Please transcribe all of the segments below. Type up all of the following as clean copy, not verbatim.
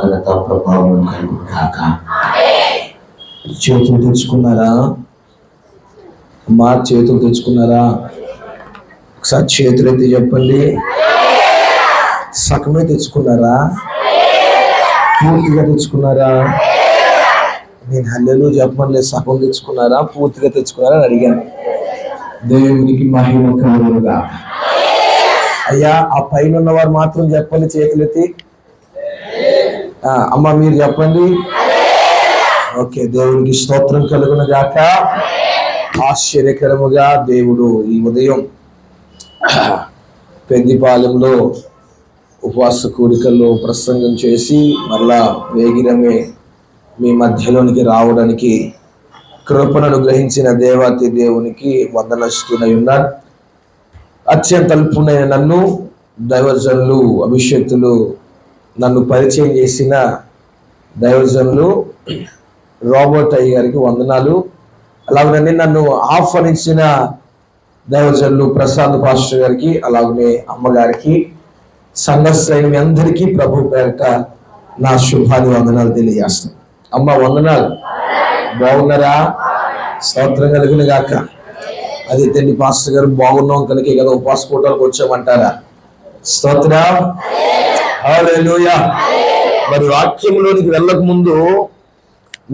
ఘనత ప్రభావం కలుగును గాక. చేతులు తెచ్చుకున్నారా అమ్మా? చేతులు తెచ్చుకున్నారా? ఒకసారి చేతులు ఎత్తి చెప్పండి. సగమే తెచ్చుకున్నారా? పూర్తిగా తెచ్చుకున్నారా? నేను హల్లెలూయా చెప్పమని సగం తెచ్చుకున్నారా పూర్తిగా తెచ్చుకున్నారా అని అడిగాను. దేవునికి మహిమ కలుగును గాక. అయ్యా ఆ పైన ఉన్నవారు మాత్రం చెప్పండి చేతులెత్తి. అమ్మ మీరు చెప్పండి. ఓకే, దేవునికి స్తోత్రం కలుగును గాక. ఆశ్చర్యకరముగా దేవుడు ఈ ఉదయం పెద్దిపాలెంలో ఉపవాస కూడికల్లో ప్రసంగం చేసి మరలా వేగిరమే మీ మధ్యలోనికి రావడానికి కృపను అనుగ్రహించిన దేవాతి దేవునికి వందనస్తునై ఉన్నాను. అత్యంత అల్పునైన నన్ను దైవజనులు అభిషేక్తులు నన్ను పరిచయం చేసిన దైవజనులు రాబర్ట్ అయ్య గారికి వందనాలు. అలాగనే నన్ను ఆహ్వానించిన దైవజనులు ప్రసాద్ పాస్టర్ గారికి, అలాగనే అమ్మగారికి, సంఘస్థులైన మీ అందరికీ ప్రభు పేరిట నా శుభాది వందనాలు తెలియజేస్తాను. అమ్మ వందనాలు. బాగున్నారా? స్తోత్రం కలుగును గాక. అది తెండి పాస్టర్ గారు బాగున్నాం కనుక కదా ఉపవాస కూటాలకు వచ్చామంటారా? స్తోత్రం. హల్లెలూయా. మరి వాక్యంలోనికి వెళ్ళక ముందు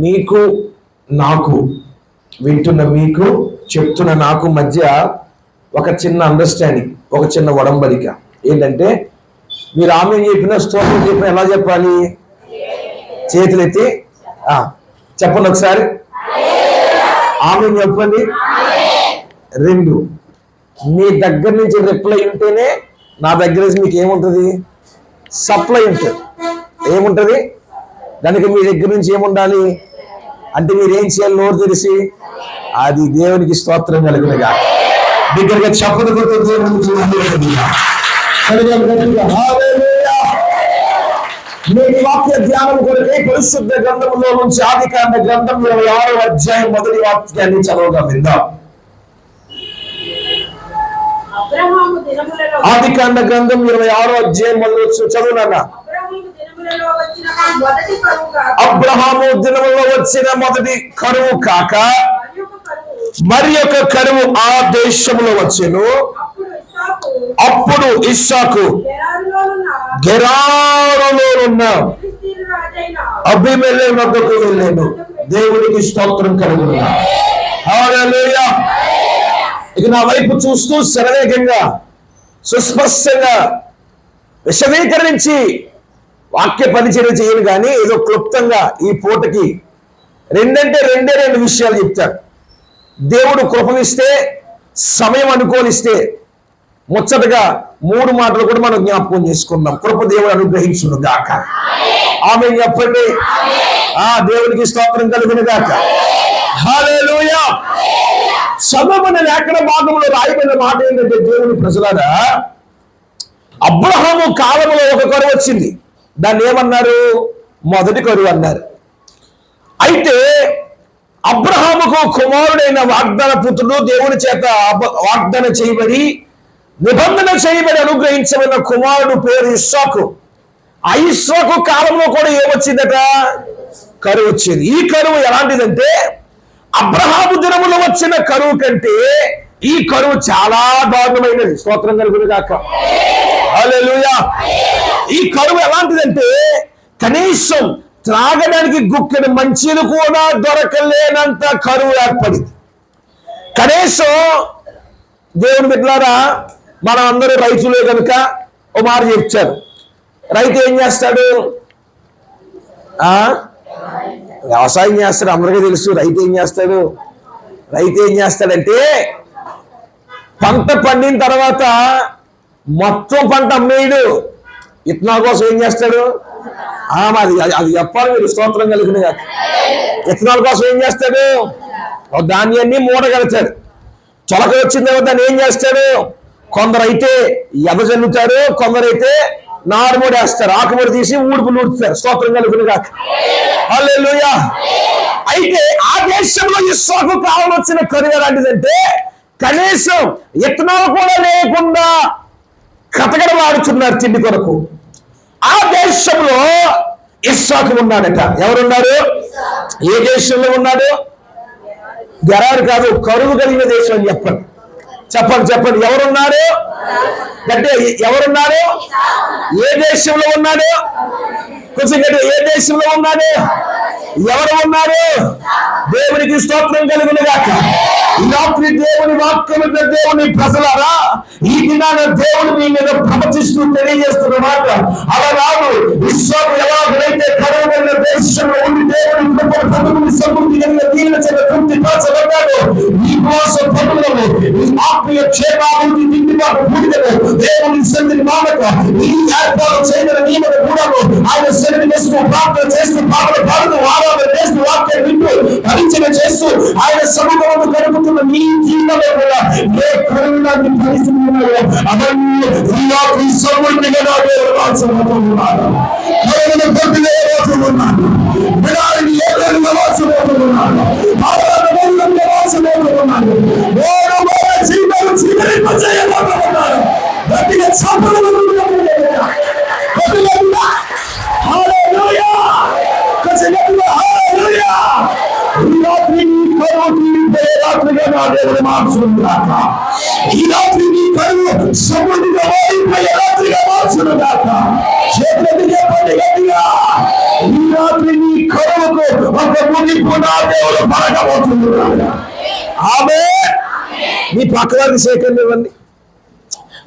మీకు నాకు, వింటున్న మీకు చెప్తున్న నాకు మధ్య ఒక చిన్న అండర్స్టాండింగ్, ఒక చిన్న ఒడంబడిక ఏంటంటే, మీరు ఆమె చెప్పిన స్తోత్రం చెప్పిన ఎలా చెప్పాలి? చేతులెత్తి చెప్పండి ఒకసారి. ఆమె చెప్పండి. రెండు, మీ దగ్గర నుంచి రిప్లై ఉంటేనే నా దగ్గర నుంచి మీకు ఏముంటుంది? సప్లై ఉంటుంది. ఏముంటుంది దానికి? మీ దగ్గర నుంచి ఏముండాలి అంటే మీరు ఏం చేయాలి? నోరు తెలిసి అది దేవునికి స్తోత్రం కలుగునుగా. దగ్గరగా చెప్పదు. నేటి వాక్య ధ్యానం కొరకై పరిశుద్ధ గ్రంథంలో నుంచి ఆదికాండ గ్రంథం 26వ అధ్యాయం మొదటి వాక్యాన్ని చదవగా విందాం. ఆదికాండ గ్రంథం 26వ అధ్యాయం మొదలు చదువునా. అబ్రహాము దినములో వచ్చిన మొదటి కరువు కాక మరి ఒక కరువు ఆ దేశంలో వచ్చెను. అప్పుడు ఇస్సాకు గెరారులో ఉన్న అబీమెలెకు వద్దకు వెళ్ళాను. దేవునికి స్తోత్రం కలుగును. హల్లెలూయా. ఇక నా వైపు చూస్తూ శరవేగంగా సుస్పష్టంగా విశదీకరించి వాక్య పరిచయం చేయను కానీ ఏదో క్లుప్తంగా ఈ పూటకి రెండు విషయాలు చెప్తాడు. దేవుడు కృపనిస్తే, సమయం అనుకోనిస్తే ముచ్చటగా 3 మాటలు కూడా మనం జ్ఞాపకం చేసుకుందాం. కృప దేవుడు అనుగ్రహించును గాక. ఆమె చెప్పండి. దేవునికి స్తోత్రం కలుగును గాక. హల్లెలూయా. చదవబడిన లేఖన భాగంలో రాయబడిన మాట ఏంటంటే, దేవుని ప్రజలారా, అబ్రహాము కాలంలో ఒక కరువు వచ్చింది. దాన్ని ఏమన్నారు? మొదటి కరువు అన్నారు. అయితే అబ్రహాముకు కుమారుడైన వాగ్దాన పుత్రుడు, దేవుని చేత వాగ్దానం చేయబడి నిబంధన చేయబడి అనుగ్రహించబడిన కుమారుడు పేరు ఇస్సాకు. ఆ ఇస్సాకు కాలంలో కూడా ఏమొచ్చిందట? కరువు వచ్చింది. ఈ కరువు ఎలాంటిదంటే, అబ్రహాము దినములో వచ్చిన కరువు కంటే ఈ కరువు చాలా దారుణమైనది. స్తోత్రం కలుగును గాక. హల్లెలూయా. ఈ కరువు ఎలాంటిదంటే, కనీసం త్రాగడానికి గుక్కెడు మంచిలు కూడా దొరకలేనంత కరువు ఏర్పడింది. కనీసం దేవుని బిడ్డలారా, మనం అందరూ రైతులే కనుక ఓ మాట చెప్తారు. రైతు ఏం చేస్తాడు? వ్యవసాయం చేస్తాడు. అందరికీ తెలుసు. రైతు ఏం చేస్తాడు? రైతు ఏం చేస్తాడంటే, పంట పండిన తర్వాత మొత్తం పంట అమ్మేయడు. ఇత్తనాల కోసం ఏం చేస్తాడు? అది చెప్పాలి మీరు. స్తోత్రం కలిగిన కాక. ఇత్తనాల కోసం ఏం చేస్తాడు? ధాన్యాన్ని మూట కడతాడు. చొలక వచ్చిన తర్వాత దాన్ని ఏం చేస్తాడు? కొందరైతే ఎదజల్లుతారు, కొందరైతే నారుమూడి వేస్తారు. ఆకుమూడి తీసి ఊడుపులు ఊడుతారు. స్తోత్రం కలిగిన కాక. హల్లెలూయా. అయితే ఆ దేశంలో ఇస్సాకు కాలం వచ్చిన కరువు ఎలాంటిదంటే, కనీసం ఇత్తనాలు కూడా లేకుండా కతకడలాడుతున్నారు తిండి కొరకు. ఆ దేశంలో ఇస్సాకు ఉన్నాడట. ఎవరున్నారు? ఏ దేశంలో ఉన్నాడు? గెరారు కాదు, కరువు కలిగిన దేశం అని చెప్పండి. చెప్పండి చెప్పండి, ఎవరున్నారు? అంటే ఎవరున్నారు? ఏ దేశంలో ఉన్నాడు? కొంచెం గట్టి, ఏ దేశంలో ఉన్నాడు? ఎవరు ఉన్నారు? దేవునికి స్తోత్రం కలుగును గాక. ఈ రాత్రి దేవుని వాక్యము, దేవుని ప్రజలారా, ఈ దినాన దేవుడు మీ మీద ప్రవచిస్తూ తెలియజేస్తున్న మాట అలా రాదు. ఇస్సాకు ఎలాగైతే కరువు కలిగిన దేశంలో ఉండి దేవుని కృపను పొందుకుని సమృద్ధి కలిగిన దీవెన చేత తృప్తి పరచబడ్డాడు. ఈ కోసం పనులను, ఈ ఆత్మీయ క్షేమాభివృద్ధి దిద్దుబాటు పూడికను దేవుని సన్నిధిని మానక ఈ ఏర్పాటు చేయగల నియమన కూడాను ఆయన సన్నిధి చేస్తూ ప్రార్థన చేస్తూ పాటలు పాడుతూ ఆరాధన చేస్తూ వాక్యాన్ని వింటూ పరిచయం చేస్తూ ఆయన సముఖంలో గడుపుతున్న మీ జీవితంలో కూడా ఏ కరుణాన్ని పరిస్థితి ఉన్నాయో అవన్నీ ఈ సమృద్ధిగా వాసమవుతున్నాడు. కరుణను పొందిన వాసమవుతున్నాడు. విడారిని ఏదైనా వాసమవుతున్నాడు. ఆరాధన వాసమవుతున్నాడు. జీవితాలు చీకరింపజేయబడుతున్నాడు. గట్టిగా చప్పట్లు ఈ రాత్రి నీ కరువు సమృద్ధిగా మారిపోయే రాత్రిగా మార్చును గాక. చేతులకి చెప్పండి గట్టిగా, ఈ రాత్రి నీ కరువుకు ఒక ముగింపు నా దేవుడు పడకపోతుంది. ఆమేన్. మీ పక్క వారికి సేకరణ ఇవ్వండి,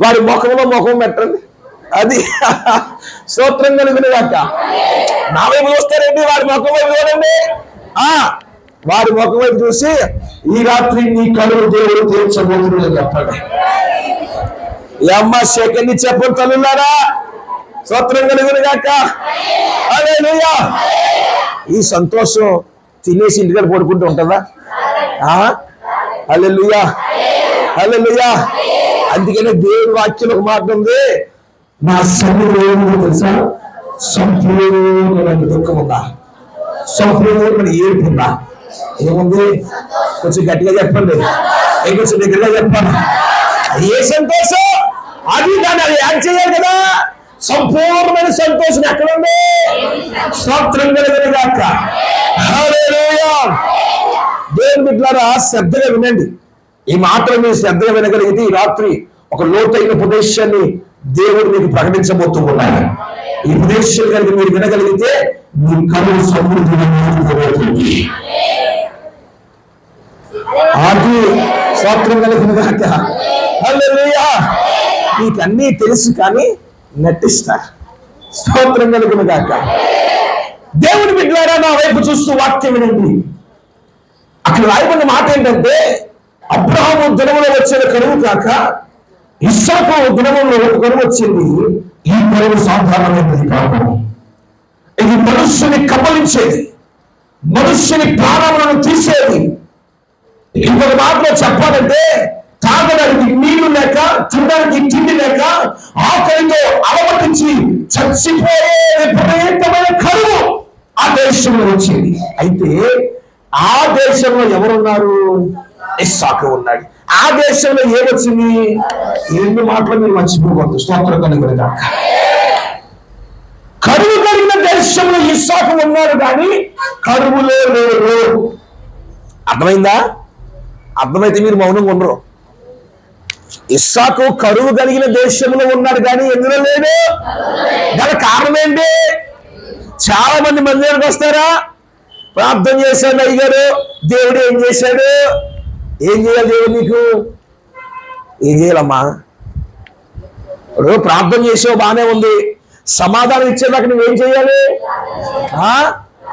వారి ముఖంలో ముఖం పెట్టండి. అది స్తోత్రం కలుగును గాక. నా వైపు చూస్తారండి, వారి ముఖం వైపు చూడండి. వారి ముఖం వైపు చూసి ఈ రాత్రి నీ కరువు దేవుడు తీర్చబోతున్నాడు చెప్పండి. ఈ అమ్మ సేకరణ చెప్పండి తల్లులారా. స్తోత్రం కలుగును గాక. హల్లెలూయా. ఈ సంతోషం తినేసి ఇంటికాడ పడుకుంటూ ఉంటుందా? హల్లెలూయా హల్లెలూయా. అందుకనే దేవుని వాక్యం ఒక మాట ఉంది, నా సన్నిధిలో ఏముందో తెలుసా? సంపూర్ణమైన దుఃఖం ఉందా? సంపూర్ణమైన ఏడుపు ఉందా? ఏముంది? కొంచెం గట్టిగా చెప్పండి, కొంచెం దగ్గరగా చెప్పండి. ఏ సంతోషం అది, దాన్ని అది యాడ్ చేయాలి కదా. సంపూర్ణమైన సంతోషం ఎక్కడ ఉంది? స్తోత్రం కలుగును గాక. హల్లెలూయా. దేవుని బిడ్డలారా, శ్రద్ధగా వినండి. ఈ మాటలు మీరు శ్రద్ధగా వినగలిగితే ఈ రాత్రి ఒక లోతైన ఉపదేశాన్ని దేవుడు మీకు ప్రకటించబోతూ ఉన్నాడు. ఈ ఉపదేశం కనుక మీరు వినగలిగితే మీ కరువు సమృద్ధిగా మారుతుంది. ఆది స్తోత్రం కలుగును గాక. హల్లెలూయా. మీకు అన్నీ తెలుసు కానీ నటిస్తారు. స్తోత్రం కలుగును గాక. దేవుని బిడ్డలారా, నా వైపు చూస్తూ వాక్యం వినండి. అక్కడ రాయబడిన మాట ఏంటంటే, అబ్రహాము దినములో వచ్చిన కరువు కాక ఇస్సాకు దినములో కరువు వచ్చింది. ఈ కరువు సాధారణమైనది కాదు. ఇది మనుష్యుని కబలించేది, మనుష్యుని ప్రాణములను తీసేది. ఇంకొక మాటలో చెప్పాలంటే, తాగడానికి నీళ్లు లేక, తినడానికి తిండి లేక, ఆకలితో అలమటించి చచ్చిపోయే విపరీతమైన కరువు ఆ దేశంలో వచ్చింది. అయితే ఆ దేశంలో ఎవరున్నారు? ఇస్సాకు ఉన్నాడు. ఆ దేశంలో ఏమొచ్చింది? ఎన్ని మాటలు మీరు మర్చిపోకూడదు. స్తోత్రం కలుగును గాక. కరువు కలిగిన దేశంలో ఇస్సాకు ఉన్నాడు కానీ కరువులో లేరు. అర్థమైందా? అర్థమైతే మీరు మౌనంగా ఉండరు. ఇస్సాకు కరువు కలిగిన దేశంలో ఉన్నాడు కానీ ఎందులో లేడు. దానికి కారణం ఏంటి? చాలా మంది మందిరానికి వస్తారా, ప్రార్థన చేశాడు అయ్యగారు, దేవుడు ఏం చేశాడు? ఏం చేయాలి దేవుడు నీకు? ఏం చేయాలమ్మా? ఇప్పుడు ప్రార్థన చేసావు బాగానే ఉంది, సమాధానం ఇచ్చేదాకా నువ్వేం చేయాలి?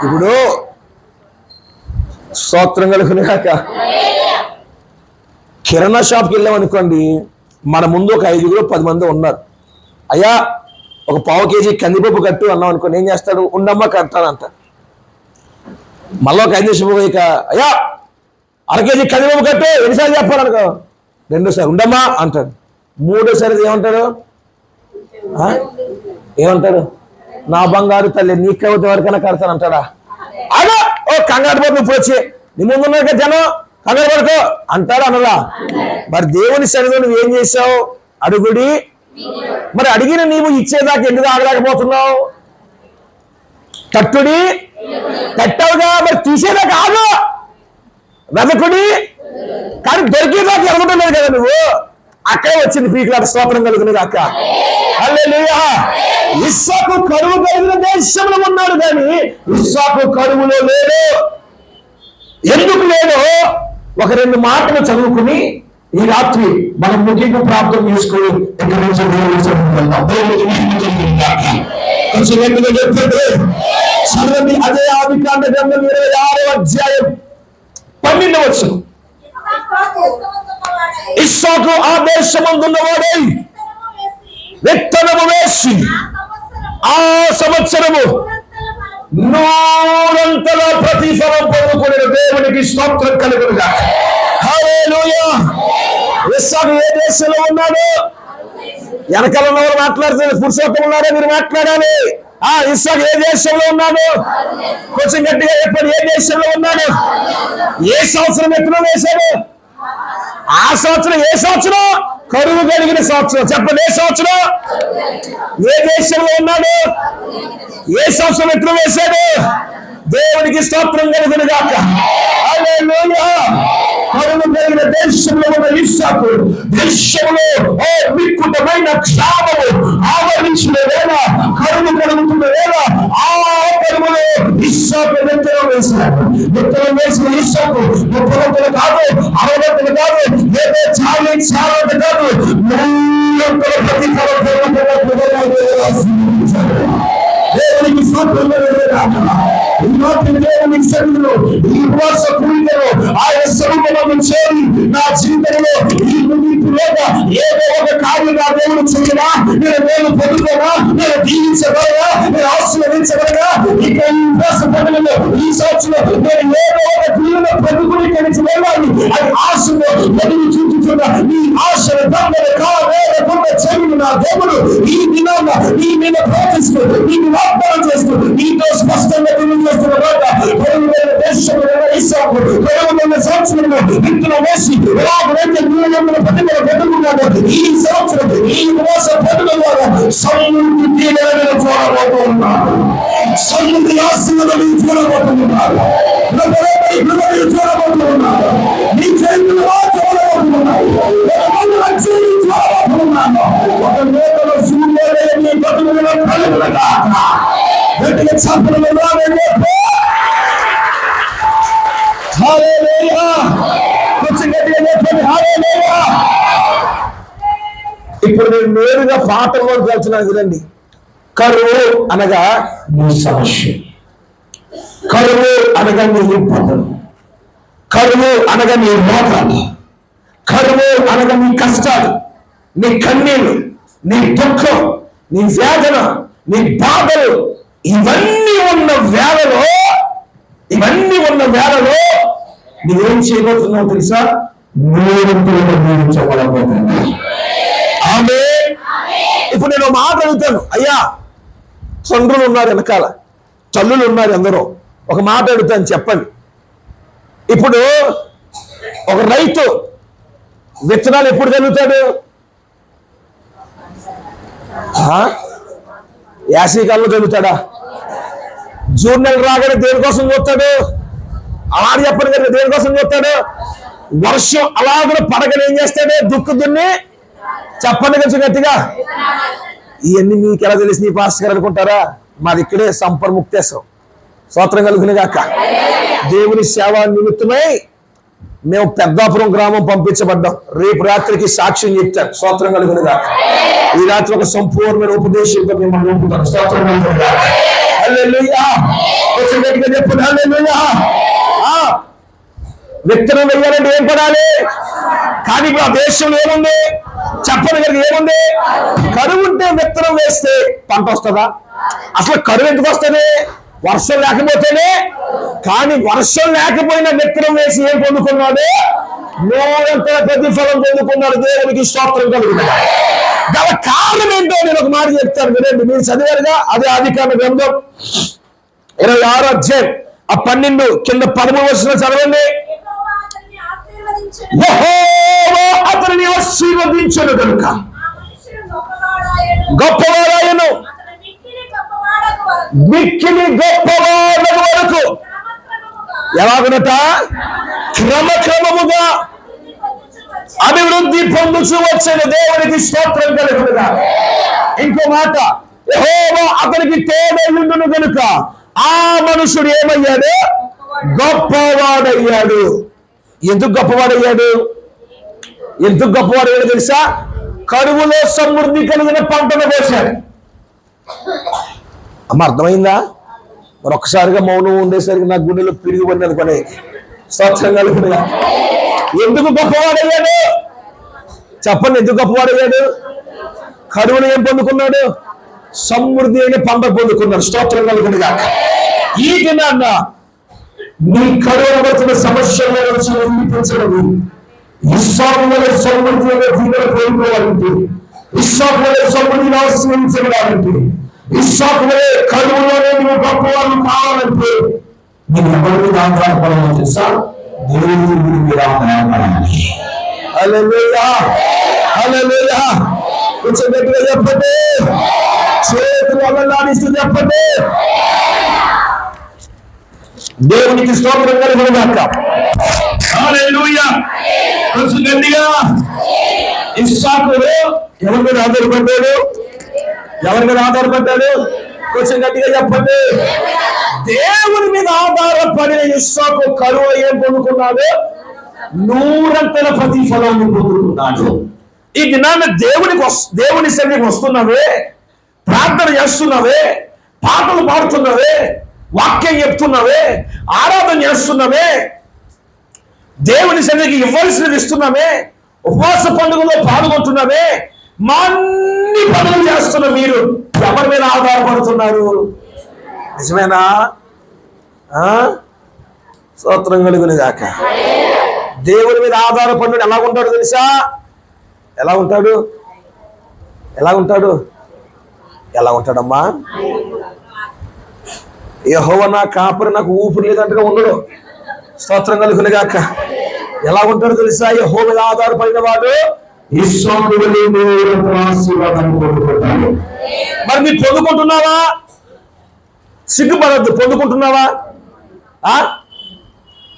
ఇప్పుడు స్తోత్రం కలుగును గాక. కిరాణా షాప్కి వెళ్ళాం అనుకోండి, మన ముందు ఒక 5-10 మంది ఉన్నారు. అయ్యా ఒక 1/4 కేజీ కందిపప్పు కట్టు అన్నాం అనుకోండి, ఏం చేస్తాడు? ఉండమ్మా కట్టాలంట. మళ్ళీ ఒక 5 నిమిషం ఇక అయ్యా 1/2 కేజీ కందిపప్పు కట్టు, ఎన్నిసార్లు చెప్పాలనుకో? 2సారి ఉండమ్మా అంటాడు. 3సారి ఏమంటాడు? ఏమంటాడు? నా బంగారు తల్లి నీ కవిత వరకైనా కడతాను అంటాడా? అలా ఓ కంగారు పడుతుంది, ఇప్పుడు వచ్చి నీ ముందున్నాక జనం కంగారు పడుకో అంటాడు అనలా? మరి దేవుని సన్నిధిలో నువ్వు ఏం చేసావు? అడుగుడి. మరి అడిగిన నీవు ఇచ్చేదాకా ఎందుకు ఆగలేకపోతున్నావు? తట్టుడి తట్టవుగా, మరి తీసేదా కాదు, వెదకుడి కానీ దొరికేదాకా ఎదగటం లేదు కదా నువ్వు. అక్కడే వచ్చింది పీకులాట. స్తోత్రం కలుగుతుంది అక్క. హల్లెలూయా. ఇస్సాకు కరువు కలిగిన దేశంలో ఉన్నాడు కానీ ఇస్సాకు కరువులో లేడు. ఎందుకు లేదో ఒక 2 మాటలు చదువుకుని ఈ రాత్రి మనం ముఖ్యంగా ప్రార్థన చేసుకుని ఎక్కడి నుంచి చదవండి. అదే ఆదికాండ గ్రంథం 26వ అధ్యాయం 12వ వచనం. ఇస్సాకు ఆ దేశమందున్నవాడై విత్తనము వేసి ఆ సంవత్సరము 100 ప్రతిఫలం పొందుకునే దేవునికి స్తోత్రం కలుగునుగా. హల్లెలూయా. ఇస్సాకు ఏ దేశంలో ఉన్నాడు? వెనకాల ఉన్నవారు మాట్లాడుతున్నారు, పురుషోత్తం ఉన్నారే మీరు మాట్లాడాలి. ఇస్సాకు ఏ దేశంలో ఉన్నాడు? కొంచెం గట్టిగా చెప్పండి. ఏ దేశంలో ఉన్నాడు? ఏ సంవత్సరం విత్తనం వేశాడు? ఆ సంవత్సరం. ఏ సంవత్సరం? కరువు కలిగిన సంవత్సరం. చెప్పండి, ఏ సంవత్సరం? ఏ దేశంలో ఉన్నాడు? ఏ సంవత్సరం విత్తనం వేశాడు? దేవునికి స్తోత్రం కలుగును గాక. హల్లెలూయా. కరువు కలిగిన దేశంలో ఉన్న ఇస్సాకు దేశంలో వికృతమైన క్షామము ఆవరించిన వేళ, కరువు కలుగుతున్న వేళ, ఆ కరువులో ఇస్సాకు విత్తనం వేశాడు. విత్తనం వేసిన ఇస్సాకు 30 కాదు, 60 కాదు, ఏదో చాలా కాదు, 100 ప్రతిఫలం దేవునికి స్తోత్రం దేవునికి సన్నిధిలో ఈ ఉపవాస కూడికలో ఆయన స్వరూపంలో చేరి నా జీవితంలో ఈ ముగింపులోగా ఏదో ఒక కార్యం నా దేవుడు చేయనా, నేను మేలు పొందుకోనా, నేను దీవించగలనా, నేను ఆశీర్వదించగలనా. ఇక ఈ ఉపవాస పండుగలో ఈ సంవత్సరం నేను ఏదో ఒక దీవెన పొందుకుని కలిసి వెళ్ళాలి. అది ఆశలో ఎదురు చూచుతున్న నీ ఆశను దమ్మని కాలేకుండా చెవిని నా దేవుడు ఈ దినాన్న నీ మీద ప్రవర్తిస్తూ నీకు వాగ్దానం చేస్తూ నీతో స్పష్టంగా తెలియజేస్తున్న దేశంలో ఇస్సాకు కరువున్న సంవత్సరంలో విత్తనం వేసి ఎలాగైతే 300 ప్రతిమల పెట్టుకున్నాడు. ఈ సంవత్సరం ఈ ఉపవాస పండుగ ద్వారా సమృద్ధి దీవెనలను చూడబోతున్నాడు. సమృద్ధి ఆశీర్వాదాలు చూడబోతున్నాడు. చూడబోతున్నాడు. నీ చేతులు చూడబోతున్నాడు. చూడబోతున్నాను. ఒక నేతలో సూర్యోదయం బతుకుల కలుగులగా గట్టిగా చప్పట్లు రావండి. హల్లెలూయా. కొంచెం గట్టిగా చెప్పండి. హల్లెలూయా. ఇప్పుడు నేను నేరుగా పాఠంలో వెళ్తున్నాను కదండి. కరువు అనగా నీ సమస్య, కరువు అనగా నీ ఇబ్బందులు, కరువు అనగా నీ రోగాలు, కరువు అనగా నీ కష్టాలు, నీ కన్నీళ్ళు, నీ దుఃఖం, నీ వేదన, నీ బాధలు, ఇవన్నీ ఉన్న వేళలో నువ్వేం చేయబోతున్నావు తెలుసా? దీవించబడబోతున్నా. ఆమేన్. ఇప్పుడు నేను మాట అడుగుతాను. అయ్యా, చంద్రులు ఉన్నారు వెనకాల, చల్లులు ఉన్నారు అందరూ. ఒక మాట అడుగుతాను, చెప్పండి. ఇప్పుడు ఒక రైతు విత్తనాలు ఎప్పుడు చల్లుతాడు? యాసీకాలంలో చల్లుతాడా? జూన్ నెల రాగానే దేనికోసం చూస్తాడు? అలాగే చెప్పండి కదా, దేనికోసం చూస్తాడు? వర్షం అలాగే పడగలు ఏం చేస్తాడు? దుక్కు దున్ని. చెప్పండి కొంచెం గట్టిగా. ఇవన్నీ మీకు ఎలా తెలిసి నీ పాస్టర్ గారు అనుకుంటారా? మాది ఇక్కడే సంపర్ముక్తేశ్వరం. స్తోత్రం కలుగును గాక. దేవుని సేవ నిమిత్తమై మేము పెద్దాపురం గ్రామం పంపించబడ్డాం. రేపు రాత్రికి సాక్ష్యం చెప్తారు. స్తోత్రం కలుగును గాక. ఈ రాత్రి ఒక సంపూర్ణ ఉపదేశంతో మిమ్మల్ని నింపుతారు. స్తోత్రం కలుగును గాక. హల్లెలూయా. కొంచెం గట్టిగా చెప్పండి. హల్లెలూయా. విత్తనం వెయ్యాలంటే ఏం పడాలి? కానీ ఇప్పుడు ఆ దేశంలో ఏముంది? చెప్పండి కదా, ఏముంది? కరువు ఉంటే విత్తనం వేస్తే పంట వస్తుందా? అసలు కరువు ఎందుకు వస్తుంది? వర్షం లేకపోతేనే. కానీ వర్షం లేకపోయినా విత్తనం వేసి ఏం పొందుకున్నాడు? 100 ప్రతిఫలం పొందుకున్నాడు. దేవునికి స్తోత్రం కలుగుతుంది. గల కారణం ఏంటో నేను ఒక మాట చెప్తాను, వినండి. మీరు చదివారుగా, అదే ఆదికాండ గ్రంథం 26వ అధ్యాయం 12 కింద 13 వచనం చదవండి. యెహోవా అతనిని ఆశీర్వదించెను గనుక గొప్పవాడాయను. మిక్కిలి గొప్పవాడు వరకు ఎలాగనట క్రమక్రమముగా అభివృద్ధి పొందుచు వచ్చిన దేవునికి స్తోత్రం కలుగునుగా. ఇంకో మాట, యెహోవా అతనికి తోడయుండును గనుక ఆ మనుషుడు ఏమయ్యాడు? గొప్పవాడయ్యాడు. ఎందుకు గొప్పవాడయ్యాడు? ఎందుకు గొప్పవాడయ్యాడు తెలుసా? కరువులో సమృద్ధి కలిగిన పంటను వేశాడు. అమ్మ అర్థమైందా? మరొకసారిగా మౌనం ఉండేసరికి నా గుండెలో పిరిగి పడినది పని. స్తోత్రం కలుగునుగా. ఎందుకు గొప్పవాడయ్యాడు చెప్పండి? ఎందుకు గొప్పవాడయ్యాడు? కరువును ఏం పొందుకున్నాడు? సమృద్ధి అయిన పంట పొందుకున్నాడు. స్తోత్రం కలుగునుగా. ఈ దినాన్న నీ కరువు వచ్చిన సమస్యల్లో వినిపించడం, ఇస్సాకు వలె సమృద్ధి అనే దీవెన కోరుకోవాలంటే, ఇస్సాకు వలె సమృద్ధిని ఆశీర్వదించబడాలంటే, ఇస్సాకు వలె కరువులోనే నువ్వు గొప్పవాళ్ళు కావాలంటే నేను ఎవరి మీద ఆధారపడాలని తెలుసా? దేవుని మీద ఆధారపడాలి. హల్లెలూయా, హల్లెలూయా. కొంచెం గట్టిగా చెప్పండి, చేతులు అల్లాడిస్తూ చెప్పండి. దేవునికి స్తోత్రం కలుగునుగాక. హల్లెలూయా. కొంచెం గట్టిగా. ఇస్సాకు ఎవరి మీద ఆధారపడ్డాడు? ఎవరి మీద ఆధారపడ్డాడు? కొంచెం గట్టిగా చెప్పండి. దేవుని మీద ఆధారపడిన ఇస్సాకు కరువు ఏం పొందుకున్నాడు? 100 ప్రతిఫలాన్ని పొందుకున్నాడు. ఈ దినాన్ని దేవుని సన్నిధికి వస్తున్నావే, ప్రార్థన చేస్తున్నావే, పాటలు పాడుతున్నావే, వాక్యం చెప్తున్నావే, ఆరాధన చేస్తున్నావే, దేవుని సన్నిధికి ఇవ్వాల్సినవి ఇస్తున్నామే, ఉపవాస పండుగలో పాల్గొంటున్నామే, అన్ని పనులు చేస్తున్న మీరు ఎవరి మీద ఆధారపడుతున్నారు? నిజమేనా? స్తోత్రం కలుగునుగాక. దేవుని మీద ఆధారపడినాడు ఎలా ఉంటాడు తెలుసా? ఎలా ఉంటాడు? ఎలా ఉంటాడు? ఎలా ఉంటాడమ్మా? యెహోవా నా కాపరి, నాకు ఊపిరి లేదంటగా ఉండడు. స్తోత్రం కలుగునుగాక. ఎలా ఉంటాడు తెలుసా? యెహోవా మీద ఆధారపడిన వాడు మరి మీరు పొందుకుంటున్నావా? సిగ్గుపడద్దు. పొందుకుంటున్నావా?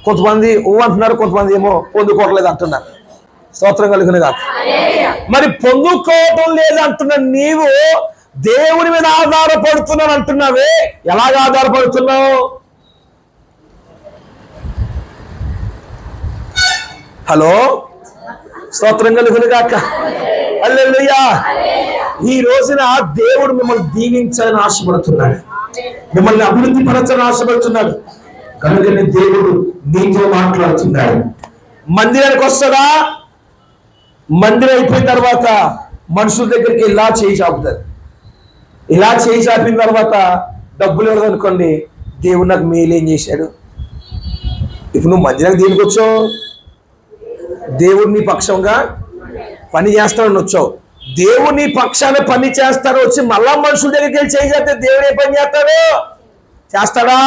కొంతమంది అంటున్నారు, కొంతమంది ఏమో పొందుకోవట్లేదు అంటున్నారు. స్తోత్రం కలుగునుగాక. మరి పొందుకోవటం లేదంటున్న నీవు దేవుని మీద ఆధారపడుతున్నాను అంటున్నావే, ఎలాగ ఆధారపడుతున్నావు? హలో, స్తోత్రం కలుగునుగాక. హల్లెలూయా. ఈ రోజున దేవుడు మిమ్మల్ని దీవించాలని ఆశపడుతున్నాడు, మిమ్మల్ని అభివృద్ధి పరచాలని ఆశపడుతున్నాడు. కనుకనే దేవుడు నీతో మాట్లాడుతున్నాడు. మందిరానికి వస్తాడా? మందిరం అయిపోయిన తర్వాత మనుషుల దగ్గరికి ఇలా చేయి చాపుతారు. ఇలా చేయి చాపిన తర్వాత డబ్బులు ఇవ్వదు అనుకోండి, దేవుడు నాకు మేలు ఏం చేశాడు? ఇప్పుడు నువ్వు మందిరానికి దేనికి వచ్చావు? దేవుడు నీ పక్షంగా పని చేస్తానని వచ్చావు. దేవుడు నీ పక్షాన పని చేస్తాను వచ్చి మళ్ళా మనుషుల దగ్గరికి వెళ్ళి చేయి చేస్తే దేవుడు ఏ పని చేస్తాడు? చేస్తాడా?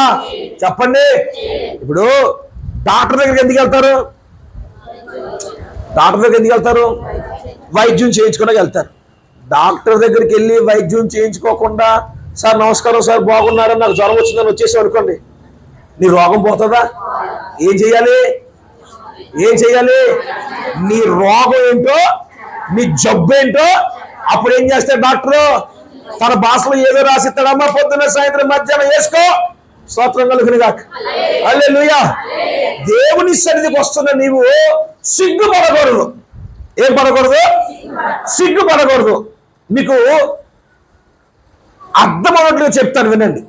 చెప్పండి. ఇప్పుడు డాక్టర్ దగ్గరికి ఎందుకు వెళ్తారు? డాక్టర్ దగ్గర ఎందుకు వెళ్తారు? వైద్యం చేయించుకోవడానికి వెళ్తారు. డాక్టర్ దగ్గరికి వెళ్ళి వైద్యం చేయించుకోకుండా, సార్ నమస్కారం సార్ బాగున్నారని, నాకు జ్వరం వచ్చిందని వచ్చేసావు అనుకోండి, నీ రోగం పోతుందా? ఏం చెయ్యాలి? ఏం చెయ్యాలి? నీ రోగం ఏంటో, నీ జబ్బు ఏంటో అప్పుడు ఏం చేస్తాడు డాక్టరు? తన భాషలో ఏదో రాసిస్తాడమ్మా, పొద్దున్న సాయంత్రం మధ్యాహ్నం వేసుకో. స్తోత్రం కలుగునుగాక. హల్లెలూయా. దేవుని సన్నిధికి వస్తున్న నీవు సిగ్గుపడకూడదు. ఏం పడకూడదు? సిగ్గుపడకూడదు. మీకు అర్థమన్నట్లుగా చెప్తాను వినండి.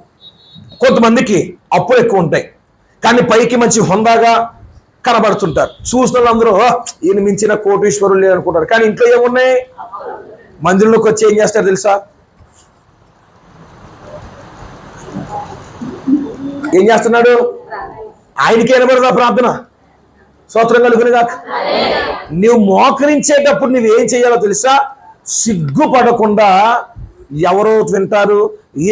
కొంతమందికి అప్పులు ఎక్కువ ఉంటాయి, కానీ పైకి మంచి హొందాగా కనబడుతుంటారు. చూసిన వాళ్ళందరూ ఈయన మించిన కోటీశ్వరులు లేరు అనుకుంటారు. కానీ ఇంట్లో ఏమున్నాయి? మందిరంలోకి వచ్చి ఏం చేస్తారు తెలుసా? ఏం చేస్తున్నాడు? ఆయనకి వినబడదా ప్రార్థన? స్తోత్రం కలుగునుగాక. నువ్వు మోకరించేటప్పుడు నువ్వేం చేయాలో తెలుసా? సిగ్గుపడకుండా, ఎవరో వింటారు,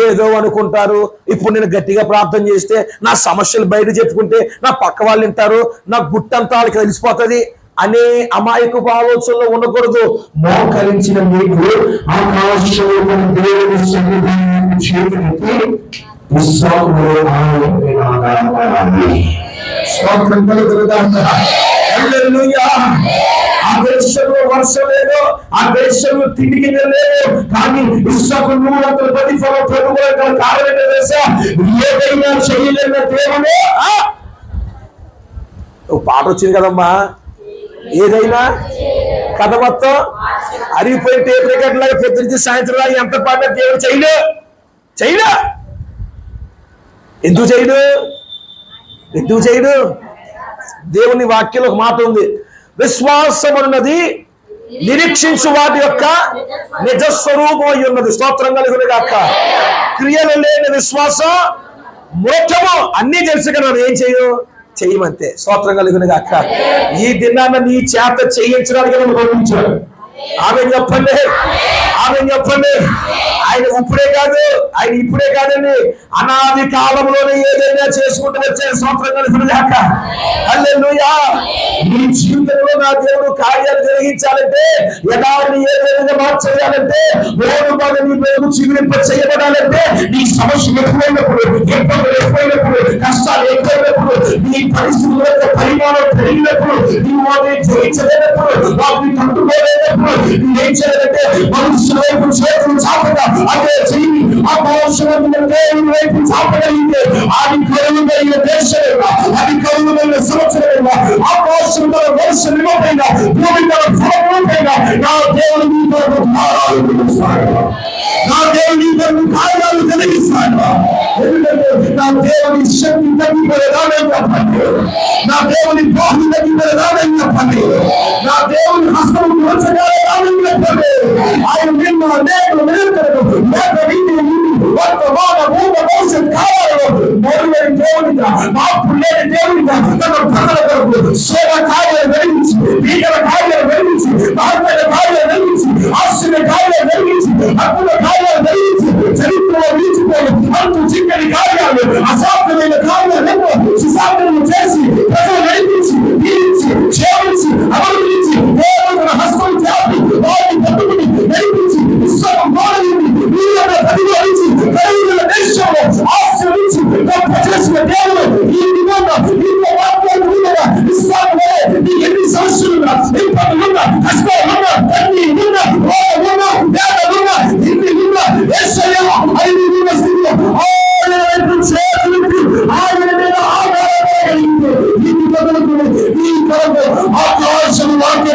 ఏదో అనుకుంటారు, ఇప్పుడు నేను గట్టిగా ప్రార్థన చేస్తే నా సమస్యలు బయట చెప్పుకుంటే నా పక్క వాళ్ళు వింటారు, నా గుట్టంతా వాళ్ళకి తెలిసిపోతుంది అనే అమాయకపు ఆలోచనలో ఉండకూడదు. మోకరించిన మీకు ఆకాశంలో దేవుని సన్నిధానాన్ని చేతులెత్తి స్తోత్రం కలుగునుగాక. హల్లెలూయా. ఆ దేశంలో వర్షం లేదు, ఆ దేశంలో తిండికి లేదు, కానీ ఇస్సాకు 100 ప్రతిఫలం పొందుకోవడం కారణం తెలుసా? ఏదైనా చేయలేని దేవుడే. ఒక పాట వచ్చింది కదమ్మా, ఏదైనా కథ మొత్తం అరిగిపోయి టేప్ రికార్డ్ లాగా పొద్దునుంచి సాయంత్రం లాగా ఎంత పాట దేవుడు చేయడు. ఎందుకు చేయడు? దేవుని వాక్యంలో ఒక మాట ఉంది, విశ్వాసం అన్నది నిరీక్షించు వాటి యొక్క నిజస్వరూపం అయి ఉన్నది. స్తోత్రం కలుగునుగాక. క్రియలు లేని విశ్వాసం మోక్షము. అన్నీ తెలుసు కదా, ఏం చెయ్యమంతే. స్తోత్రం కలుగునుగాక. ఈ దినాన్న నీ చేత చేయించడానికి నన్ను పంపించాడు. ఆమె చెప్పండి. ఆయన ఇప్పుడే కాదండి, అనాది కాలంలోనే ఏదైనా చేసుకుంటూ వచ్చాను. స్తోత్రం కలుగునుగాక. హల్లెలూయా. నీ జీవితంలో నా దేవుడు కార్యాలు జరిగించాలంటే, యథార్థి ఏ విధంగా మార్చేయాలంటే, నీ పేరు చిగురింప చేయబడాలంటే, నీ సమస్య ఎక్కువైనప్పుడు, ఇబ్బందులు ఎక్కువైనప్పుడు, కష్టాలు ఎక్కువైనప్పుడు, నీ పరిస్థితుల యొక్క పరిమాణం పెరిగినప్పుడు, నీవు వాటిని జయించలేనప్పుడు, వాటిని తట్టుకోలేనప్పుడు నువ్వేం చేయాలంటే, మనుషుల వైపు చేతులు చాపగా అదే చెయ్యి. ఆ మనుషుల వైపు చాపగలిగితే అది కరువుమైన దేశమేగా, అది కరువుమైన సంవత్సరమేగా, ఆ మనుషుల వర్ష నిమపైన భూమి ఫలమైనా నా దేవుడు నీ కొరకు భారాలు కలిగిస్తాడు. నా దేవుడు నీ కొరకు కార్యాలు కలిగిస్తాడు. ఎందుకంటే నా దేవుని శక్తి తగ్గిపోయేదానని చెప్పండి, నా దేవుని బాహు తగ్గిపోయేదానని చెప్పండి, నా దేవుని హస్తం మోసగాలని చెప్పండి. ఆయన నిన్న నేను నిరంతరము వర్తమాన భూమ భవిష్యత్ కాలంలో మొదలైన దేవునిగా, మార్పు లేని దేవునిగా తన ప్రజల కొరకు సేవ కార్యాలు వెలిగించి, పీకల కార్యాలు వెలిగించి, మార్పుల కార్యాలు వెలిగించి, ఆశ్చర్య కార్యాలు వెలిగించి, అద్భుత కార్యాలు వెలిగించి, చరిత్రలో నిలిచిపోయి అంతు చిక్కని కార్యాలు, అసాధ్యమైన కార్యాలను సుసాధ్యం చేసి ప్రజలు నడిపించి, దీవించి, క్షేమించి, అభివృద్ధించి, దేవుని హస్తం చాపి వారిని పట్టుకుని నడిపించి, విశ్వం గోడలింది, నీళ్ళను ప్రతిపాదించి, ఖరీదుల దేశంలో ఆశ్రయించి గొప్ప చేసిన దేవుడు ఈ విధంగా నీతో మాట్లాడుతున్నగా విశ్వాసమే. నీ ఎన్ని సమస్యలున్నా, ఇబ్బందులున్నా, కష్టాలున్నా, అన్ని ఉన్నా, రోగమున్నా, వేదలున్నా, ఇన్ని ఉన్నా, యేసయ్య అని ఉన్న స్థితిలో ఆయన వైపు చేతులెత్తి ఆయన మీద ఆధారపడగలిగితే ఈ మొదలుకుని ఈ కొరకు ఆకాశం వాక్య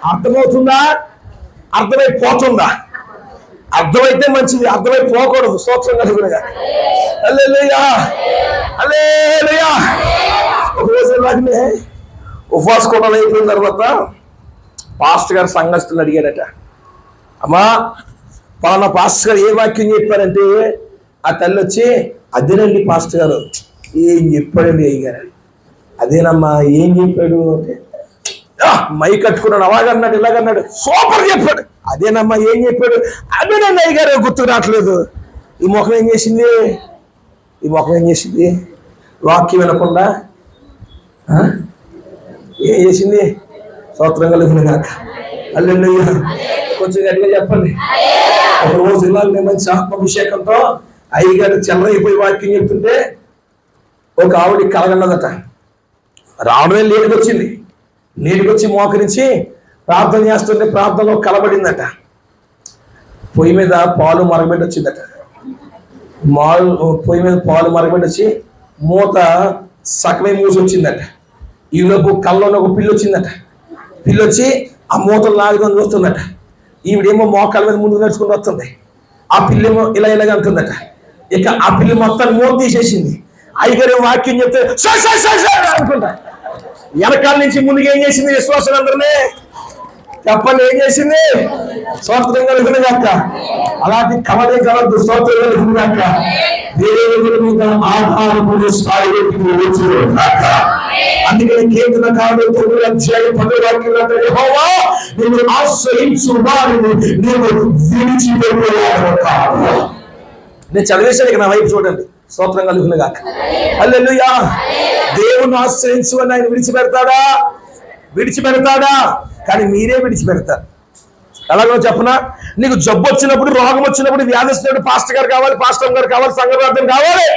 అర్థమవుతుందా? అర్థమైపోతుందా? అర్థమైతే మంచిది, అర్థమైపోకూడదు. స్తోత్రం కలుగునుగా. హల్లెలూయా. ఒకరోజు ఇలాగనే ఉపవాస కూటలు అయిపోయిన తర్వాత పాస్టర్ గారు సంఘస్థులు అడిగాడట, అమ్మా పలానా పాస్టర్ గారు ఏ వాక్యం చెప్పారంటే, ఆ తల్లి వచ్చి, అదేనండి పాస్టర్ గారు ఏం చెప్పాడండి అయ్యారు. అదేనమ్మా ఏం చెప్పాడు అంటే, మై కట్టుకున్నాడు, అలాగన్నాడు ఇలాగన్నాడు, సూపర్ చెప్పాడు. అదేనమ్మా ఏం చెప్పాడు, అదేనండి అయ్యగారు గుర్తుకు రావట్లేదు. ఈ ముఖం ఏం చేసింది? వాక్యం వినకుండా ఏం చేసింది? స్తోత్రం కలుగునుగాక. హల్లెలూయా. కొంచెం గట్టిగా చెప్పండి. ఒక రోజు ఇలాగనే మంచి ఆత్మాభిషేకంతో అయ్యగారు చెల్లరైపోయి వాక్యం చెప్తుంటే ఒక ఆవిడ కలగన్నదట. రావడమే లేటుకు వచ్చి మోకరించి ప్రార్థన చేస్తుంటే ప్రార్థనలో కలబడిందట. పొయ్యి మీద పాలు మరగబెట్టి వచ్చిందట. పొయ్యి మీద పాలు మరగబెట్టి వచ్చి మూత సగమే మూసి వచ్చిందట. ఈలోపు కళ్ళలో ఒక పిల్లి వచ్చిందట. పిల్లి వచ్చి ఆ మూతలు లాగుదని చూస్తుందట. ఈవిడేమో మోకాల మీద ముందు నడుచుకుంటూ వస్తుంది. ఆ పిల్లేమో ఇలాగ అంటుందట. ఇక ఆ పిల్లి మొత్తాన్ని మూత తీసేసింది. అయ్యగారు వాక్యం చెప్తే అనుకుంటా వెనకాల నుంచి ముందుగా ఏం చేసింది? విశ్వాసులందరినీ చెప్పండి ఏం చేసింది? స్తోత్రం కలుగునుగాక. అలాంటి కవరే కలదు. స్తోత్రం కలుగునుగాక. దేవుని మీద ఆధారపడే స్థాయిలోకి వచ్చుగాక. అందుకని కీర్తన 10 వాక్యంలో యెహోవా నిన్ను ఆశ్రయించు వారిని నీవు విడిచిపెట్టేవాడు కాదు. నేను చదివేశాను, ఇక నా వైపు చూడండి. స్తోత్రం కలుగునుగాక. హల్లెలూయా. దేవుని ఆశ్రయించు అని ఆయన విడిచిపెడతాడా? విడిచిపెడతాడా? కానీ మీరే విడిచిపెడతారు. ఎలాగో చెప్పనా, నీకు జబ్బు వచ్చినప్పుడు, రోగం వచ్చినప్పుడు, వ్యాధి వచ్చినప్పుడు పాస్టర్ గారు కావాలి, పాస్టర్ గారు కావాలి, సంఘప్రార్థన కావాలి.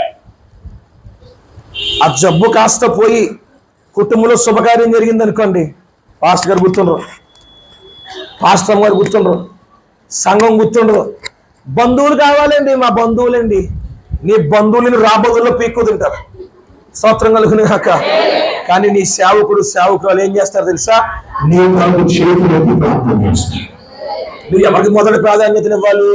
ఆ జబ్బు కాస్త పోయి కుటుంబంలో శుభకార్యం జరిగింది అనుకోండి, పాస్టర్ గారు గుర్తుండరు, పాస్టర్ గారు గుర్తుండరు, సంఘం గుర్తుండరు. బంధువులు కావాలండి, మా బంధువులండి. నీ బంధువులను రాబంధువుల్లో పీక్కు తింటారు. స్తోత్రం కలుగును గాక. కానీ నీ సేవకురాలు ఏం చేస్తారు తెలుసా? నువ్వు ఎవరికి మొదటి ప్రాధాన్యతనివ్వాలి?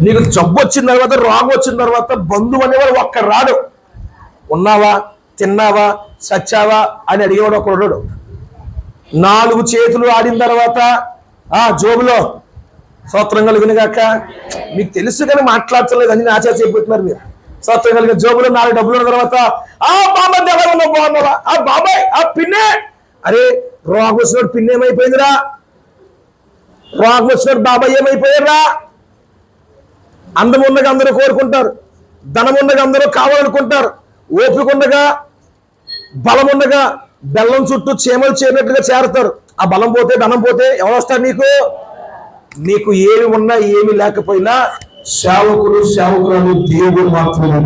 నీకు జబ్బు వచ్చిన తర్వాత, రోగం వచ్చిన తర్వాత బంధువు అనేవాడు ఒక్క రాడు. ఉన్నావా, తిన్నావా, సచ్చావా అని అడిగేవాడు ఒకడు. 4 చేతులు ఆడిన తర్వాత జోబులో స్తోత్రం కలుగును గాక. మీకు తెలుసు కానీ మాట్లాడలేదు అని ఆచార్య చెప్పిస్తున్నారు మీరు. స్తోత్రం కలిగిన జోబులో 4 డబ్బులు ఉన్న తర్వాత బాబాయ్ ఎవరు ఉన్నావు, బాగున్నావా? బాబాయ్ పిన్నే. అరే రోగం వచ్చినప్పుడు పిన్ ఏమైపోయిందిరా? రోగం వచ్చినప్పుడు బాబాయ్ ఏమైపోయారా? అందం ఉండగా అందరూ కోరుకుంటారు, ధనం ఉండగా అందరూ కావాలనుకుంటారు, ఓపిక ఉండగా, బలం ఉండగా బెల్లం చుట్టూ చీమలు చేరినట్టుగా చేరతారు. ఆ బలం పోతే, ధనం పోతే ఎవరు వస్తారు? నీకు ఏమి ఉన్నా ఏమి లేకపోయినా సేవకురాలు దేవుడు మాత్రమే.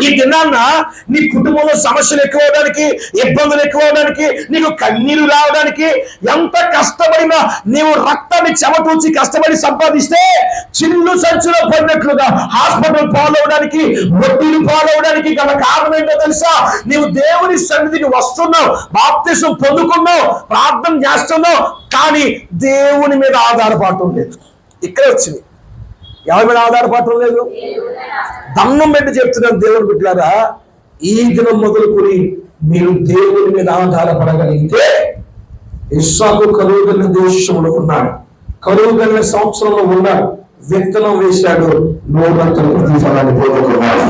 ఈ దినాన్న నీ కుటుంబంలో సమస్యలు ఎక్కువ అవడానికి, ఇబ్బందులు ఎక్కువ అవడానికి, నీకు కన్నీరు రావడానికి, ఎంత కష్టపడినా నీవు రక్తాన్ని చెమటూచి కష్టపడి సంపాదిస్తే చిల్లు సంచులో పడినట్లుగా హాస్పిటల్ పాలవడానికి, వడ్డీలు పాలవడానికి గల కారణం ఏంటో తెలుసా? నీవు దేవుని సన్నిధికి వస్తున్నావు, బాప్తిసం పొందుకున్నావు, ప్రార్థన చేస్తున్నావు, కానీ దేవుని మీద ఆధారపడటం లేదు. ఇక్కడే వచ్చింది. ఎవరి మీద ఆధారపడటం లేదు? దండం పెట్టి చెప్తున్నాను దేవుని బిడ్డలారా, ఈ దినం మొదలుకొని మీరు దేవుని మీద ఆధారపడగలిగితే, ఇస్సాకు కరువు గల దేశంలో ఉన్నాడు, కరువు గల సంవత్సరంలో ఉన్నాడు, విత్తనం వేశాడు, 100 గంటల ప్రతిఫలాన్ని పొందుకున్నాడు.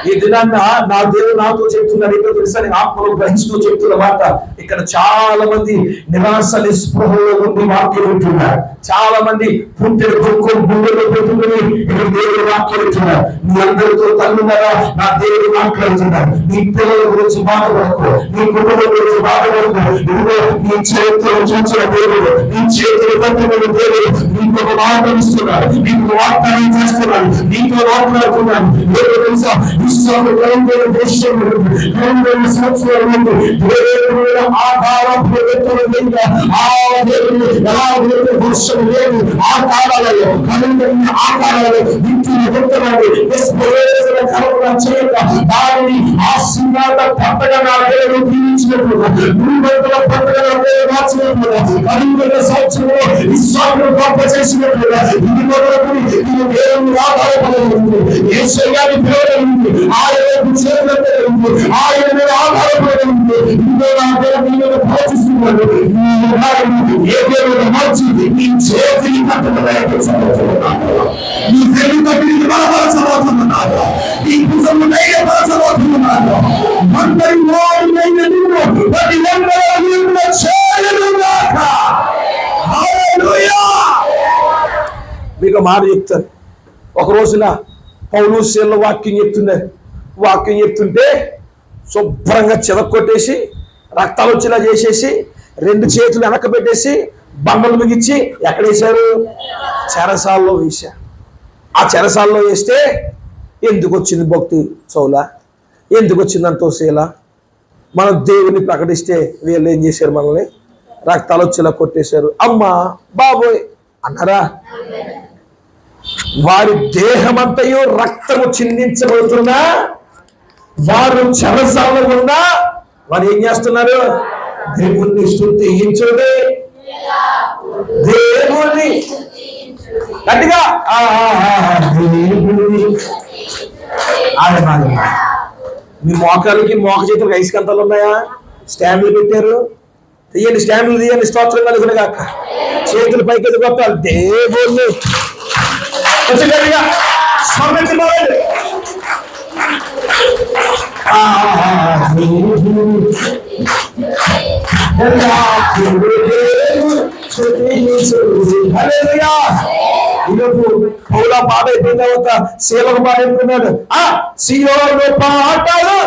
ఈ దినాన్న నా దేవుడు నాతో చెప్తున్నాడు. ఏంటో తెలుసా? నేను ఆత్మలో గ్రహిస్తూ చెప్తున్న మాట. ఇక్కడ చాలా మంది నిరాశ నిస్పృహలో ఉండి వాక్యం వింటున్నారు. చాలా మంది పుట్టిన దుఃఖం గుండెలో పెట్టుకుని ఇక్కడ దేవుడు వాక్యం వింటున్నారు. మీ అందరితో తల్లున్నారా? నా దేవుడు మాట్లాడుతున్నారు. నీ పిల్లల గురించి బాధపడకు, నీ కుటుంబం గురించి బాధపడకు. ఇదిగో నీ చేతులు చూసిన దేవుడు, నీ చేతులు పట్టుకున్న దేవుడు నీకు ఒక వాగ్దానం ఇస్తున్నాడు, నీకు వాగ్దానం చేస్తున్నాడు, నీతో మాట్లాడుతున్నాడు. దేవుడు తెలుసా? ఆయన మీద ఆధారపడి ఉంది. ఇంకో నా దేవుడు ప్రవచిస్తున్నాడు. ఏ దేవుడు మార్చి నీ చేతిని కట్టబోతున్నాడు, నీ వెలుగుని బలపరచబోతున్నాడు, నీ భుజము ధైర్యపరచబోతున్నాడు. మందరి వాడినైన నిన్ను ప్రతి వందల చేయనుగాక. హల్లెలూయా. మీకు మాట చెప్తాను. ఒక రోజున పౌలు శీల వాక్యం చెప్తుంటే శుభ్రంగా చెదక్కొట్టేసి, రక్తాలు వచ్చేలా చేసేసి, 2 చేతులు వెనక్కి పెట్టేసి, బండలు మిగిచ్చి ఎక్కడ వేశారు? చెరసాల్లో వేశారు. ఆ చెరసాల్లో వేస్తే ఎందుకు వచ్చింది భక్తి చౌలా? ఎందుకు వచ్చింది అంతోసేల? మనం దేవుని ప్రకటిస్తే వీళ్ళు ఏం చేశారు? మనల్ని రక్తాలు వచ్చేలా కొట్టేశారు. అమ్మా బాబోయ్ అన్నారా? వారి దేహమంతయు రక్తము చిందించబడుతున్నా, వారు చెరసాలలో ఉన్నా వారు ఏం చేస్తున్నారు? దేవుణ్ణి స్తుతించుడి, దేవుని గట్టిగా మీ మోకాలకి మోక చేతులకు ఐస్కంతాలు ఉన్నాయా? స్టాండ్లు పెట్టారు, తీయండి, స్టాండ్లు తీయండి. స్తోత్రం కలుగును గాక. చేతులు పైకి ఎదుగుతారు. దేవుణ్ణి కొంచెం గట్టిగా స్మరించుకోవాలి. పౌలా పాట అయిపోయిన తర్వాత శీలకు పాట అయిపోయినాడు. సియోను పాటలు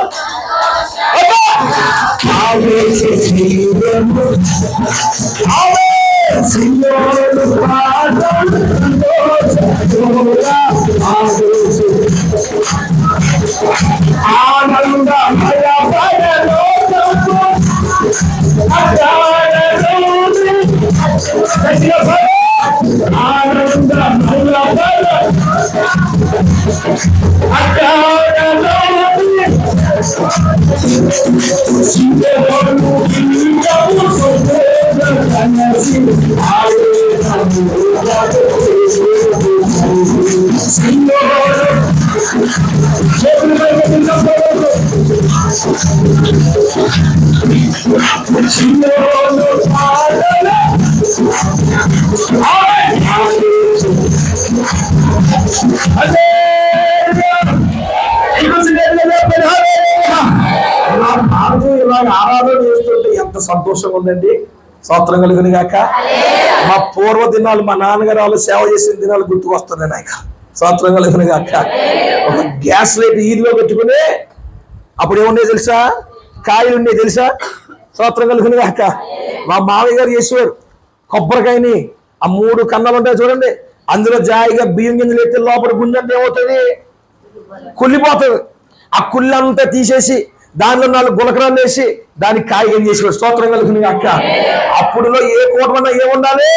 ఆరాధన చేస్తుంటే ఎంత సంతోషంగా ఉందండి. స్తోత్రం కలుగును గాక. మా పూర్వ దినాలు, మా నాన్నగారు వాళ్ళు సేవ చేసిన దినాలు గుర్తుకు వస్తున్నాయి నాకు. స్తోత్రం కలుగును గాక. ఒక గ్యాస్ లైట్ ఈదిలో పెట్టుకుని, అప్పుడు ఏముండే తెలుసా, కాయలు ఉండే తెలుసా. స్తోత్రం కలుగును గాక. మా మామయ్య గారు చేసేవారు. కొబ్బరికాయని ఆ 3 కన్నాలు ఉంటాయి చూడండి, అందులో జాయిగా బియ్యం గింజలు ఎత్తే లోపల గుంజంటే ఏమవుతుంది, కుళ్ళిపోతుంది. ఆ కుళ్ళంతా తీసేసి దానిలో 4 గులకరాలు వేసి దానికి కాయగం చేసేవాడు. స్తోత్రం కలుగును గాక. అప్పుడులో ఏ కూటమన్నా ఏముండాలి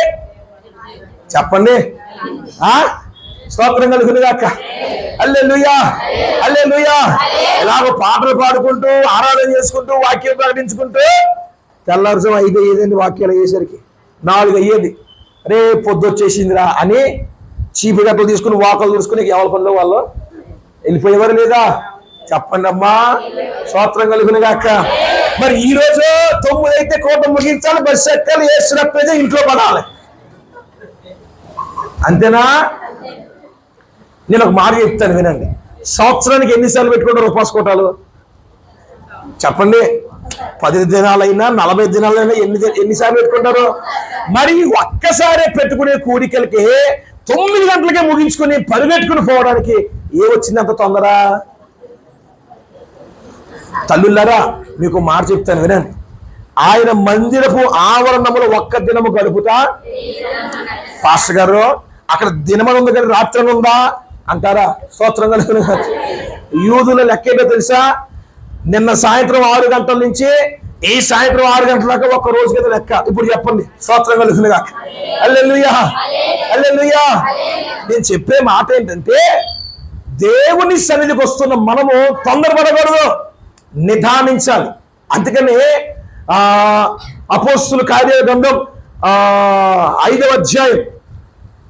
చెప్పండి. స్తోత్రం కలుగును గాక. హల్లెలూయా, హల్లెలూయా. ఇలాగ పాటలు పాడుకుంటూ, ఆరాధన చేసుకుంటూ, వాక్యం ప్రకటించుకుంటూ తెల్లారుజాము 5 అయ్యేదండి. వాక్యాలు అయ్యేసరికి 4 అయ్యేది. రే పొద్దుచ్చేసిందిరా అని చీపు గట్టలు తీసుకుని వాకలు చూసుకుని ఎవరి పనిలో వాళ్ళు వెళ్ళిపోయేవారు లేదా చెప్పండి అమ్మా. స్తోత్రం కలుగును గాక. మరి ఈ రోజు 9 అయితే కోట ముగించాలి, బస్సు ఎక్కాలి, వేసినప్పుడే ఇంట్లో పడాలి. అంతేనా? నేను ఒక మాట చెప్తాను వినండి. సంవత్సరానికి ఎన్నిసార్లు పెట్టుకుంటారు ఉపవాస కోటాలు చెప్పండి. 10 దినాలైనా 40 దినాలైనా ఎన్నిసార్లు పెట్టుకుంటారు? మరి ఒక్కసారి పెట్టుకునే కూడికలకి 9 గంటలకే ముగించుకుని పరిగెట్టుకుని పోవడానికి ఏమొచ్చిందంత తొందర? తల్లులారా, మీకు మాట చెప్తాను వినండి. ఆయన మందిరపు ఆవరణములు ఒక్క దినము గడుపుతా. పాస్టర్ గారు అక్కడ దినమని ఉంది కానీ రాత్రి ఉందా అంటారా? స్తోత్రం కలుగును గాక. యూదుల లెక్కేటో తెలుసా? నిన్న సాయంత్రం 6 గంటల నుంచి ఈ సాయంత్రం 6 గంటల దాకా ఒక్క రోజు కదా లెక్క. ఇప్పుడు చెప్పండి. స్తోత్రం కలుగును గాక. హల్లెలూయా, హల్లెలూయా. నేను చెప్పే మాట ఏంటంటే, దేవుని సన్నిధికి వస్తున్న మనము తొందరపడకూడదు, నిదానించాలి. అందుకని అపోస్తుల కార్యాల గ్రంథం 5వ అధ్యాయం,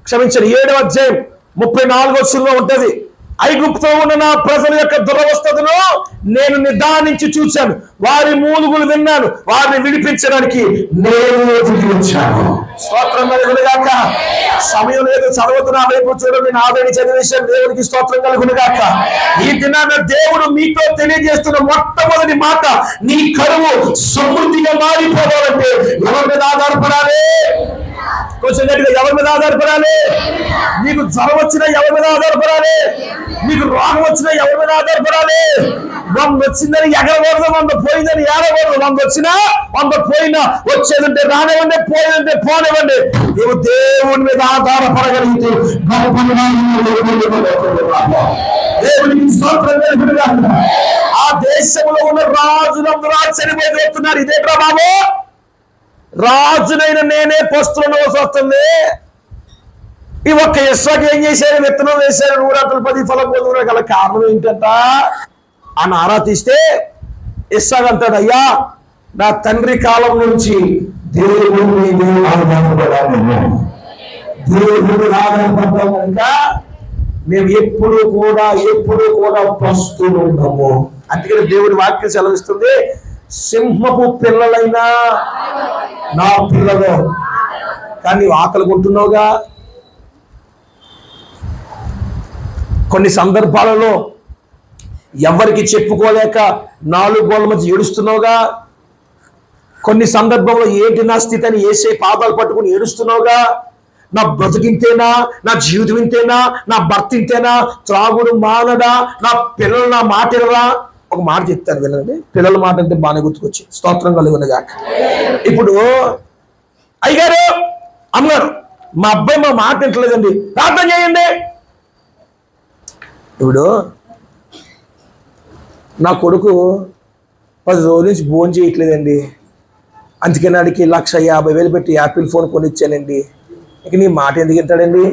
క్షమించండి 7వ అధ్యాయం 34వ వచనంలో ఉంటది. ఐగుప్తులో ఉన్న నా ప్రజల యొక్క దురవస్థను నేను నిదానించి చూశాను, వారి మూలుగులు విన్నాను, వారిని విడిపించడానికి నేను వచ్చాను. స్తోత్రం కలుగును గాక. సమయం లేదు, చదవతున్నా వైపు చూడండి. నాదని చదివేశాను. దేవునికి స్తోత్రం కలుగును గాక. ఈ దినాన దేవుడు మీతో తెలియజేస్తున్న మొట్టమొదటి మాట, నీ కరువు సమృద్ధిగా మారిపోవాలంటే ఎవరి మీద ఆధారపడాలి? కొంచెం గట్టిగా, ఎవరి మీద ఆధారపడాలి? నీకు జ్వరం వచ్చినా ఎవరి మీద ఆధారపడాలి? నీకు రోగం వచ్చినా ఎవరి మీద ఆధారపడాలి? 100 వచ్చిందని ఎగరకూడదు, 100 పోయిందని ఏడకూడదు. 100 వచ్చినా 100 పోయినా, వచ్చేదంటే రానివ్వండి, పోయేదంటే పోనివ్వండి. నువ్వు దేవుని మీద ఆధారపడగలిగితే దేవునికి స్తోత్రం కలుగును గాక. ఆ దేశంలో ఉన్న రాజులందరూ ఆశ్చర్యపోతున్నారు. ఇదేట్రా బాబు, రాజునైన నేనే పస్తులను వస్తుంది. ఈ ఒక్క ఇస్సాకు ఏం చేశారు? విత్తనం వేశారు, 110 ఫలం పొందుకునే గల కారణం ఏంటంట అని ఆరా తీస్తే ఇస్సాకు అంటాడు, అయ్యా నా తండ్రి కాలం నుంచి దేవుడిని ఆధారపడ్డాం కనుక మేము ఎప్పుడు కూడా పస్తులు ఉన్నాము. అందుకని దేవుడి వాక్యం సెలవిస్తుంది, సింహపు పిల్లలైనా నా పిల్లలు. కానీ ఆకలి కొంటున్నావుగా. కొన్ని సందర్భాలలో ఎవరికి చెప్పుకోలేక 4 గోళ్ళ మధ్య ఏడుస్తున్నావుగా. కొన్ని సందర్భంలో ఏంటి నా స్థితి అని ఏసే పాదాలు పట్టుకుని ఏడుస్తున్నావుగా. నా బ్రతికింతేనా, నా జీవితం ఇంతేనా, నా భర్త ఇంతేనా, త్రాగుడు మానడా, నా పిల్లలు నా మాటరా. ఒక మాట చెప్తాను వినండి. పిల్లల మాట అంటే బాగానే గుర్తుకొచ్చి స్తోత్రం కలుగునగాక. ఇప్పుడు అయ్యగారు అమ్మగారు మా అబ్బాయి మా మాట వింటలేదండి, ప్రార్థన చేయండి. ఇప్పుడు నా కొడుకు 10 రోజుల నుంచి భోజనం చేయట్లేదండి, అందుకని వాడికి 1,50,000 పెట్టి యాపిల్ ఫోన్ కొనిచ్చానండి. ఇక నీ మాట ఎందుకు వింటాడండి?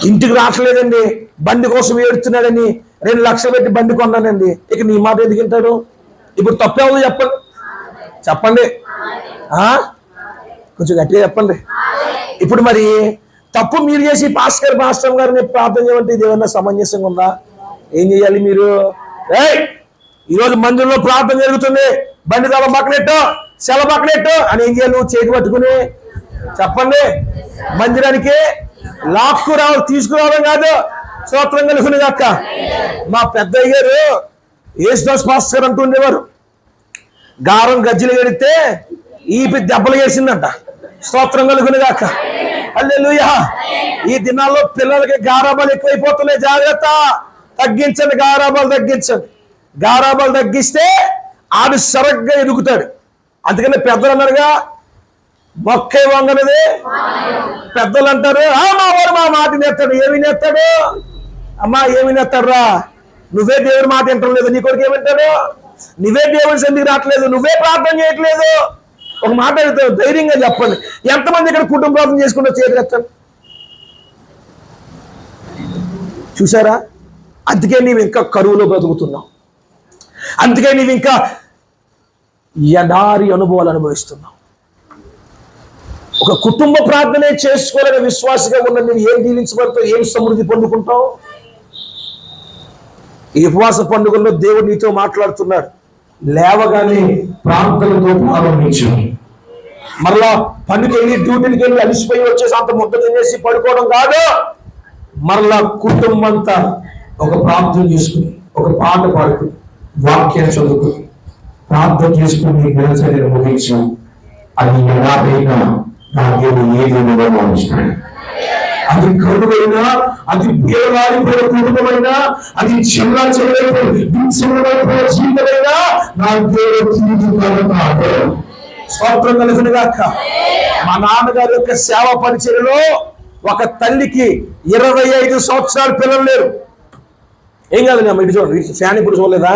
ఇంటికి రావట్లేదండి, బండి కోసం ఏడుస్తున్నాడని 2 లక్షలు పెట్టి బండి కొన్నానండి, ఇక నీ మాట ఎందుకు వింటాడు? ఇప్పుడు తప్పేమో చెప్పండి, చెప్పండి, కొంచెం గట్టిగా చెప్పండి. ఇప్పుడు మరి తప్పు మీరు చేసి పాస్టర్ గారిని ప్రార్థన చేయమంటే ఇది ఏమన్నా సమంజసంగా ఉందా? ఏం చేయాలి మీరు? ఈరోజు మందిరంలో ప్రార్థన జరుగుతుంది, బండి తల పక్కనెట్టు, సెల పక్కనెట్టు అని ఏం చేయాలి? నువ్వు చేతి పట్టుకుని చెప్పండి. మందిరానికి తీసుకురావడం కాదు. స్తోత్రం కలుగును గాక. మా పెద్దయ్య గారు యేసుదాస్ పాస్టర్ అంటూ ఉండేవారు, గారం గజ్జలు గడితే ఈపి దెబ్బలు వేసిందంట. స్తోత్రం కలుగును గాక. హల్లెలూయా. ఈ దినాల్లో పిల్లలకి గారాబాలు ఎక్కువైపోతున్నాయి, జాగ్రత్త. తగ్గించండి, గారాబాలు తగ్గించండి. గారాబాలు తగ్గిస్తే ఆడు సరగ్గా ఎదుగుతాడు. అందుకని పెద్దలు అన్నారుగా, మొక్కే వంగనది. పెద్దలు అంటారు, మా వాడు మా మాట నేస్తాడు. ఏమి నేస్తాడు అమ్మా? ఏమి నేస్తాడురా? నువ్వే దేవుడి మాట వింటం లేదు, నీ కొడుకు ఏమింటాడు? నువ్వే దేవుడి సంధికి రావట్లేదు, నువ్వే ప్రార్థన చేయట్లేదు. ఒక మాట అడుగుతావు, ధైర్యంగా చెప్పండి. ఎంతమంది ఇక్కడ కుటుంబ ప్రార్థన చేసుకుంటూ చేతులు ఎత్తండి. చూసారా? అందుకే నీవు ఇంకా కరువులో బ్రతుకుతున్నావు, అందుకే నీవు ఇంకా ఎడారి అనుభవాలు అనుభవిస్తున్నావు. ఒక కుటుంబ ప్రార్థనే చేసుకోవాలని విశ్వాసగా ఉన్న నేను ఏం దీవించబడతావు, ఏం సమృద్ధి పొందుకుంటావు? ఈ ఉపవాస పండుగల్లో దేవుడు నీతో మాట్లాడుతున్నాడు. లేవగానే ప్రార్థనతో ప్రారంభించు. మరలా పనికి వెళ్ళి డ్యూటీకి వెళ్ళి అలిసిపోయి వచ్చేసి అంత ముద్ద తినేసి పడుకోవడం కాదు. మరలా కుటుంబంతా ఒక ప్రార్థన చేసుకుని, ఒక పాట పాడుకుని, వాక్యం చదువుకుని, ప్రార్థన చేసుకుని దినచర్యను ముగించు. అది ఎలాగైనా నా దేవుడు ఏదైనా భావిస్తాడు. అది కరువైనా, అది పేదవాడిపోయిన కుటుంబమైనా, అది చిన్న జీవితమైనా నా దేవుడు స్తోత్రం కలుగును గాక. మా నాన్నగారి యొక్క సేవ పరిచర్యలో ఒక తల్లికి 25 సంవత్సరాల పిల్లలు లేరు. ఏం కాదు, నా ఇటు చూడండి, ఫ్యాన్ ఇప్పుడు చూడలేదా?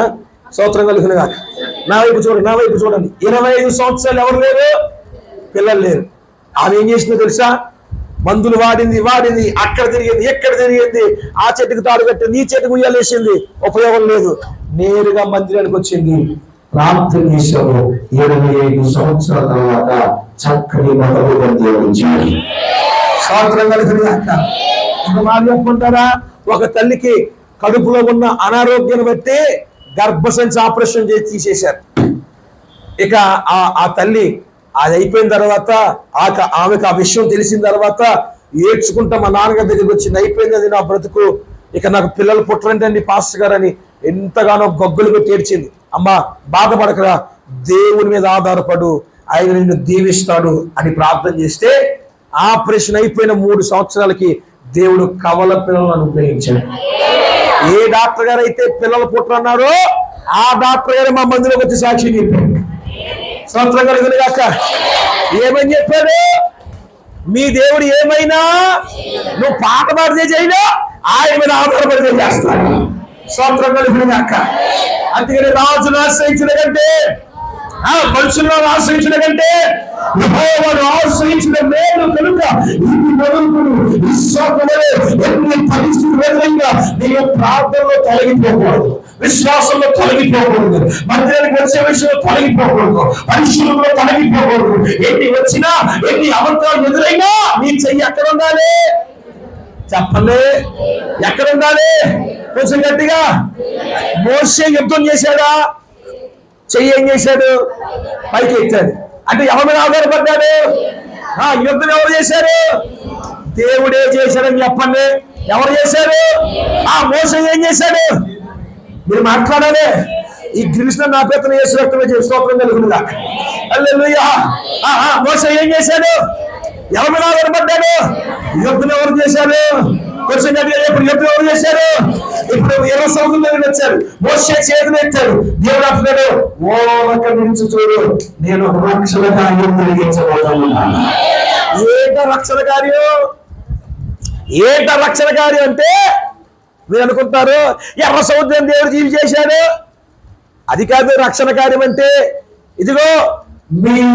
స్తోత్రం కలుగును గాక. నా వైపు చూడండి. 25 సంవత్సరాలు ఎవరు లేరు, పిల్లలు లేరు. ఆమె ఏం చేసిందో తెలుసా? మందులు వాడింది, అక్కడ తిరిగింది, ఎక్కడ తిరిగింది, ఆ చెట్టుకు తాడు కట్టింది, ఈ చెట్టుకు ఉయ్యాలేసింది, ఉపయోగం లేదు. నేరుగా మందిరానికి వచ్చింది, ప్రార్థన చేశాము. 25 సంవత్సరాల తర్వాత చక్కని మగ దేవుడించాడు. స్తోత్రం కలుగును గాక. ఇంకా మాట చెప్పుకుంటారా? ఒక తల్లికి కడుపులో ఉన్న అనారోగ్యాన్ని బట్టి గర్భసంచి ఆపరేషన్ చేసి తీసేశారు. ఇక ఆ తల్లి అది అయిపోయిన తర్వాత ఆమెకు ఆ విషయం తెలిసిన తర్వాత ఏడ్చుకుంటా మా నాన్నగారి దగ్గరికి వచ్చింది. అయిపోయింది అది నా బ్రతుకు, ఇక నాకు పిల్లలు పుట్టరంటండి పాస్టర్ గారు అని ఎంతగానో గొగ్గులు పెట్టి ఏడ్చింది. అమ్మా బాధపడకరా, దేవుని మీద ఆధారపడు, ఆయన నిన్ను దీవిస్తాడు అని ప్రార్థన చేస్తే ఆపరేషన్ అయిపోయిన 3 సంవత్సరాలకి దేవుడు కవల పిల్లలను అనుగ్రహించాడు. ఏ డాక్టర్ గారు అయితే పిల్లలు పుట్టరన్నారో ఆ డాక్టర్ గారు మా మందిలోకి వచ్చి సాక్షి చెప్పాడు. స్తోత్రం కలుగును గాక. ఏమని చెప్పాడు? మీ దేవుడు ఏమైనా నువ్వు పాట పాడితే చేయడా, ఆయన మీద ఆధారపడితే చేస్తాడు. స్తోత్రం కలుగును గాక. అందుకని రాజును ఆశ్రయించిన కంటే, మనుషులను ఆశ్రయించిన కంటే యెహోవాను ఆశ్రయించిన మేలు కనుక ఎన్ని పరిస్థితులు ఎదురైనా నీవు ప్రార్థనలో తొలగిపోకూడదు, విశ్వాసంలో తొలగిపోకూడదు, మందిరానికి వచ్చే విషయంలో తొలగిపోకూడదు, పరిశుభ్రంలో తొలగిపోకూడదు. ఎన్ని వచ్చినా, ఎన్ని అబద్ధాలు ఎదురైనా నీ చెయ్యి ఎక్కడ ఉండాలి? చెప్పండి, ఎక్కడ ఉండాలి? కొంచెం గట్టిగా. మోషే యుద్ధం చేశాడా? చెయ్యి ఏం చేశాడు? పైకి ఎత్తాడు. అంటే ఎవరి మీద ఆధారపడ్డాడు? యుద్ధం ఎవరు చేశారు? దేవుడే చేశాడని చెప్పండి. ఎవరు చేశారు? మోషే ఏం చేశాడు? మీరు మాట్లాడాలి. ఈ కృష్ణ నా పేరున యేసు రక్తమే చేసి స్తోత్రం కలుగును గాక. హల్లెలూయా. మోషే ఏం చేశాడు? ఎవరి మీద ఆధారపడ్డాడు? యుద్ధం ఎవరు చేశాడు? కొంచెం ఇప్పుడు ఎవరు చేశారు? ఇప్పుడు ఎర్ర సముద్రం మీద వచ్చారు, మోషే చేతులు ఎత్తారు. దేవుడు అంటున్నాడు, ఓరక నుంచి చూడు, నేను రక్షణ కార్యం జరిగించబోతున్నాను. ఏట రక్షణ కార్యం? ఏట రక్షణ కార్యం అంటే మీరు అనుకుంటారు ఎర్ర సముద్రం దేవుడు జీవి చేశాడు, అది కాదు రక్షణ కార్యం అంటే. ఇదిగో మీరు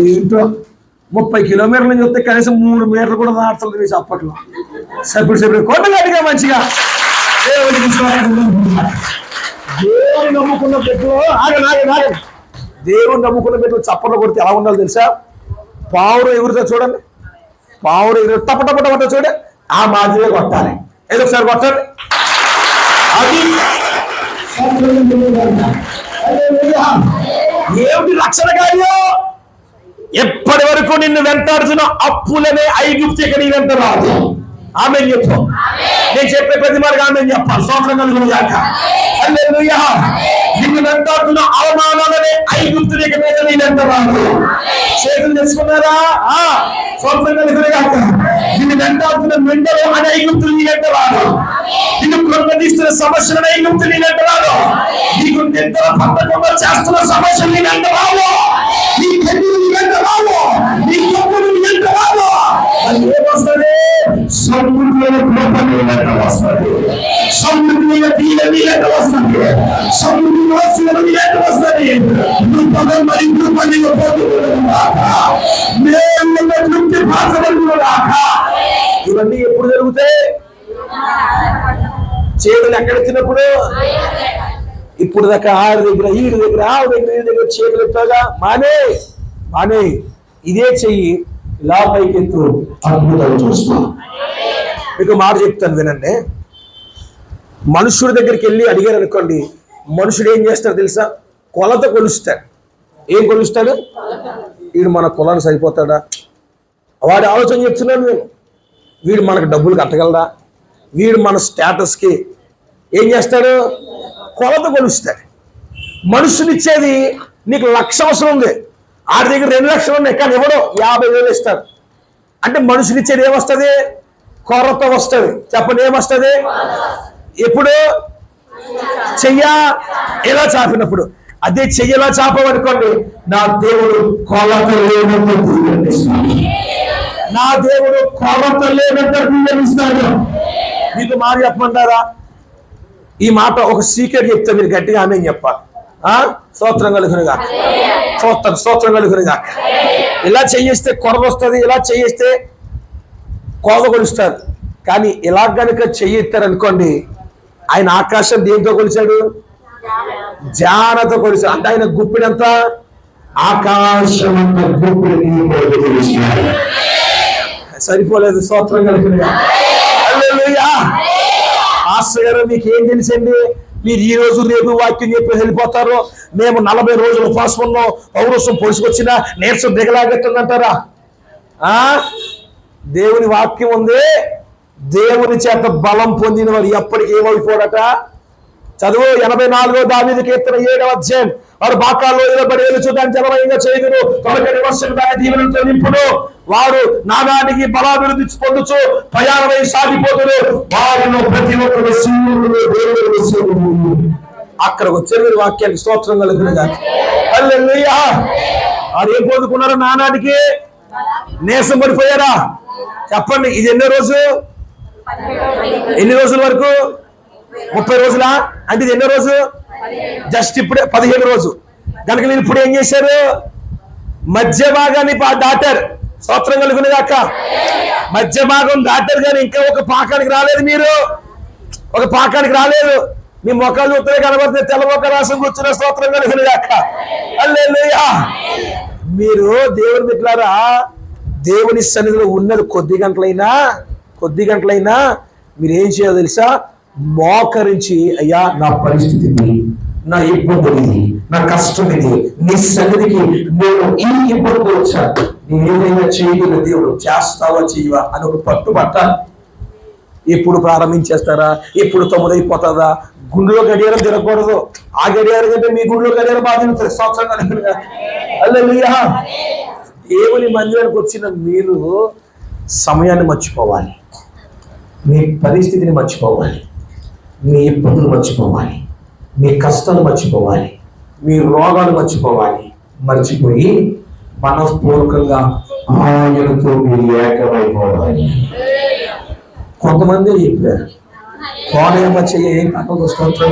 ఏంటో 30 కిలోమీటర్లు చూస్తే కనీసం 3 మీటర్లు కూడా దాటలేదు అప్పట్లో. సభ్యుడు కొట్టగట్టిగా మంచిగా దేవుని నమ్ముకున్న పెట్టులో దేవుని నమ్ముకున్న పెట్టులో చప్పట్లు కొడితే ఎలా ఉండాలి తెలుసా? పావురు ఎగురుతా చూడండి, పావురు ఎగురు టప టప టప చూడండి, ఆ మాదిరిగా కొట్టాలి. ఏదో ఒకసారి కొట్టండి. అది ఏమిటి రక్షణ కార్యం? ఎప్పటి వరకు నిన్ను వెంటాడుతున్న అప్పులనే ఐగుప్తు ఇక నీ వెంట రాదు. ఆమె చెప్పు, నేను చెప్పే ప్రతి మార్గం ఆమె చెప్పాలి. స్తోత్రం కలుగును గాక. హల్లెలూయా. నిన్ను వెంటాడుతున్న అవమానాలనే ఐగుప్తు ఇక మీద నీ వెంట రాదు. చేతులు తెచ్చుకున్నారా? స్తోత్రం కలుగును గాక. నిన్ను వెంటాడుతున్న మెండలు అనే ఐగుప్తులు నీ వెంట రాదు. నిన్ను కృంగదీస్తున్న సమస్యలను ఐగుప్తు నీ వెంట రాదు. నీకు నిద్ర పట్టకుండా చేస్తున్న సమస్యలు నీ వెంట రావు. నీ కన్నులు నీ వెంట రావు. నీ కొప్పులు నీ వెంట రావు. అది ఏమొస్తుంది? సమృద్ధమైన కృప నీ వెంట వస్తుంది. సమృద్ధమైన దీవెన నీ వెంట వస్తుంది. సమృద్ధి వస్తువులు నీ వెంట వస్తుంది. కృపగా మరి కృప నీకు తృప్తి పాల్చబడుగాక. ఇవన్నీ ఎప్పుడు జరుగుతాయి? చేతులు ఎక్కడ వచ్చినప్పుడు? ఇప్పుడు దాకా ఆడి దగ్గర, ఈడి దగ్గర, ఆవిడ దగ్గర, ఈ దగ్గర చేతులు ఎత్తాగా మానే ఇదే చెయ్యి, ఇలా పైకెత్తు, అద్భుతాలు చూస్తా. మీకు మాట చెప్తాను వినండి. మనుషుడి దగ్గరికి వెళ్ళి అడిగారు అనుకోండి, మనుషుడు ఏం చేస్తాడు తెలుసా? కొలత కొలుస్తాడు. ఏం కొలుస్తాడు? వీడు మన కులానికి సరిపోతాడా? వాడి ఆలోచన చెప్తున్నాను నేను. వీడు మనకు డబ్బులు కట్టగలరా? వీడు మన స్టేటస్కి ఏం చేస్తాడు? కొలత కొలుస్తాడు. మనుషునిచ్చేది నీకు 1,00,000 అవసరం ఉంది, ఆడి దగ్గర 2 లక్షలు ఉన్నాయి, కానీ ఎవడో 50,000 ఇస్తాడు. అంటే మనుషునిచ్చేది ఏమొస్తుంది? కొరత వస్తుంది. చెప్పండి, ఏమొస్తుంది? ఎప్పుడు? చెయ్య ఎలా చాపినప్పుడు. అదే చెయ్యలా చాపమనుకోండి, నా దేవుడు కొలత లేనంత, నా దేవుడు కొలత లేనంత దీవెనిస్తాడు. మీకు మాట చెప్పమంటారా? ఈ మాట ఒక సీక్రెట్ చెప్తే మీరు గట్టిగా ఆమె చెప్పాలి. స్తోత్రం కలుగునుగా. స్తోత్రం కలుగునుగా. ఇలా చేయిస్తే కొరత వస్తుంది, ఇలా చేయిస్తే కోత కొలుస్తారు. కానీ ఇలా కనుక చెయ్యిస్తారనుకోండి, ఆయన ఆకాశం దేంతో కొలిచాడు? జానతో కొలిచాడు. అంటే ఆయన గుప్పిడంత ఆకాశం అంత గుప్పిడి సరిపోలేదు. స్తోత్రం కలుగునుగా. హల్లెలూయా. పాస్టర్ గారు మీకు ఏం తెలుసండి? మీరు ఈ రోజు రేపు వాక్యం చెప్పి వెళ్ళిపోతారు. మేము 40 రోజులు ఉపవాసం ఉన్నాం, పౌరసం పొడుచుకొచ్చినా నీరసం దిగలాగెట్టుందంటారా? దేవుని వాక్యం ఉంది, దేవుని చేత బలం పొందిన వారు ఎప్పటికీ ఏమైపోడట? చదువు 84వ దావీదు కీర్తన 7వ అధ్యాయం. వారు బాకాల్లో నిలబడి ఏలుచుదాన్ని జలమయంగా చేయుదురు, తొలకరి వర్షం దాని దీవెనలతో నింపును. వారు నానాటికి బలాభివృద్ధి పొందుచు ప్రయాణమై సాగిపోతురు. వారిలో ప్రతి ఒక్కరు అక్కడికి వచ్చారు. మీరు వాక్యానికి స్తోత్రం కలుగునుగా. హల్లెలూయా. వారు ఏం పొందుకున్నారో? నానాటికి నీరసం పడిపోయారా? చెప్పండి, ఇది ఎన్ని రోజుల వరకు? 30 రోజులా? అంటే ఇది ఎన్నో రోజు? జస్ట్ ఇప్పుడే 15 రోజు. కనుక మీరు ఇప్పుడు ఏం చేశారు? మధ్య భాగాన్ని దాటారు. స్తోత్రం కలుగునుగాక. మధ్య భాగం దాటారు, కానీ ఇంకా ఒక పాకానికి రాలేదు. మీరు ఒక పాకానికి రాలేదు. మీ మొక్కలు చూస్తే కనబడితే తెల్ల మొక్క రాసం కూర్చున్న స్తోత్రం కలుగునుగాక. హల్లెలూయా. మీరు దేవుని బిడ్డలారా, దేవుని సన్నిధిలో ఉన్నది కొద్ది గంటలైనా మీరు ఏం చేయాలో తెలుసా? మోకరించి, అయ్యా నా పరిస్థితి ఇది, నా ఇబ్బంది ఇది, నా కష్టం ఇది, నీ సన్నిధికి నేను ఈ ఇబ్బంది వచ్చాను, నేను ఏదైనా చేయగల దేవుడు చేస్తావా చెయ్యవా అని ఒక పట్టు పట్టాలి. ఎప్పుడు ప్రారంభించేస్తారా, ఎప్పుడు 9 అయిపోతుందా? గుండెలో గడియారం తిరగకూడదు. ఆ గడియారం కంటే మీ గుండెలో గడియారం బాగా తిరుగుతుంది. సంవత్సరం హల్లెలూయా. దేవుని మందిరానికి వచ్చిన మీరు సమయాన్ని మర్చిపోవాలి, మీ పరిస్థితిని మర్చిపోవాలి, మీ ఇబ్బందులు మర్చిపోవాలి, మీ కష్టాలు మర్చిపోవాలి, మీ రోగాలు మర్చిపోవాలి. మర్చిపోయి మనస్పూర్వకంగా ఆయనతో మీరు ఏకమైపోవాలి. కొంతమంది చెప్పారు కోనయమ్మ చెయ్య ఏం పక్కకు స్తోత్రం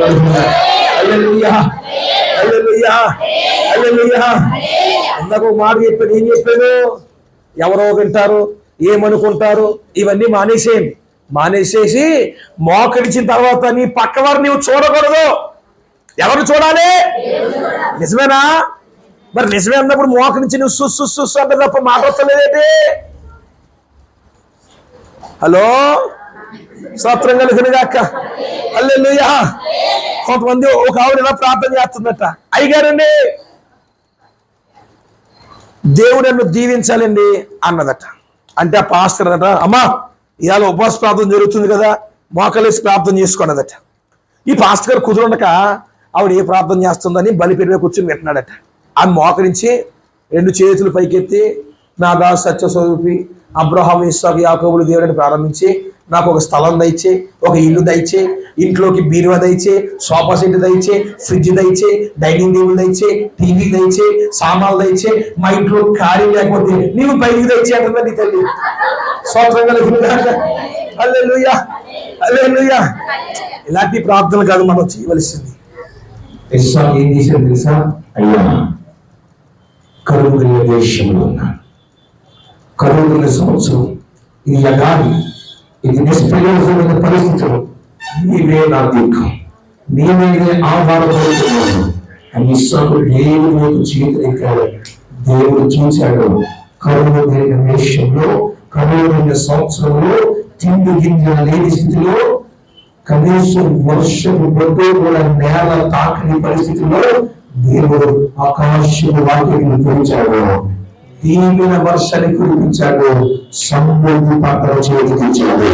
హల్లెలూయా హల్లెలూయా హల్లెలూయా. ఇందాక ఒక మాట చెప్పాను, ఏం చెప్పాను? ఎవరో వింటారు, ఏమనుకుంటారు, ఇవన్నీ మానేసేయండి. మానేసేసి మోకరించిన తర్వాత నీ పక్కవారు నీవు చూడకూడదు. ఎవరు చూడాలి? నిజమేనా? మరి నిజమే అన్నప్పుడు మోకరించి నువ్వు సుస్సు అంటే తప్ప మాట వస్తలేదేంటి? హలో, స్తోత్రం కలుగునుగాక. హల్లెలూయా. కొంతమంది ఒక ఆవిడ ఇలా ప్రార్థన చేస్తుందట, అయ్యగారండి దేవుడు నన్ను దీవించాలండి అన్నదట. అంటే ఆ పాస్టర్ అట, అమ్మా ఇవాళ ఉపవాస ప్రార్థన జరుగుతుంది కదా, మోకలేసి ప్రార్థన చేసుకోనదట. ఈ పాస్టర్ గారు కుదురుండక ఆవిడ ఏ ప్రార్థన చేస్తుందని బలిపీఠ మీద కూర్చొని వింటున్నాడట. ఆమె మోకరించి 2 చేతులు పైకెత్తి, నా దాసు సత్యస్వరూపి అబ్రహాము ఇస్సాకు యాకోబులు దేవుడిని ప్రారంభించి నాకు ఒక స్థలం దయచే, ఒక ఇల్లు దయచే, ఇంట్లోకి బీరువా దయచే, సోఫా సెట్ దయచే, ఫ్రిడ్జ్ దయచే, డైనింగ్ టేబుల్ దయచే, టీవీ దయచే, సామాన్లు దయచే, మా ఇంట్లో ఖాళీ లేకపోతే నీవు బయటికి దయచే అంటుందండి తల్లి. స్తోత్రం కలుగునుగాక. హల్లెలూయా హల్లెలూయా. ఇలాంటి ప్రార్థనలు కాదు మనం చేయవలసింది. ఇస్సాకు ఏం చేశాడు తెలుసా? అయ్యా కరువు దేశంలో ఉన్నాను, కరువు సంవత్సరం, ఇది ఎగాది, ఇది నిష్ప్రయోజనమైన పరిస్థితులు, నీవే నా దిక్కు, నీ మీదే ఆధారపడుతున్నాను అని ఇస్సాకు దేవుని వైపు చేతులెత్తాడు. దేవుడు చూశాడు, కరువు దేశంలో, కరువు సంవత్సరంలో తిండి గింజలు లేని స్థితిలో, కనీసం వర్షపు బొట్టు కూడా నేల తాకని పరిస్థితుల్లో దేవుడు ఆకాశము వాక్యం కురిపించాడు, దీవెన వర్షాన్ని కురిపించాడు, సమృద్ధి పంటలు చేతికిచ్చాడు.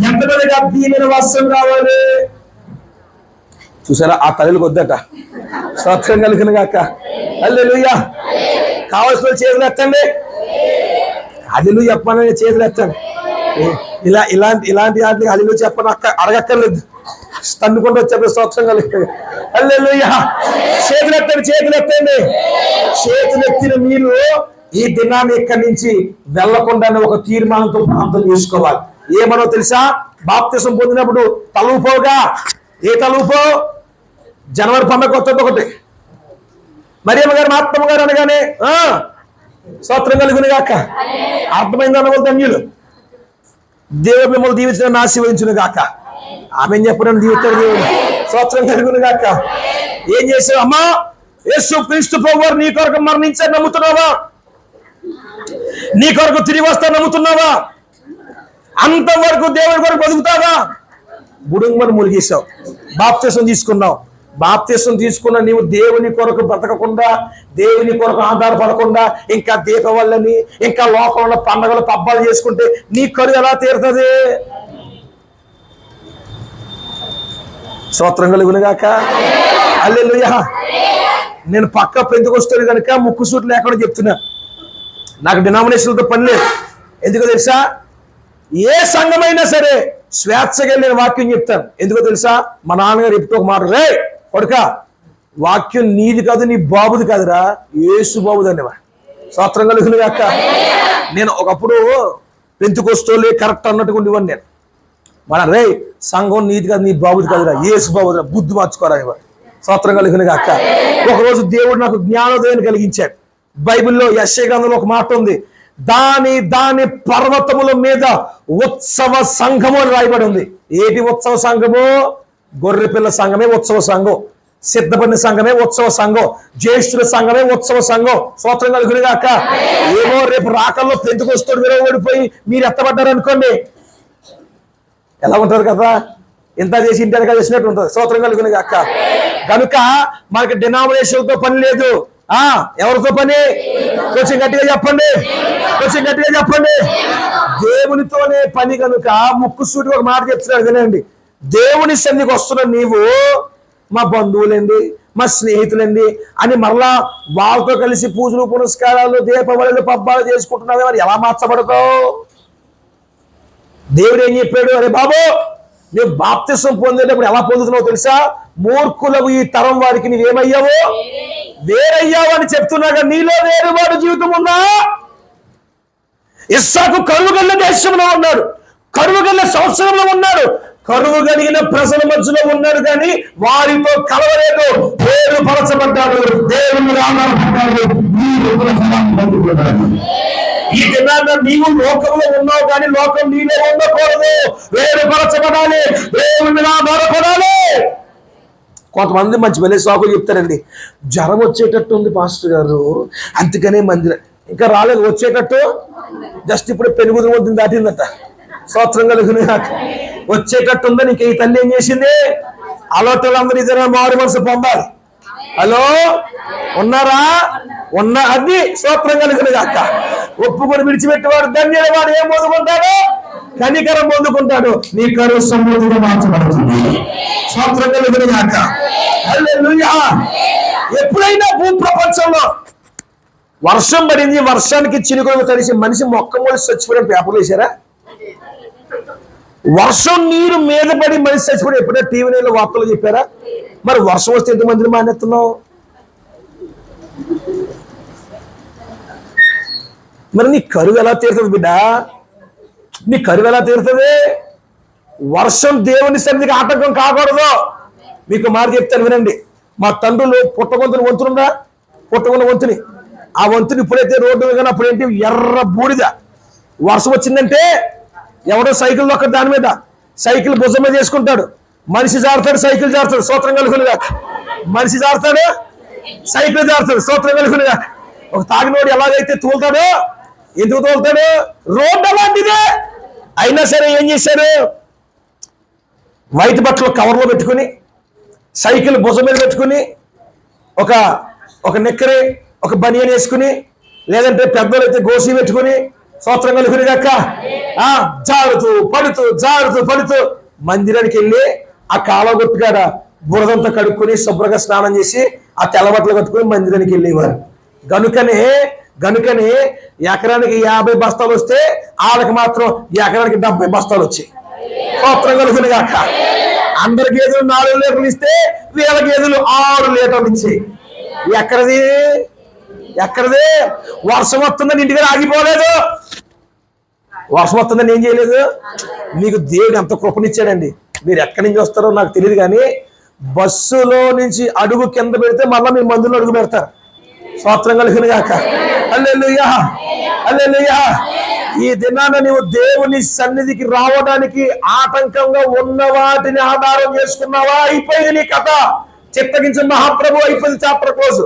ఎంతమందిగా దీవెన వర్షం కావాలి? చూసారా, ఆ తల్లికి వద్దట. స్తోత్రం కలుగునుగాక. హల్లెలూయా. కావాల్సిన చేతులు ఎత్తండి. హల్లెలూయా చెప్పమని చేతులు ఎత్తండి. ఇలాంటి వాటికి హల్లెలూయా చెప్పని అడగక్కర్లేదు, తన్నుకుంటూ వచ్చే స్తోత్రం కలిగి. హల్లెలూయా. చేతులెత్తండి, చేతులెత్తండి. చేతులెత్తిన మీరు ఈ దినాన్ని ఇక్కడి నుంచి వెళ్లకుండానే ఒక తీర్మానంతో ప్రార్థన చేసుకోవాలి. ఏమనో తెలుసా? బాప్తిసం పొందినప్పుడు తలూపోగా, ఏ తలూపో? జనవరి పండుగ వస్తుంది ఒకటి. మరియమ్మ గారు మహాత్మ గారు అనగానే స్తోత్రం కలుగునుగాక. అర్థమైంది అన్నవాళ్ళు ధన్యులు. దేవుడు మిమ్మల్ని దీవించిన ఆశీర్వదించును గాక. ఆమె చెప్పడం దీవిస్తాడు దేవుడు. స్తోత్రం కలుగునుగాక. ఏం చేసావు? అమ్మా యేసు క్రీస్తు ప్రభువారు నీ కొరకు మరణించారు నమ్ముతున్నావా? నీ కొరకు తిరిగి వస్తా నమ్ముతున్నావా? అంతవరకు దేవుడి కొరకు బతుకుతావా? బుడుంగమని ములిగేశావు, బాప్తిసం తీసుకున్నావు. బాప్తిసం తీసుకున్న నీవు దేవుని కొరకు బ్రతకకుండా, దేవుని కొరకు ఆధారపడకుండా ఇంకా దీపావళిని, ఇంకా లోకంలో పండుగలు పబ్బాలు చేసుకుంటే నీ కరువు ఎలా తీరుతుంది? స్తోత్రం కలుగునుగాక. హల్లెలూయా. నేను పక్క పెందుకొస్తాను కనుక ముక్కు సూట్లు లేకుండా చెప్తున్నా. నాకు డినామినేషన్లతో పని లేదు. ఎందుకో తెలుసా? ఏ సంఘమైనా సరే స్వేచ్ఛగా నేను వాక్యం చెప్తాను. ఎందుకో తెలుసా? మా నాన్నగారు ఎప్పుడు ఒక మాట, రే కొడుక వాక్యం నీది కాదు, నీ బాబుది కాదురా, యేసు బాబుది అనేవా. స్తోత్రం కలుగునుగాక. నేను ఒకప్పుడు పెంతుకొస్తోలే కరెక్ట్ అన్నట్టుగా ఉండేవాడిని. నేను మన రే సంఘం నీది కాదు, నీ బాబుది కాదురా, యేసు బాబుదిరా, బుద్ధి మార్చుకోరా అనేవాడు. స్తోత్రం కలుగునుగాక. ఒకరోజు దేవుడు నాకు జ్ఞానోదయాన్ని కలిగించాడు. బైబిల్లో యెషయా గ్రంథంలో ఒక మాట ఉంది, దాని పర్వతముల మీద ఉత్సవ సంఘము అని రాయబడి ఉంది. ఏటి ఉత్సవ సంఘము? గొర్రెపిల్ల సంఘమే ఉత్సవ సంఘం, సిద్ధపడిన సంఘమే ఉత్సవ సంఘం, జ్యేష్ఠుల సంఘమే ఉత్సవ సంఘం. స్తోత్రం కలుగునుగాక. ఏమో రేపు రాకల్లో పెంతుకొస్తాడు విరవబడిపోయి మీరు ఎత్తబడ్డారు అనుకోండి, ఎలా ఉంటారు కదా? ఇంత చేసి ఇంటి చేసినట్టు ఉంటుంది. స్తోత్రం కలుగునుగాక. కనుక మనకి డినామినేషన్లతో పని లేదు, ఎవరితో పని? కొంచెం గట్టిగా చెప్పండి, కొంచెం గట్టిగా చెప్పండి. దేవునితోనే పని కనుక ముక్కు సూటిగా ఒక మాట చెప్తున్నాడు వినండి. దేవుని సన్నిధికి వస్తున్న నీవు మా బంధువులండి, మా స్నేహితులండి అని మరలా వాళ్ళతో కలిసి పూజలు పునస్కారాలు దీపావళిలు పబ్బాలు చేసుకుంటున్నావే, మరి ఎలా మార్చబడతావు? దేవుడు ఏం చెప్పాడు? అరే బాబు, నువ్వు బాప్తిసం పొందేటప్పుడు ఎలా పొందుతున్నావు తెలుసా? మూర్ఖులకు ఈ తరం వారికి నీవేమయ్యావు? వేరయ్యావు అని చెప్తున్నాగా. నీలో వేరువాడు జీవితం ఉందా? ఇస్సాకు కరువు గల్ల దేశంలో ఉన్నాడు, కరువు గల్ల సంవత్సరంలో ఉన్నాడు, కరువు కలిగిన ప్రజల మధ్యలో ఉన్నాడు, కానీ వారితో కలవలేదు, వేరుపరచబడ్డాడు, దేవుని ఆధారపడ్డాడు. ఈ దినాన్న నీవు లోకంలో ఉన్నావు, కానీ లోకం నీలో ఉండకూడదు, వేరుపరచబడాలి, దేవుని మీద ఆధారపడాలి. కొంతమంది మంచి వెళ్ళే సాకులు చెప్తారండి. జ్వరం వచ్చేటట్టు ఉంది పాస్టర్ గారు, అందుకనే మందిరం ఇంకా రాలేదు, వచ్చేటట్టు జస్ట్ ఇప్పుడు పెనుగుదు వద్దు దాటిందట. స్తోత్రం కలుగును గాక. వచ్చేటట్టు ఉందని ఇంక ఈ తల్లి ఏం చేసింది? అలోటలందరూ ఇద్దరు మారు మనసు పొందాలి. హలో, ఉన్నారా? ఉన్న అది స్తోత్రం కలుగును గాక. ఒప్పుకొని విడిచిపెట్టేవాడు ధన్యుడు, వాడు ఏం పొందుకుంటాడు? కనికరం పొందుకుంటాడు. నీ కరువు సమృద్ధిగా మార్చబడుతుంది. స్తోత్రం కలుగును గాక. హల్లెలూయా. ఎప్పుడైనా భూప్రపంచంలో వర్షం పడింది, వర్షానికి చినుకులు తడిసి మనిషి మొక్క మొలిసి చచ్చిపోయిన పేపర్లు వేసారా? వర్షం నీరు మీద పడి మనిషి చచ్చిపోయి ఎప్పుడైనా టీవీ నీళ్ళు వార్తలు చెప్పారా? మరి వర్షం వస్తే ఎంతమందిని మానేస్తున్నావు? మరి నీ కరువు ఎలా తీరుతుంది బిడ్డ? నీ కరువు ఎలా తీరుతుంది? వర్షం దేవుని సన్నిధికి ఆటంకం కాకూడదు. మీకు మాట చెప్తాను వినండి. మా తండ్రులు పుట్టగొంతుని వంతునుందా? పుట్టగొంత వంతుని, ఆ వంతుని ఇప్పుడైతే రోడ్డు కానీ అప్పుడేంటి ఎర్ర బూడిద. వర్షం వచ్చిందంటే ఎవడో సైకిల్ ఒక్క దాని మీద సైకిల్ భుజం మీద చేసుకుంటాడు. మనిషి జారుతాడు, సైకిల్ జారుతాడు. స్తోత్రం కలుగునుగా. మనిషి జారుతాడు, సైకిల్ జారుతాడు. స్తోత్రం కలుగునుగా. ఒక తాగినోడు ఎలాగైతే తోలుతాడో, ఎందుకు తోలుతాడు? రోడ్డు అలాంటిదే. అయినా సరే ఏం చేశారు? వైట్ బట్టలు కవర్లో పెట్టుకుని, సైకిల్ భుజం మీద పెట్టుకుని, ఒక నెక్కరే ఒక బనియన్ వేసుకుని, లేదంటే పెద్దలు అయితే గోసి పెట్టుకుని, స్తోత్రం కలుగునుగాక, జారుతూ పడుతూ మందిరానికి వెళ్ళి ఆ కాలగొట్టుగాడ బురదంతా కడుక్కొని శుభ్రంగా స్నానం చేసి ఆ తెల్లబట్టలు కట్టుకుని మందిరానికి వెళ్ళేవారు. గనుకనే ఎకరానికి 50 బస్తాలు వస్తే వాళ్ళకి మాత్రం ఎకరానికి 70 బస్తాలు వచ్చాయి. స్తోత్రం కలుగునుగాక. అందరి గేదెలు 4 లీటర్లు ఇస్తే వీళ్ళ గేదెలు 6 లీటర్లు ఇచ్చాయి. ఎక్కడది? వర్షం వస్తుందని ఇంటికి ఆగిపోలేదు. వర్షం వస్తుందని ఏం చేయలేదు. మీకు దేవుడు ఎంత కృపనిచ్చాడండి. మీరు ఎక్కడి నుంచి వస్తారో నాకు తెలియదు, కానీ బస్సులో నుంచి అడుగు కింద పెడితే మళ్ళీ మీ మందులో అడుగు పెడతారు. స్తోత్రం కలుగునుగాక. హల్లెలూయా, హల్లెలూయా. ఈ దినాన నీవు దేవుని సన్నిధికి రావడానికి ఆటంకంగా ఉన్న వాటిని ఆధారం చేసుకున్నావా? అయిపోయింది నీ కథ. చిత్తగించిన మహాప్రభు అయిపోయింది, చాప్టర్ క్లోజ్.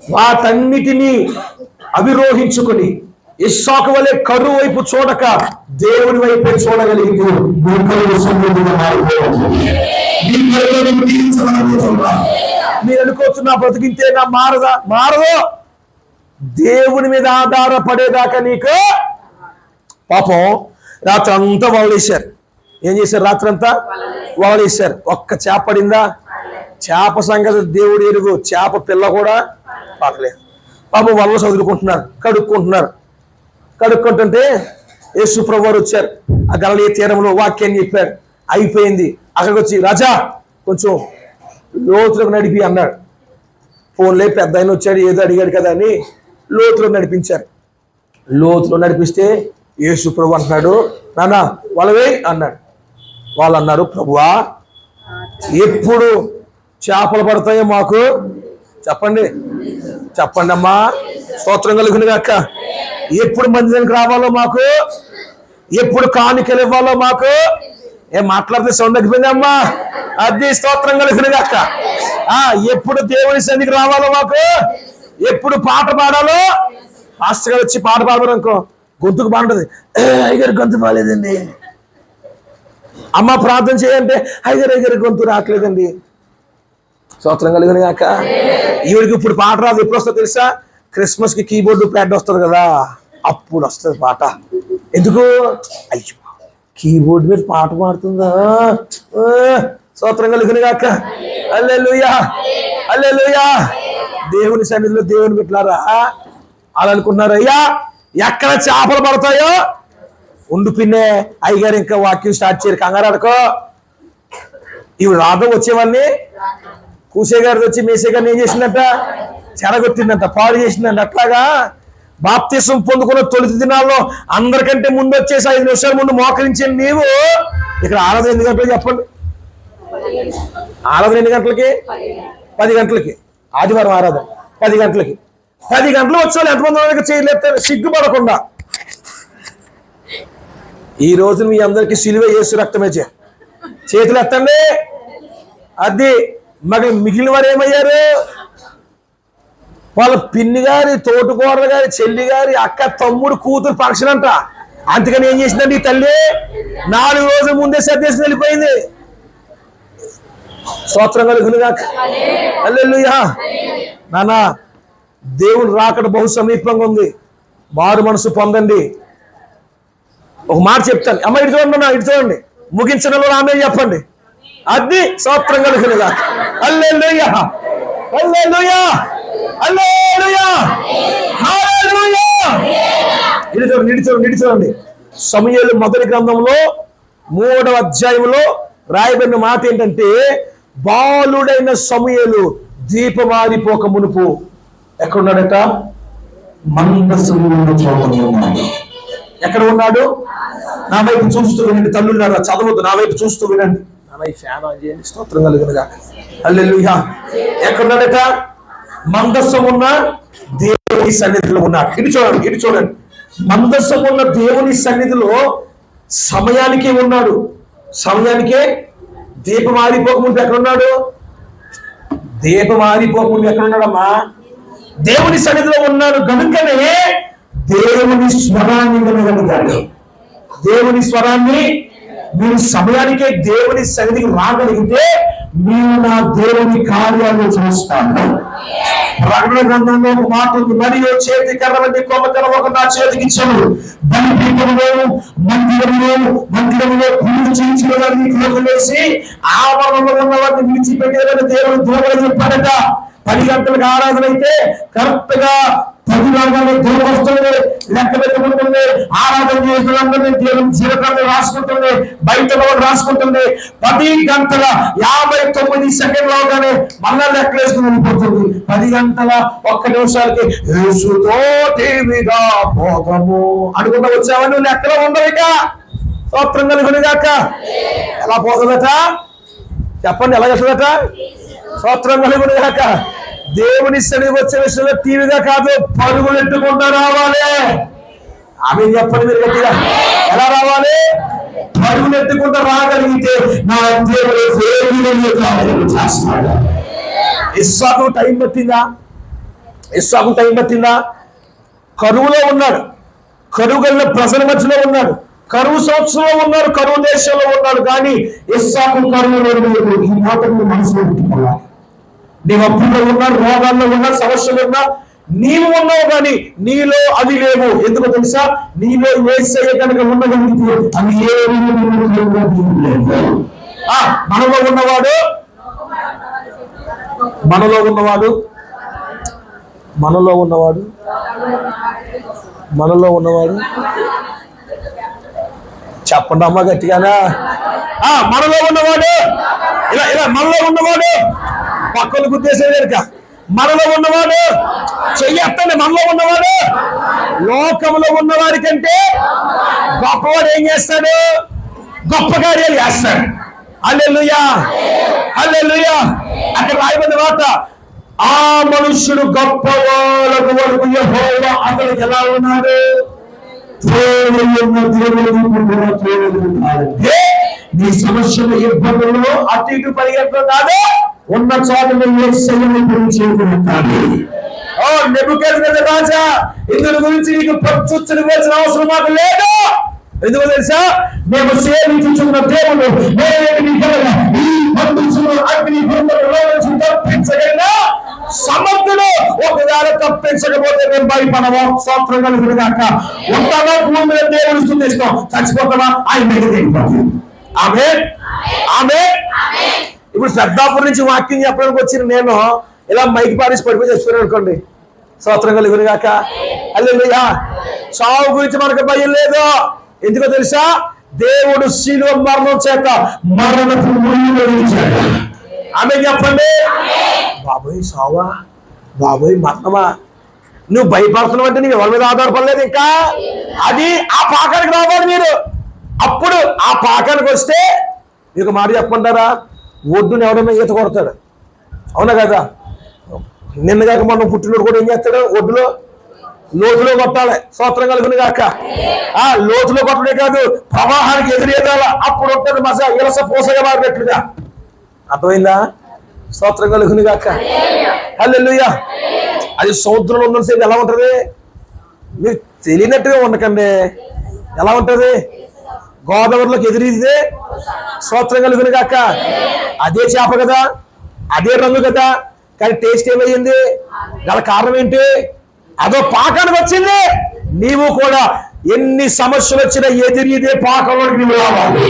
వాటన్నిటినీ అవిరోహించుకుని ఇస్సాకు వలె కరువు వైపు చూడక దేవుని వైపే చూడగలిగింది. మీరు అనుకోవచ్చు నా బ్రతికింతే నా మారదు. దేవుని మీద ఆధారపడేదాకా నీకు పాపం రాత్రి అంతా వలలేశారు. ఏం చేశారు? రాత్రి అంతా వలలేశారు. ఒక్క చేప పడిందా? చేప సంగతి దేవుడు ఎరుగు. చేప పిల్ల కూడా పడలేదు. పాపం వల్ల చదువుకుంటున్నారు, కడుక్కుంటుంటే యేసు ప్రభువు వారు వచ్చారు. ఆ గలిలయ తీరంలో వాక్యాన్ని చెప్పారు. అయిపోయింది. అక్కడికి వచ్చి రాజా కొంచెం లోతులకు నడిపి అన్నాడు. ఫోన్లే పెద్ద ఆయన వచ్చాడు, ఏదో అడిగాడు కదా అని లోతులో నడిపించారు. లోతులో నడిపిస్తే యేసు ప్రభు అంటున్నాడు, నాన్న వలవే అన్నాడు. వాళ్ళు అన్నారు, ప్రభువా ఎప్పుడు చేపలు పడతాయో మాకు చెప్పండి అమ్మా. స్తోత్రం కలుగునుగాక. ఎప్పుడు మందిరానికి రావాలో మాకు, ఎప్పుడు కానుకలు ఇవ్వాలో మాకు. ఏం మాట్లాడితే సౌండ్ తగ్గిపోయిందమ్మా. అది స్తోత్రం కలుగునుగాక. ఎప్పుడు దేవుని సన్నిధికి రావాలో మాకు, ఎప్పుడు పాట పాడాలో. పాస్టర్ గారు వచ్చి పాట పాడరు అనుకో, గొంతుకు బాగుంటుంది. అయ్యగారు గొంతు బాగాలేదండి. అమ్మ ప్రార్థన చేయంటే అయ్యగారు గొంతు రావట్లేదండి. స్తోత్రం కలుగును గాక. ఈవిడికి ఇప్పుడు పాట రాదు. ఎప్పుడు వస్తుందో తెలుసా? క్రిస్మస్కి కీబోర్డు ప్యాడ్ వస్తుంది కదా, అప్పుడు వస్తుంది పాట. ఎందుకు? అయ్యో, కీబోర్డ్ మీద పాట పాడుతుందా? స్తోత్రం కలుగును గాక. హల్లెలూయా, హల్లెలూయా. దేవుని సన్నిధిలో దేవుని పెట్టారా అలా అనుకున్నారు. అయ్యా, ఎక్కడ చేపలు పడతాయో ఉండు పిన్నే, అయ్యగారు ఇంకా వాక్యం స్టార్ట్ చేయరు, కంగారు ఆడుకో. ఇవి రాధం వచ్చేవాళ్ళని కూసే గారిది వచ్చి మేసే గారిని ఏం చేసిందంట? చెడగొట్టిందంట, పాడు చేసిందంట. అట్లాగా బాప్తిసం పొందుకున్న తొలి దినాల్లో అందరికంటే ముందు వచ్చేసి 5 నిమిషాల ముందు మోకరించిన నీవు ఇక్కడ ఆరాధన ఎన్ని గంటలకు చెప్పండి? ఆరాధన ఎన్ని గంటలకి? 10 గంటలకి. ఆదివారం ఆరాధన 10 గంటలకి. 10 గంటలు వచ్చేవాళ్ళు ఎంతమంది చేయలేస్తారు సిగ్గుపడకుండా? ఈ రోజు మీ అందరికీ సిలువ యేసు రక్తమే చేతులు ఎత్తండి. అది మిగిలిన వారు ఏమయ్యారు? వాళ్ళ పిన్ని గారి, తోటికోడలు గారి, చెల్లి గారి, అక్క, తమ్ముడు, కూతురు ఫంక్షన్ అంట. అందుకని ఏం చేసిందండి ఈ తల్లి? 4 రోజుల ముందే సర్దేసి వెళ్ళిపోయింది. స్తోత్రం కలుగును గాక. హల్లెలూయా. నానా, దేవుడు రాకడ బహు సమీపంగా ఉంది. మారు మనసు పొందండి. ఒక మాట చెప్తాను. అమ్మ ఇటు చూడండి, నా ఇటు చూడండి. ముగించిన ఆమె చెప్పండి. అది స్తోత్రం కలుగును గాక. హల్లెలూయా, హల్లెలూయా, హల్లెలూయా, హల్లెలూయా. ఇటు చూడండి, ఇటు చూడండి, ఇటు చూడండి. సమూయేలు మొదటి గ్రంథంలో 3వ అధ్యాయంలో రాయబడిన మాట ఏంటంటే, బాలుడైన సమూయేలు దీపమారిపోక మునుపు ఎక్కడున్నాడట? మందసములో ఉన్నాడు. ఎక్కడ ఉన్నాడు? నా వైపు చూస్తూ వినండి. తల్లున్నారా, చదవద్దు, నా వైపు చూస్తూ వినండి. నాన్న ఈ ఫ్యాన్ ఆన్ చేయండి. స్తోత్రం కలుగునుగా. హల్లెలూయా. ఎక్కడున్నాడట? మందసం ఉన్న దేవుని సన్నిధిలో ఉన్నాడు. ఇటు చూడండి, ఇటు చూడండి. మందసం ఉన్న దేవుని సన్నిధిలో సమయానికే ఉన్నాడు. సమయానికే. దీపం ఆరిపోకముందు ఎక్కడున్నాడు? దీపం ఆరిపోకముందు ఎక్కడున్నాడమ్మా? దేవుని సన్నిధిలో ఉన్నాడు. కనుకనే దేవుని స్వరాన్ని వినగలిగాడు. దేవుని స్వరాన్ని మీరు సమయానికే దేవుని సన్నిధికి రాగలిగితే మీరు నా దేవుని కార్యాలు చూస్తాను. ప్రకటన గ్రంథంలో ఒక మాట ఉంది, మరియు చేతి కర్ర వంటి కొమ్మకర్ర ఒక నా చేతికి ఇచ్చాను. బలిపీఠంలో మందిరంలో పూజ చేయించిన వారిని వేసి ఆవరణలో ఉన్న వారిని విడిచిపెట్టేదని దేవుని దూరం చెప్పాడట. 10 గంటలకు ఆరాధన అయితే కరెక్ట్ గా 10 గంటల దూరం వస్తుంది, లెక్క పెట్టుకుంటుంది. ఆరాధన చేసినందరినీ దేవుని జీవితాన్ని రాసుకుంటుంది, బయట రాసుకుంటుంది. 10 గంటల 59 సెకండ్లు అవగానే మళ్ళా లెక్క వేసుకుని వెళ్ళిపోతుంది. 10 గంటల 1 నిమిషాలకి యేసుతోటి విడా భోగము అనుకుంటా వచ్చావని లెక్కలో ఉండవు. ఇక స్తోత్రం కలుగును గాక. ఎలా పోతుందట చెప్పండి? ఎలా చేస్తుందట? స్తోత్రం కలుగును గాక. దేవుని సన్నిధికి వచ్చే విషయంలో టీవీగా కాదు, పరుగులు ఎట్టుకుంటూ రావాలి. ఆమె చెప్పండి మీరు గట్టిగా. ఎలా రావాలి? పరుగులు ఎట్టుకుంటూ రాగలిగితే నా దేవుడు చేస్తాడు. ఇస్సాకు టైం పట్టిందా? ఇస్సాకు టైం పట్టిందా? కరువులో ఉన్నాడు, కరువు కలిగిన ప్రజల మధ్యలో ఉన్నాడు, కరువు సంవత్సరంలో ఉన్నాడు, కరువు దేశంలో ఉన్నాడు. కానీ ఇస్సాకు కరువులో ఈ మాట మనసులో పెట్టుకోవాలి. నీవు అప్పుల్లో ఉన్నా, రోగాల్లో ఉన్నా, సమస్యలు ఉన్నా, నీవు ఉన్నావు కానీ నీలో అవి లేవు. ఎందుకో తెలుసా? నీలో యేసయ్య కనుక ఉండగలిగితే అవి ఏమీ మనలో ఉన్నవాడు మనలో ఉన్నవాడు మనలో ఉన్నవాడు మనలో ఉన్నవాడు చెప్పండి అమ్మ గట్టిగానా. మనలో ఉన్నవాడు ఇలా ఇలా మనలో ఉన్నవాడు పక్కన గుద్దేసే కనుక మనలో ఉన్నవాడు చెయ్యొద్దండి. మనలో ఉన్నవాడు లోకంలో ఉన్నవారి కంటే గొప్పవాడు ఏం చేస్తాడు? గొప్ప కార్యాలు చేస్తాడు. హల్లెలూయా, హల్లెలూయా. అక్కడ రాయబడిన మాట, ఆ మనుష్యుడు గొప్పవాళ్ళకు వరకు యెహోవా అతనికి ఎలా ఉన్నాడు? నీ సమస్యలు ఇబ్బందులు అటు ఇటు పరిగెత్తడం కాదు, ఉన్న చోటను చేరుకుంటాడు. నెబుకద్నెజరు రాజా, ఇందుల గురించి నీకు పచ్చుచ్చిన అవసరం మాకు లేదు. ఎందుకు తెలుసా? మేము సేవించుచున్న దేవుడు అగ్ని తప్పించగలిగిన సమర్థుడు. ఒకవేళ తప్పించకపోతే మేము భయపడము. స్తోత్రం కలుగును గాక. ఉంటామా భూమి మీద దేవుని స్తుతిస్తాం, చచ్చిపోతామా ఆయన మీద వెళ్ళిపోతాం. ఆమేన్, ఆమేన్. ఇప్పుడు శ్రద్ధాపురం నుంచి వాక్యం చెప్పడానికి వచ్చిన నేను ఇలా మైకి పారేసి పడిపోయి చచ్చిపోయాను అనుకోండి, స్తోత్రం కలుగును గాక. హల్లెలూయా. చావు గురించి మనకు భయం లేదు. ఎందుకో తెలుసా? దేవుడు శిలువ మరణం చేత మరణపు ముళ్ళును విడిచాడు. ఆమె చెప్పండి. బాబోయ్ సావా, బాబోయ్ మరణమా, నువ్వు భయపడుతున్నావు అంటే నీవు ఎవరి మీద ఆధారపడలేదు. ఇంకా అది ఆ పాకానికి రావాలి మీరు. అప్పుడు ఆ పాకానికి వస్తే మీకు మాట చెప్పమంటారా, ఒడ్డుని ఎవడన్నా ఈత కొడతాడు, అవునా కదా? నిన్నగాక మనం పుట్టినోడు కూడా ఏం చేస్తాడు, ఒడ్డులో లోతులో కొట్టాలి. స్తోత్రం కలుగును గాక. ఆ లోతులో కొట్టడే కాదు, ప్రవాహానికి ఎదురేదాల. అప్పుడు ఉంటుంది మసా ఇలస పూసగా మారినట్లుగా. అర్థమైందా? స్తోత్రం కలుగును గాక. హల్లెలూయా. అది సముద్రంలో ఉన్నసేపు ఎలా ఉంటది మీకు తెలియనట్టుగా ఉండకండి. ఎలా ఉంటది? గోదావరిలోకి ఎదురీదే. స్తోత్రం కలుగును గాక. అదే చేప కదా, అదే రంగు కదా, కానీ టేస్ట్ ఏమయ్యింది? గల కారణం ఏంటి? అదో పాకానికి వచ్చింది. నీవు కూడా ఎన్ని సమస్యలు వచ్చినా ఎదిరిదే పాకంలోకి నువ్వు రావాలి.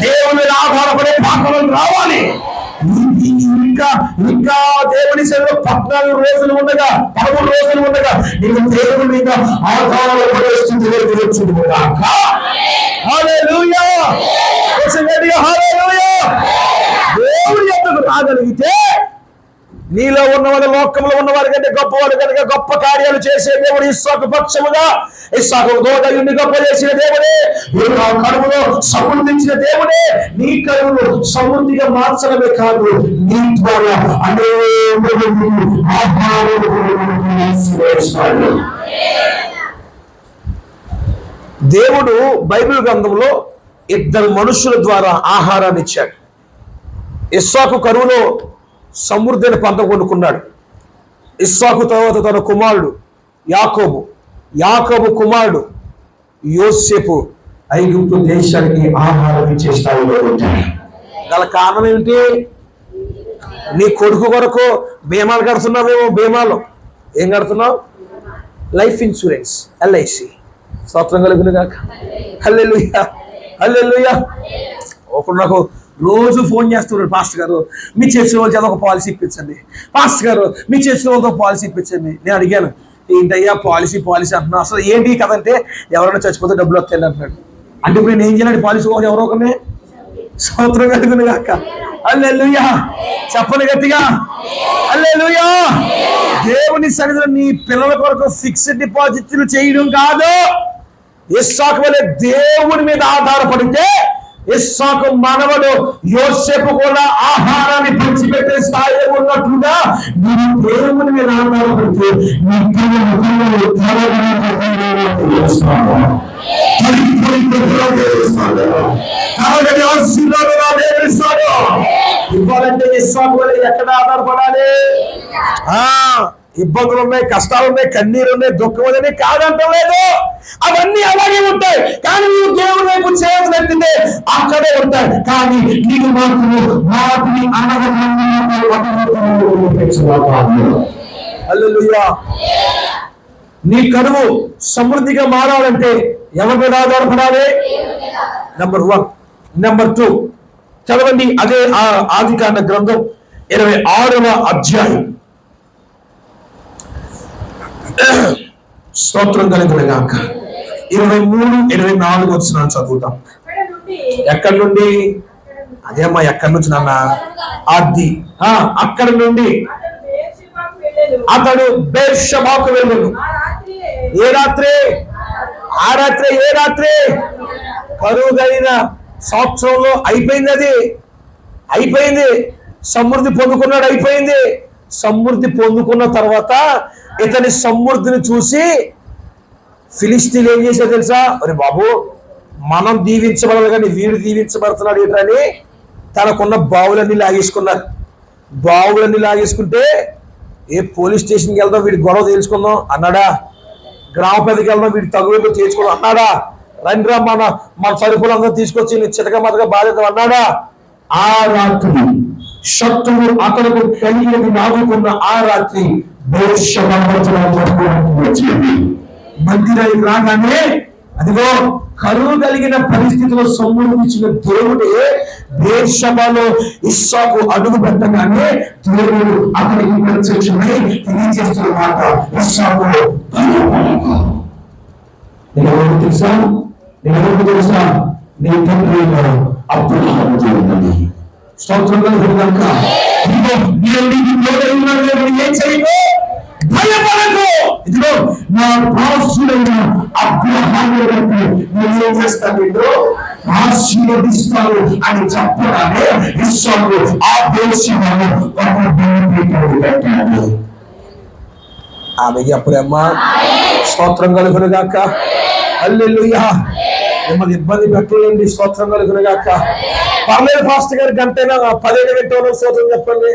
దేవుని ఆధారపడే పాకంలోకి రావాలి. ఇంకా ఇంకా దేవుని సేవలో 14 రోజులు ఉండగా, 13 రోజులు ఉండగా నీకు దేవుని మీద ఆధారపడే స్థితిలోకి వచ్చింది. హల్లెలూయా, హల్లెలూయా. దేవుని యొద్దకు రాగలిగితే నీలో ఉన్నవాడు లోకంలో ఉన్నవారి కంటే గొప్పవాడు కనుక గొప్ప కార్యాలు చేసే దేవుడు ఇస్సాకు పక్షముగా, ఇస్సాకు దోదయుని గొప్ప చేసిన దేవుడే, కరువులో సమృద్ధించిన దేవుడే. నీ కరువును సమృద్ధిగా మార్చడమే కాదు, నీ ద్వారా దేవుడు బైబిల్ గ్రంథంలో 2 మనుషుల ద్వారా ఆహారాన్ని ఇచ్చాడు. ఇస్సాకు కరువులో సమృద్ధిని పంట కొనుక్కున్నాడు. ఇస్సాకు తర్వాత తన కుమారుడు యాకోబు, యాకోబు కుమారుడు యోసేపు ఐగుప్తు దేశానికి ఆహారం ఇచ్చే స్థాయిలో ఉంటాడు. గల కారణం ఏమిటి? నీ కొడుకు కొరకు బీమాలు కడుతున్నావేమో. బీమాలు ఏం కడుతున్నావు? Life insurance, LIC. స్తోత్రం కలుగును గాక. హల్లెలూయా, హల్లెలూయా. ఒకడు నాకు రోజు ఫోన్ చేస్తున్నాడు, పాస్టర్ గారు మీ చర్చి వాళ్ళ చేత ఒక పాలసీ ఇప్పించండి, పాస్టర్ గారు మీ చర్చి వాళ్ళతో పాలసీ ఇప్పించండి. నేను అడిగాను, ఏంటయ్యా పాలసీ పాలసీ అంటున్నా, అసలు ఏంటి కథ అంటే ఎవరైనా చచ్చిపోతే డబ్బులు వస్తాయండి అంటున్నాడు. అంటే ఇప్పుడు నేను ఏం చేయాలి? పాలసీ ఎవరో ఒకనే. స్తోత్రం కలుగును గాక. హల్లెలూయా. చెప్పండి గట్టిగా, హల్లెలూయా. దేవుని సన్నిధిలో నీ పిల్లల కొరకు ఫిక్స్డ్ డిపాజిట్లు చేయడం కాదు. ఇస్సాకు వలె దేవుని మీద ఆధారపడితే ఇస్సాకు మనవడు యోసేపు కూడా ఆహారాన్ని పంచిపెట్టే స్థాయిలో ఉన్నట్లుగా నీ దేవుని మీద ఆధారపడితే నీ ఇవ్వాలంటే ఇస్సాకు వలె ఎక్కడ ఆధారపడాలి? ఇబ్బందులు ఉన్నాయి, కష్టాలు ఉన్నాయి, కన్నీరు ఉన్నాయి, దుఃఖం ఉందని కాదంటం లేదు. అవన్నీ అలాగే ఉంటాయి, కానీ నువ్వు దేవుని వైపు చేయగలిగితే అక్కడే ఉంటాయి. కానీ నీకు మాత్రమే వాటిని హల్లెలూయా. నీ కరువు సమృద్ధిగా మారాలంటే ఎవరి మీద ఆధారపడాలి? నెంబర్ 1. నెంబర్ 2 చదవండి. అదే ఆదికాండ గ్రంథం 26వ అధ్యాయం. స్తోత్రం కలుగును గాక. 23, 24 వచనాలు చదువుతాం. ఎక్కడి నుండి? అదే అమ్మా, ఎక్కడి నుంచి నాన్న? అది అక్కడి నుండి అతడు బేర్షెబాకు వెళ్ళను. ఏ రాత్రి? ఆ రాత్రి. ఏ రాత్రి? కరువు కలిగిన సంవత్సరంలో అయిపోయింది. అది అయిపోయింది. సమృద్ధి పొందుకున్నాడు, అయిపోయింది. సమృద్ధి పొందుకున్న తర్వాత ఇతని సమృద్ధిని చూసి ఫిలిస్తీన్లు ఏం చేశారు తెలుసా? అరే బాబు, మనం దీవించబడాలి కానీ వీడు దీవించబడుతున్నాడు ఏంటని తనకున్న బావులన్నీ లాగేసుకున్నారు. బావులన్నీ లాగేసుకుంటే ఏ పోలీస్ స్టేషన్కి వెళ్దాం, వీడి గొడవ తెలుసుకుందాం అన్నాడా? గ్రామ పెద్దకి వెళ్దాం, వీడి తగులు తీర్చుకుందాం అన్నాడా? రండిరా మన సరుకులందరూ తీసుకొచ్చి చితక మతక బాధ్యత అన్నాడా? ఆ రాత్రి శత్రువు అతనికి కలిగినది నాగుకున్న ఆ రాత్రి వచ్చింది. మందిరానికి రాగానే అదిగో కరువు కలిగిన పరిస్థితిలో సమృద్ధించిన దేవుడే బేర్షెబాలో ఇస్సాకు అడుగు పెట్టగానే దేవుడు అతనికి ప్రత్యక్షమై తెలియజేస్తున్న మాట, ఇస్సాకు నేను తెలుసా, తెలుసా, నీ తండ్రి అబ్రహాము దేవుడని. స్తోత్రం కలుగుగాక. ఏం చేయను, భయపడకు, ఇదిగో నా దాసుడైన అబ్రహాము నేనేం చేస్తాను, ఇదిగో ఆశీర్వదిస్తాను అని చెప్పగానే ఇస్సాకు ఆ దేశంలో ఒక బలిపీఠాన్ని పెట్టాడు. ఆమెకి అప్పుడమ్మా స్తోత్రం కలుగునుగాక. హల్లెలూయా. మిమ్మల్ని ఇబ్బంది పెట్టలేండి. స్తోత్రం కలుగునుగాక. పర్లేదు పాస్టర్ గారు గంటైనా 15 గంటలు స్తోత్రం చెప్పండి.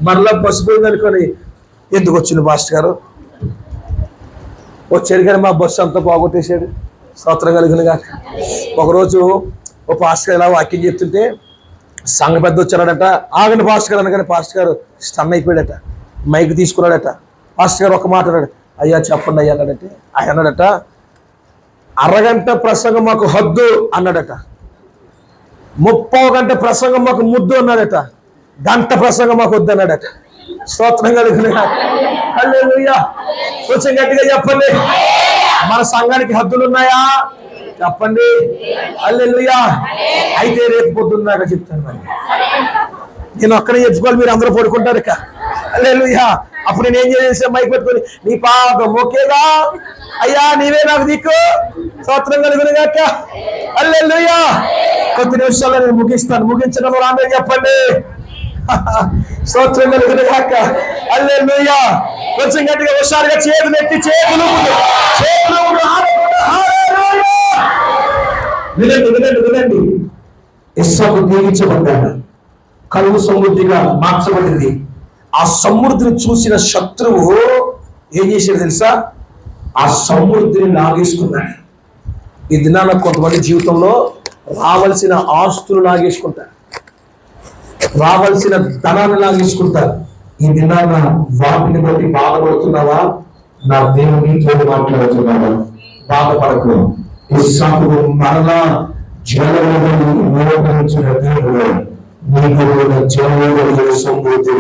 మరలా బస్సు పోయింది అనుకోని ఎందుకు వచ్చింది పాస్టర్ గారు, వచ్చాడు కానీ మా బస్సు అంతా బాగొట్టేశాడు. స్తోత్రం కలుగునుగాక. ఒకరోజు ఓ పాస్టర్ గారు ఇలా వాక్యం చెప్తుంటే సంఘ పెద్ద వచ్చాడట. ఆగండి పాస్టర్ గారు అనగానే పాస్టర్ గారు స్టన్ అయిపోయాడట. మైక్ తీసుకున్నాడట. పాస్టర్ గారు ఒక మాట అన్నాడు, అయ్యా చెప్పండి అయ్యా అన్నాడంటే. ఆయన అన్నాడట, అరగంట ప్రసంగం మాకు హద్దు అన్నాడట. 30 గంట ప్రసంగం మాకు ముద్దు అన్నాడట. గంట ప్రసంగం మాకు వద్దు అన్నాడట. స్తోత్రం కలుగునుగాక. హల్లెలూయా. కొంచెం గట్టిగా చెప్పండి. మన సంఘానికి హద్దులు ఉన్నాయా చెప్పండి. హల్లెలూయా. అయితే రేపు పొద్దున్నాక చెప్తాను. మరి నేను అక్కడే చెప్పుకోవాలి, మీరు అందరూ పడుకుంటారు ఇక. హల్లెలూయా. అప్పుడు నేను ఏం చేసే మైక్ పెట్టుకొని నీ పాపం ఓకేగా అయ్యా నీవే నాకు దిక్కు. స్తోత్రం కలుగునుగాక. హల్లెలూయా. కొద్ది నిమిషాల్లో నేను ముగిస్తాను. ముగించడం రామే చెప్పండి. స్తోత్రం కలుగునుగాక. హల్లెలూయా. కొంచెం గట్టిగా హుషారుగా చేతులు ఎత్తి చేతులు వినండి వినండి వినండి. ఇస్సాకు దీవించబడ్డాడు. కరువు సమృద్ధిగా మార్చబడింది. ఆ సమృద్ధిని చూసిన శత్రువు ఏం చేశాడు తెలుసా, ఆ సమృద్ధిని లాగేసుకున్నాడు. ఈ దినాన కొంతమంది జీవితంలో రావాల్సిన ఆస్తులు లాగేసుకుంటారు, రావాల్సిన ధనాన్ని లాగేసుకుంటారు. ఈ దినాన వాటిని బట్టి బాధపడుతున్నావా? నా దేవుని తోడు మాట్లాడుతున్నావా? బాధపడకు. ఇస్సాకు మరలా జలవరించిన దేవుడు నీకు సమృద్ధి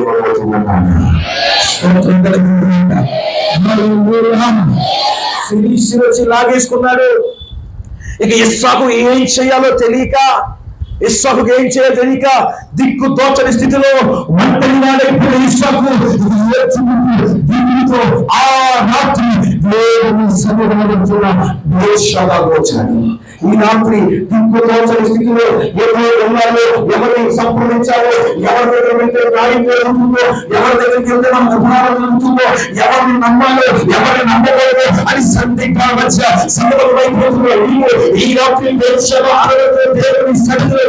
లాగేసుకున్నాడు. ఇక ఇస్సాకు ఏం చేయాలో తెలియక, ఇస్సాకుకి ఏం చేయాలో తెలియక దిక్కు తోచని స్థితిలో ఒంటరి వాడైపోయిన ఇస్సాకు ఆ రాత్రి దేవుని సన్నిధిలో వచ్చాడు. ఈ రాత్రి దిక్కు తోచని స్థితిలో ఎవరు వెళ్ళాలో, ఎవరిని సంప్రదించాలో, ఎవరి దగ్గర వెళ్తే న్యాయం జరుగుతుందో, ఎవరి దగ్గరికి వెళ్తే మన ఉపహారం జరుగుతుందో, ఎవరిని నమ్మాలో, ఎవరిని నమ్మకూడదో అని సందిగ్ధ మధ్య సమయమైపోతుందో ఈ రాత్రి దేవుని సన్నిధిలో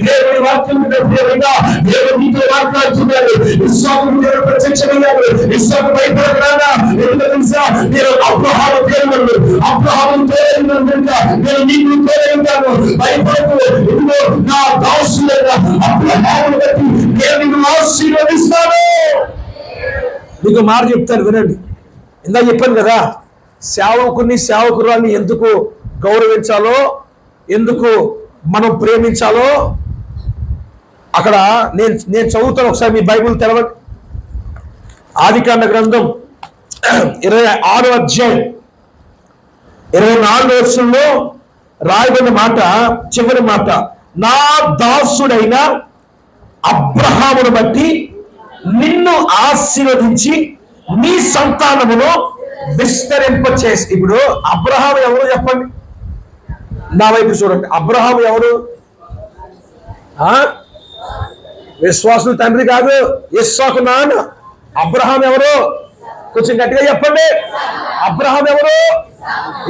దేవుని వాక్యం దేవునితో మాట్లాడుతున్నాడు. ఇస్సాకు ప్రత్యక్షమయ్యాడు. ఇస్సాకు భయపడకుండా తెలుసా, నేను అబ్రహాము దేవుడు, అబ్రహాము నేను నీకు తోడైంటాను, భయపడకు, ఇదిగో నా దాసుడైన అబ్రహామును బట్టి నేను నిన్ను ఆశీర్వదిస్తాను. మీకు మాట చెప్తాను వినండి. ఇందాక చెప్పాను కదా, సేవకుని సేవకురాన్ని ఎందుకు గౌరవించాలో, ఎందుకు మనం ప్రేమించాలో. అక్కడ నేను చదువుతాను. ఒకసారి మీ బైబిల్ తెరవండి. ఆదికాండ గ్రంథం 26వ అధ్యాయం 24వ వచనంలో రాయబడిన మాట, చివరి మాట, నా దాసుడైన అబ్రహామును బట్టి నిన్ను ఆశీర్వదించి నీ సంతానమును విస్తరింపచేసి. ఇప్పుడు అబ్రహాము ఎవరు చెప్పండి, నా వైపు చూడండి. అబ్రహాము ఎవరు? విశ్వాసుల తండ్రి కాదు, ఇస్సాకు నాన్న. అబ్రహాం ఎవరు? కొంచెం గట్టిగా చెప్పండి. అబ్రహాం ఎవరు?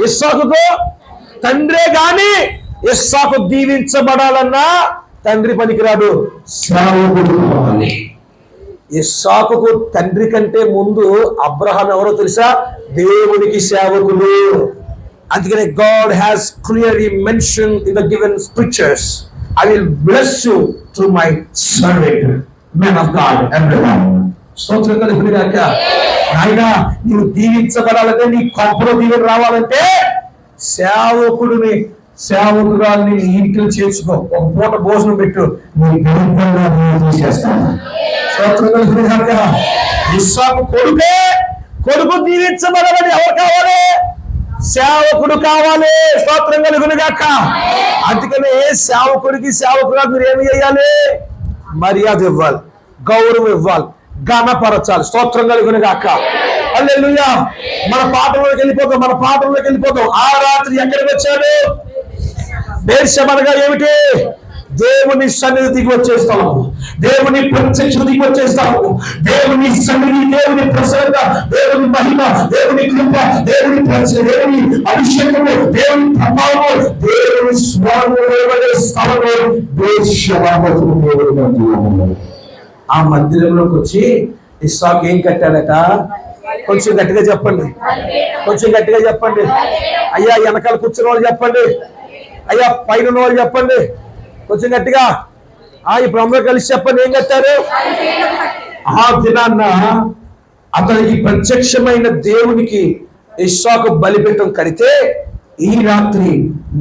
ఇస్సాకుకు తండ్రే గాని ఇస్సాకు దీవించబడాలన్నా తండ్రి పనికిరాడు, సేవకుడు కావాలి. ఇస్సాకుకు తండ్రి కంటే ముందు అబ్రహాం ఎవరో తెలుసా? దేవునికి సేవకుడు. అందుకనే God has clearly mentioned in the given scriptures, I will bless you to my servant man of God Abraham. స్తోత్రం కలుగును గాక. ఆయన నీవు దీవించబడాలంటే, నీ కొంపలో దీవెన రావాలంటే సేవకుగా నేను ఇంటికి చేర్చుకో, ఒక పూట భోజనం పెట్టు, నీ చేస్తాను. స్తోత్రం కలుగును గాక. ఇస్సాకు కొడుకు దీవించబడాలని ఎవరు కావాలి? సేవకుడు కావాలి. స్తోత్రం కలుగును గాక. అందుకనే సేవకురా మీరు ఏమి చేయాలి? మర్యాద ఇవ్వాలి, గౌరవం ఇవ్వాలి, ఘనపరచాలి. స్తోత్రం కలుగును గాక. హల్లెలూయా. మన పాఠంలోకి వెళ్ళిపోతాం. ఆ రాత్రి ఎక్కడికి వచ్చాడు? బేర్షెబా ఏమిటి? దేవుని సన్నిధి దిగి వచ్చేస్తాము, దేవుని ప్రత్యక్ష దిగి వచ్చేస్తాము. దేవుని సన్నిధి, దేవుని ప్రసన్నత, దేవుని మహిమ, దేవుని కృప, దేవుని దేవుని అభిషేకము, దేవుని ప్రభావము, దేవుని స్వరము స్థలము బేర్షెబా ఆ మందిరంలోకి వచ్చి ఇస్సాకు ఏం కట్టాడట? కొంచెం గట్టిగా చెప్పండి. అయ్యా వెనకాల కూర్చున్న వాళ్ళు చెప్పండి, అయ్యా పైన ఉన్న వాళ్ళు చెప్పండి కొంచెం గట్టిగా. ఇప్పుడు అందరూ కలిసి చెప్పండి, ఏం కట్టారు? ఆ దినాన్న అతనికి ప్రత్యక్షమైన దేవునికి ఇస్సాకు బలిపీఠం కడితే, ఈ రాత్రి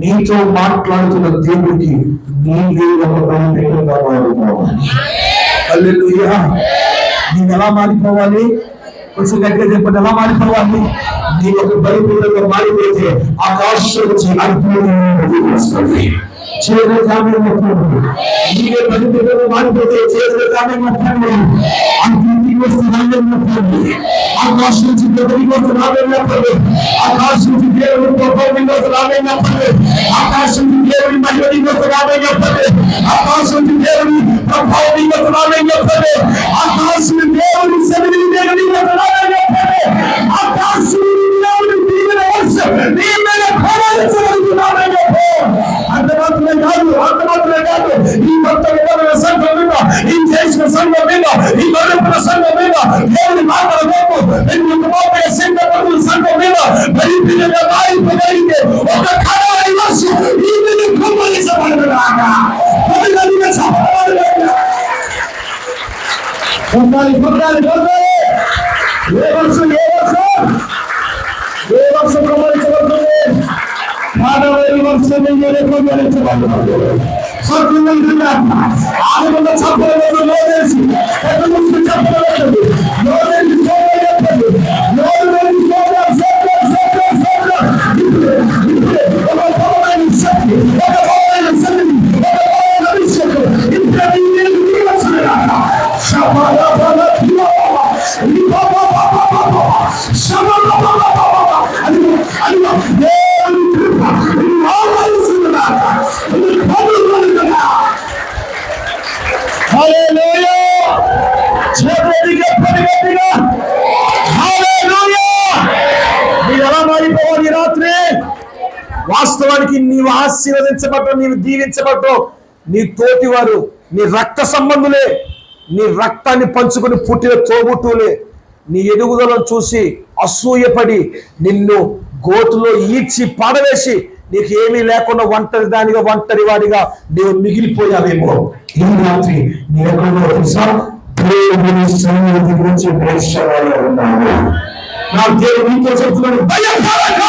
నీతో మాట్లాడుతున్న దేవుడికి నీవే ఒక బలిపీఠంగా మారిపోవాలి. హల్లెలూయా. నీవు ఎలా మారిపోవాలి? కొంచెం గట్టిగా చెప్పండి, ఎలా మారిపోవాలి? నీ ఒక బలిపీఠంగా మారిపోతే ఆకాశం వచ్చి అద్భుతమైన చేతులు కామే మొక్కలు, నీవే బలిపీఠంగా మారిపోతే చేతులు కామే మొక్కలు, అంతికి వస్తున్నామే మొక్కలు, ఆకాశం నుంచి దేవుడికి వస్తున్నామే మొక్కలు, ఆకాశం నుంచి దేవుడి ప్రభావం వస్తున్నామే మొక్కలు, ఆకాశం నుంచి దేవుడి మహిమని వస్తున్నామే మొక్కలు, ఆకాశం నుంచి దేవుడి ప్రభావం వస్తున్నామే మొక్కలు, ఆకాశం దేవుడి సన్నిధిని దేవుడి వస్తున్నామే మొక్కలు, ఆకాశం దేవుడి దీవెన వర్షం నీ మీద ప్రవహించబడుతున్నామే మొక్కలు. అంత మాత్రమే కాదు, ఈ కొత్త విధమైన సంఘం మీద, ఈ చేసిన సంఘం మీద, ఈ గొడవల సంఘం మీద, దేవుని మాటల వైపు సంఘం మీద బలిపీఠంగా మారిపోగలిగితే ఒక కడాయి వర్షం ఈ మీద కుమ్మరించబడుగాక. ఏ వర్షం కుమ్మరించబడుతుంది? మానవుని వంశం కుమ్మరించబడుతుంది. ఆమె చంపలేదు, లోదేసి పెద్ద ముసుగు చెప్పలేదు, లోదేసి చెప్పలేదు, వాస్తవానికి నీవు ఆశీర్వదించబడ్డావు, నీవు దీవించబడ్డావు. నీ తోటి వారు నీ రక్త సంబంధులే, నీ రక్తాన్ని పంచుకుని పుట్టిన తోబుట్టులే. నీ ఎదుగుదలను చూసి అసూయపడి నిన్ను గోతులో ఈడ్చి పాడవేసి నీకు ఏమీ లేకుండా ఒంటరి వాడిగా నీవు మిగిలిపోయావేమో. ఈ రాత్రి నీ ఎక్కడో తెలుసా? దేవుని సన్నిధి గురించి ప్రేక్షకులు ఉన్నాను. నా దేవుడు నీతో చెప్తున్నాడు, భయపడక.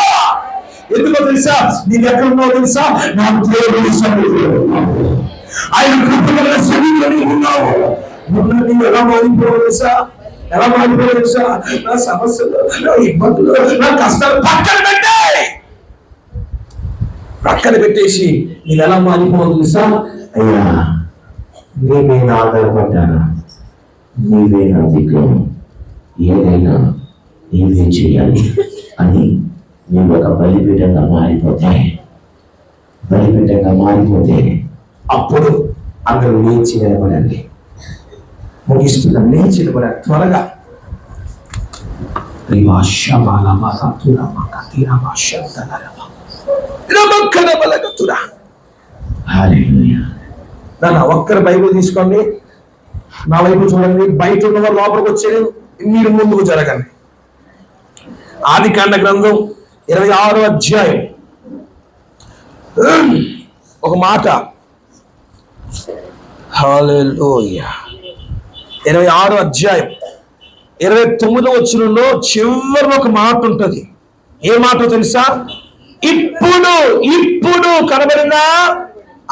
ఎందుకో తెలుసా? నీకు ఎక్కడున్నావు తెలుసా? నా దేవుని సన్నిధిలో ఉన్నావు, ఆయన కృపగల సన్నిధిలో ఉన్నావు. నీవు ఎలా మారిపోవు తెలుసా? నా సమస్యలు, నా ఇబ్బందులు, నా కష్టాలు పక్కన పెట్టేసి నీవు ఎలా మారిపోవు తెలుసా? అయ్యా నీ మీద ఆధారపడ్డాను, నీవే నా దిక్కు, ఏదైనా నీవే చేయాలి అని నీవు ఒక బలిపీఠంగా మారిపోతే అప్పుడు అందరూ లేచి నిలబడండి. ముగిస్తున్నాం, లేచి నిలబడాలి త్వరగా. ఒక్కరు బైబిల్ తీసుకోండి, నా వైపు చూడండి. బయట ఉన్నవారు లోపలికి వచ్చేది, మీరు ముందుకు జరగండి. ఆదికాండ గ్రంథం 26వ అధ్యాయం ఒక మాట. హల్లెలూయా. 26వ అధ్యాయం 29వ వచనంలో చివరి ఒక మాట ఉంటుంది. ఏ మాట తెలుసా? ఇప్పుడు ఇప్పుడు కనబడినా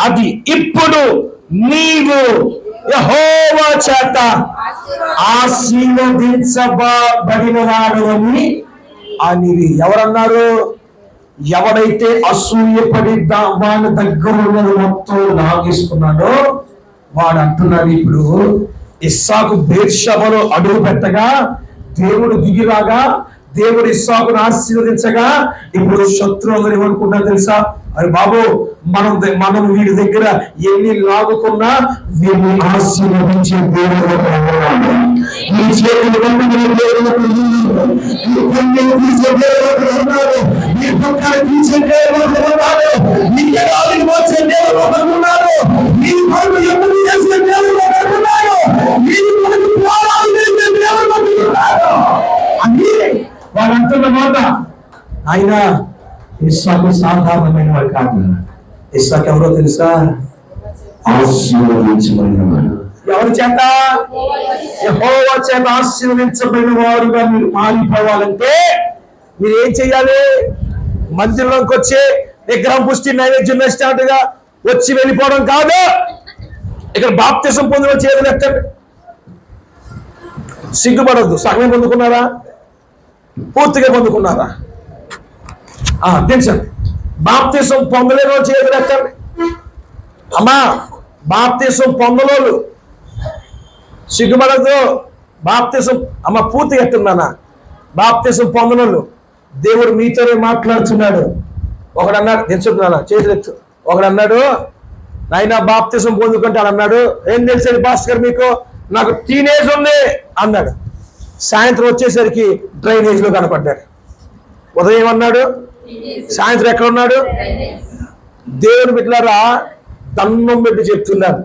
అది ఇప్పుడు నీవు యెహోవా చేత ఆశీర్వదించబడిన వాడు అని ఎవరన్నారు? ఎవరైతే అసూయపడి వాళ్ళ దగ్గర మొత్తం లాగేసుకున్నాడో వాడు అంటున్నాడు, ఇప్పుడు ఇస్సాకు బేర్షెబలో అడుగు పెట్టగా దేవుడు దిగిరాగా దేవుడు ఇస్సాకును ఆశీర్వదించగా ఇప్పుడు శత్రువులు ఏమనుకుంటారు తెలుసా? అరే బాబు, మనం వీడి దగ్గర ఎన్ని లాగుకున్నా వీరిని ఆశీర్వదించే దేవుడు ఈ చేతులు వాడు అంటున్న మాట, ఆయన ఇస్సాకు సాధారణమైన వాడు కాదు. ఇస్సాకు ఎవరో తెలుసా? ఆశీర్వదించబడిన వాడు. ఎవరి చేత? యెహోవా చేత ఆశీర్వదించబడిన వారుగా మీరు మారిపోవాలంటే మీరు ఏం చెయ్యాలి? మందిరంలోకి వచ్చి విగ్రహం పుష్టి నైవేద్యం వేసినట్టుగా వచ్చి వెళ్ళిపోవడం కాదు. ఇక్కడ బాప్తిసం పొందిన చేతులు ఎత్తండి. సిగ్గుపడద్దు. సగమే పొందుకున్నారా? పూర్తిగా పొందుకున్నారా? తెలుసండి. బాప్తిసం పొందలేని వాళ్ళు చేతులు ఎత్తండి. అమ్మా, బాప్తిసం పొందలోళ్ళు సిగ్గుపడద్దు. బాప్తిసం అమ్మ పూర్తిగా ఎత్తున్నానా? బాప్తిసం పొందలోళ్ళు దేవుడు మీతోనే మాట్లాడుతున్నాడు. ఒకడు అన్నాడు, తెలుసుకున్నానా? చేతులు ఎత్తు. ఒకడు అన్నాడు, నాయన బాప్తిసం పొందుకుంటే అన్నాడు, ఏం తెలిసేది భాస్కర్ మీకు? నాకు టీనేజ్ ఉంది అన్నాడు. సాయంత్రం వచ్చేసరికి డ్రైనేజ్ లో కనపడ్డాడు. ఉదయం ఏమన్నాడు? సాయంత్రం ఎక్కడ ఉన్నాడు? దేవుని బిడ్డలారా, దండం పెట్టి చెప్తున్నాడు,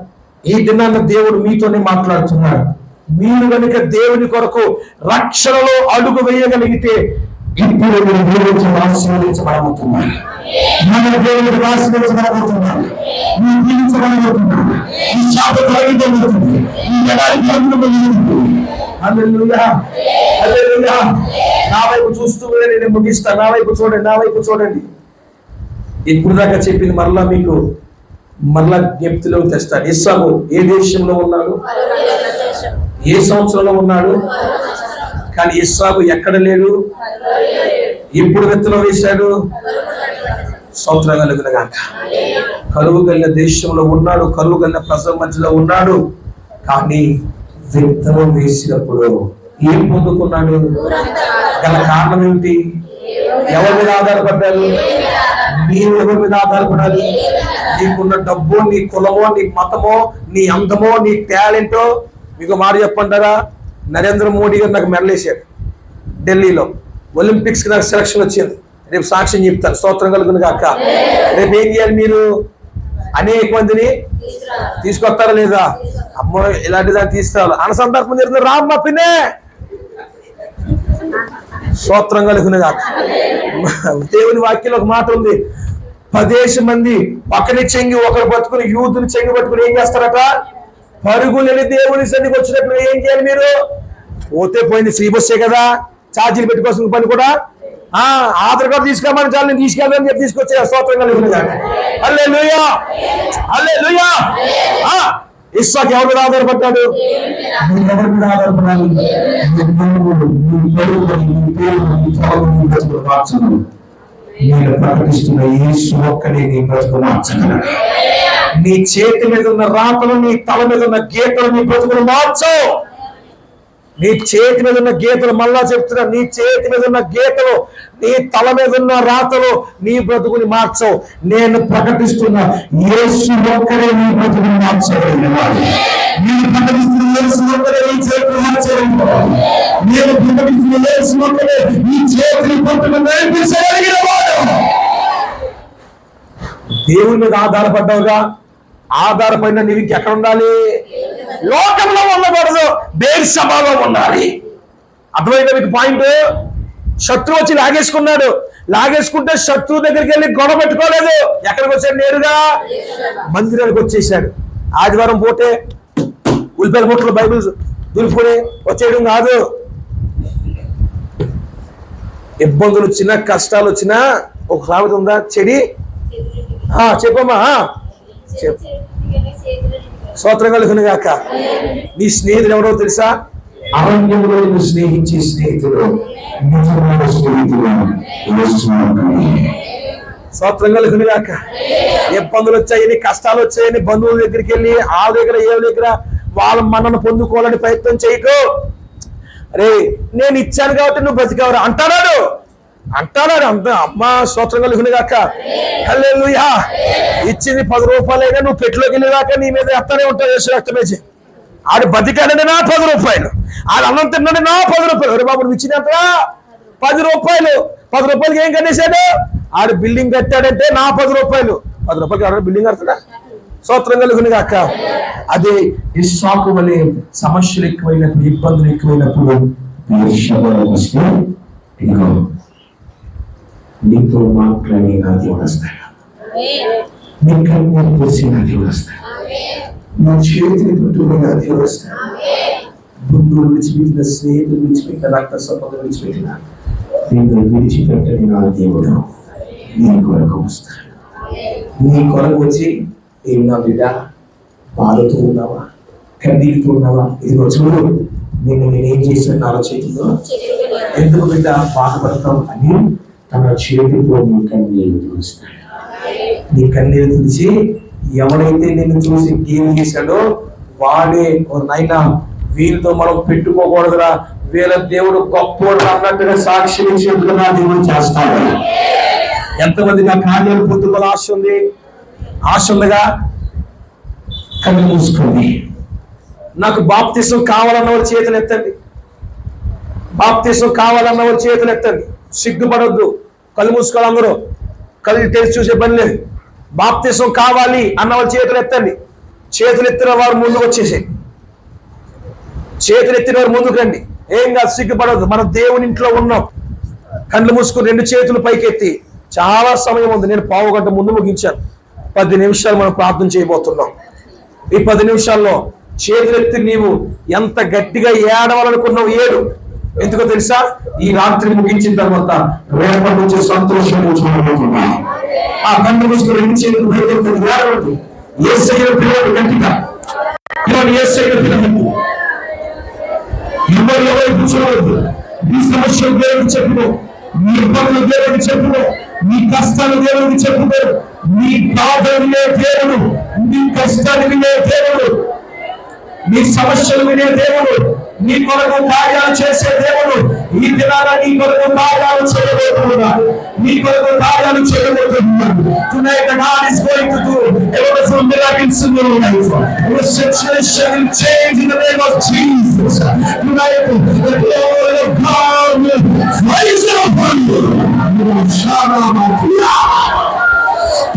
ఈ దినాన్న దేవుడు మీతోనే మాట్లాడుతున్నాడు. మీరు కనుక దేవుని కొరకు రక్షణలో అడుగు వేయగలిగితే ఇప్పుడు మీరు దేవుడికి ఆశీర్వదించబడబోతున్నారు. మన దేవుడికి ఆశీర్వదించబడబోతున్నారు. మీరు దీవించబడబోతున్నారు. ఈ శాప తొలగించబోతుంది. ఈ ఎడారి హల్లెలూయా, హల్లెలూయా. నా వైపు చూస్తూ నేను ముగిస్తా. నా వైపు చూడండి, నా వైపు చూడండి. ఇప్పుడు దాకా చెప్పింది మరలా మీకు మరలా జ్ఞప్తిలో తెస్తాడు. ఇస్సాకు ఏ దేశంలో ఉన్నాడు? ఏ సంవత్సరంలో ఉన్నాడు? కానీ ఇస్సాకు ఎక్కడ లేడు? ఇప్పుడు విత్తనం వేశాడు. సంవత్సరం కలుగునగాక. కరువు కలిగిన దేశంలో ఉన్నాడు, కరువు కలిగిన ప్రజల మధ్యలో ఉన్నాడు. కానీ విత్తనం వేసినప్పుడు ఏం పొందుకున్నాడు? గల కారణం ఏమిటి? ఎవరి మీద ఆధారపడ్డారు? మీరు ఎవరి మీద ఆధారపడాలి? నీకున్న డబ్బు, నీ కులమో, నీ మతమో, నీ అందమో, నీ టాలెంటో. మీకు మాట చెప్పంటారా? నరేంద్ర మోడీ గారు నాకు మెడలేశాడు ఢిల్లీలో. ఒలింపిక్స్ కి నాకు సెలక్షన్ వచ్చింది. రేపు సాక్ష్యం చెప్తాను. స్తోత్రం కలుగును గాక. రేపు ఏం చేయాలి? మీరు అనేక మందిని తీసుకొస్తారా లేదా? అమ్మో, ఇలాంటి దాన్ని తీసుకురావాలి. అనుసంధానం జరుగుతుంది. రామ్మ పిన్నే, స్తోత్రం కలుగును గాక. దేవుని వాక్యంలో ఒక మాట ఉంది, 10 మంది ఒకరి చెంగి ఒకరు పట్టుకుని యూతుని చెంగి పట్టుకుని ఏం చేస్తారట? పరుగులని దేవుని సన్నిధికి వచ్చినప్పుడు ఏం చేయాలి? మీరు పోతే పోయింది, ఫ్రీ బస్సే కదా, ఛార్జీలు పెట్టుకోవాల్సిన పని కూడా. ఆధార్ కార్డు తీసుకోమని చాలు, నేను తీసుకెళ్ళాలని చెప్పి తీసుకొచ్చే. స్తోత్రం కలుగును గాక. హల్లెలూయా, హల్లెలూయా. ఇస్సాకు ఎవరి మీద ఆధారపడ్డాడు? ఎవరి మీద ఆధారపడాలి? నేను ప్రకటిస్తున్న యేసు ఒక్కడే నీ బ్రతుకు మార్చగలడు. నీ చేతి మీద ఉన్న రాతలు, నీ తల మీద ఉన్న గీతలు నీ బ్రతుకును మార్చవు. నీ చేతి మీద ఉన్న గీతలు, మళ్ళా చెప్తున్నా, నీ చేతి మీద ఉన్న గీతలు, నీ తల మీద ఉన్న రాతలు నీ బ్రతుకుని మార్చవు. నేను ప్రకటిస్తున్న యేసు ఒక్కడే నీ బ్రతుకుని మార్చగలిగినవాడు. నేను ప్రకటిస్తున్న యేసు ఒక్కడే నీ చేతిని మార్చగలిగినవాడు. నేను ప్రకటిస్తున్న యేసు ఒక్కడే నీ చేతిని పట్టుకుని నడిపించగలిగినవాడు. దేవుని మీద ఆధారపడ్డావుగా, ఆధారపడిన నీవు ఇంకెక్కడ ఉండాలి? లోకంలో ఉండకూడదు, బేర్షెబాలో ఉండాలి. అర్థమైందా మీకు పాయింట్? శత్రువు వచ్చి లాగేసుకున్నాడు. లాగేసుకుంటే శత్రువు దగ్గరికి వెళ్ళి గొడవ పెట్టుకోలేదు. ఎక్కడికి వచ్చాడు? నేరుగా మందిరానికి వచ్చేసాడు. ఆదివారం పోతే ఉల్లిపాయల మూటలు బైబిల్ దులుపుకొని వచ్చేయడం కాదు. ఇబ్బందులు వచ్చినా కష్టాలు వచ్చినా ఒక సామెత ఉందా, చెడి చెప్పమ్మా స్తోత్రం కలుగును గాక. నీ స్నేహితుడు ఎవరో తెలుసా? అరణ్యంలో నువ్వు స్నేహించే స్నేహితుడు నిజమైన స్నేహితుడు. స్తోత్రం కలుగును గాక. ఇబ్బందులు వచ్చాయని కష్టాలు వచ్చాయని బంధువుల దగ్గరికి వెళ్ళి ఆ దగ్గర ఏ దగ్గర వాళ్ళ మనను పొందుకోవాలని ప్రయత్నం చేయకు. అరే నేను ఇచ్చాను కాబట్టి నువ్వు బతికావరా అంటాడు అంత అమ్మ. స్తోత్రం కలుగును గాక. హల్లెలూయా. ఇచ్చింది 10 రూపాయలైనా నువ్వు పెట్టులోకి వెళ్ళేదాకా నీ మీద ఎత్తనే ఉంటావు. యేసు రక్తమేసి ఆడు బతికాడంటే నా 10 రూపాయలు, ఆడు అన్నం తిన్నాడు నా 10 రూపాయలు. ఒరే బాబు నువ్వు ఇచ్చినంత 10 రూపాయలు. 10 రూపాయలకి ఏం కనేసాడు? ఆడు బిల్డింగ్ కట్టాడంటే నా 10 రూపాయలు. 10 రూపాయలకి ఎవరైనా బిల్డింగ్ కడతాడా? స్తోత్రం కలుగును గాక. అదే ఇస్సాకు వలె సమస్యలు ఎక్కువైనప్పుడు, ఇబ్బందులు ఎక్కువైనప్పుడు ఇదిగో నీతో మాట్లాడి నా దేవుడు వస్తాడు, నీ కన్ను పూసి నా దేవుడు వస్తాడు, నా చేతిని పట్టుకుని నా దేవుడు వస్తాడు. బంధువులు విడిచిపెట్టిన, స్నేహితులు విడిచిపెట్టిన, రక్త సంబంధం విడిచిపెట్టిన నేను విడిచిపెట్టని నా దేవుడు నీ కొరకు వస్తాడు. నీ కొరకు వచ్చి ఏం నా బిడ్డ బాధతో ఉన్నావా, కన్నీటితో ఉన్నావా? ఇదిగో చూడు నేనేం చేశాను నా చేతిలో, ఎందుకు బిడ్డ బాధపడతావు అని తన చేతితో నీ కన్నీరు తుడుస్తాడు. నీ కన్నీరు తుడిచి ఎవరైతే నిన్ను చూసి గేమ్ చేశాడో వాడే నైనా వీళ్ళతో మనం పెట్టుకోకూడదురా, వీళ్ళ దేవుడు గొప్పోడు అన్నట్టుగా సాక్షి నా దేవుడు చేస్తాడు. ఎంతమంది నా కార్యాలు పొద్దుకోవాలి ఆశ ఉందిగా? కళ్ళు మూసుకోండి. నాకు బాప్తిసం కావాలన్న వాళ్ళు చేతులు ఎత్తండి. బాప్తిసం కావాలన్న వాళ్ళు చేతులు ఎత్తండి. సిగ్గుపడొద్దు. కళ్ళు మూసుకోవాలి. అందరూ కళ్ళు తెరిచి చూసే పని లేదు. బాప్తిసం కావాలి అన్న వాళ్ళు చేతులు ఎత్తండి. చేతులు ఎత్తిన వారు ముందుకు వచ్చేసి, చేతులు ఎత్తిన వారు ముందుకు రండి. ఏం కాదు, సిగ్గుపడొద్దు. మన దేవుని ఇంట్లో ఉన్నాం. కళ్ళు మూసుకుని 2 చేతులు పైకెత్తి. చాలా సమయం ఉంది. నేను 1/2 గంట ముందు ముగించాను. 10 నిమిషాలు మనం ప్రార్థన చేయబోతున్నాం. ఈ 10 నిమిషాల్లో చేతులెత్తి నీవు ఎంత గట్టిగా ఏడవాలనుకున్నావు ఏడు. ఎందుకో తెలుసా? ఈ రాత్రి ముగించిన తర్వాత రేపటి నుంచి సంతోషంగా చూడబోతున్నా. ఆ కన్ను మూసుకుని 2 చేతులు బయటెత్తండి. ఏడవద్దు. యేసయ్యను పిలవండి గట్టిగా. యేసయ్యను పిలవండి. ఎవరు చూడవద్దు. నీ సమస్యలు దేవుడికి చెప్పుకో, నీ ఇబ్బందులు దేవుడికి చెప్పుకో, నీ కష్టాలు దేవుడికి చెప్పుకో. నీ బాధలు వినే దేవుడు, నీ కష్టాలు వినే దేవుడు, నీ సమస్యలు వినే దేవుడు, నీ కొరకు కార్యాలు చేసే దేవుడు. ఈ దినాన నీ కొరకు కార్యాలు చేయబోతున్నాడు. నీ కొరకు కార్యాలు చేయబోతున్నాడు. Tonight God is going to do a wonderful miracles in your life. Your situation will change in the name of Jesus. Tonight the glory of God will rise upon you.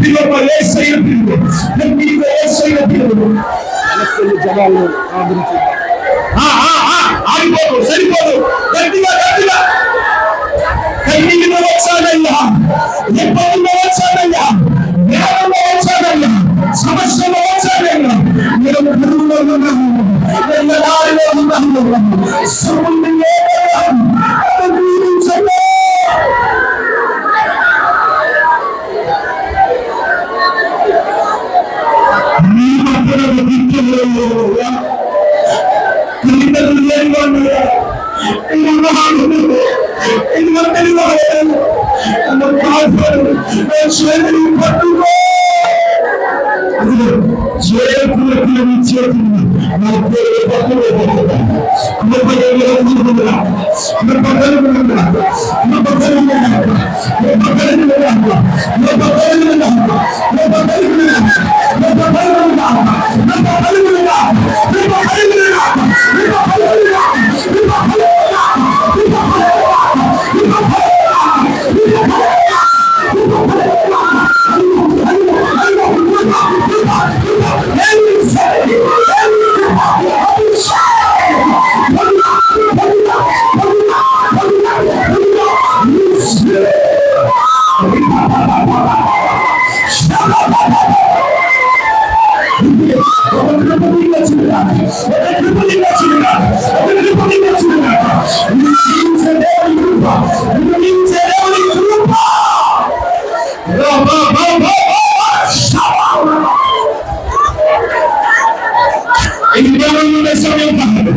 పిల్లలు యేసయ్య పిల్లలు, యేసయ్య పిల్లలు. జనాలు ఆగిపోదు, సరిపోదు. గట్టిగా గట్టిగా కన్నీళ్ళు వచ్చానయ్యా, ఇబ్బందులు వచ్చానయ్యా, వేదనలో వచ్చానయ్యా, సమస్యలు వచ్చానయ్యా. నేను గురువులో ఉన్నాను, నేను దారిలో ఉన్నాను. సముద్రం ఉండే సమయం కాదు,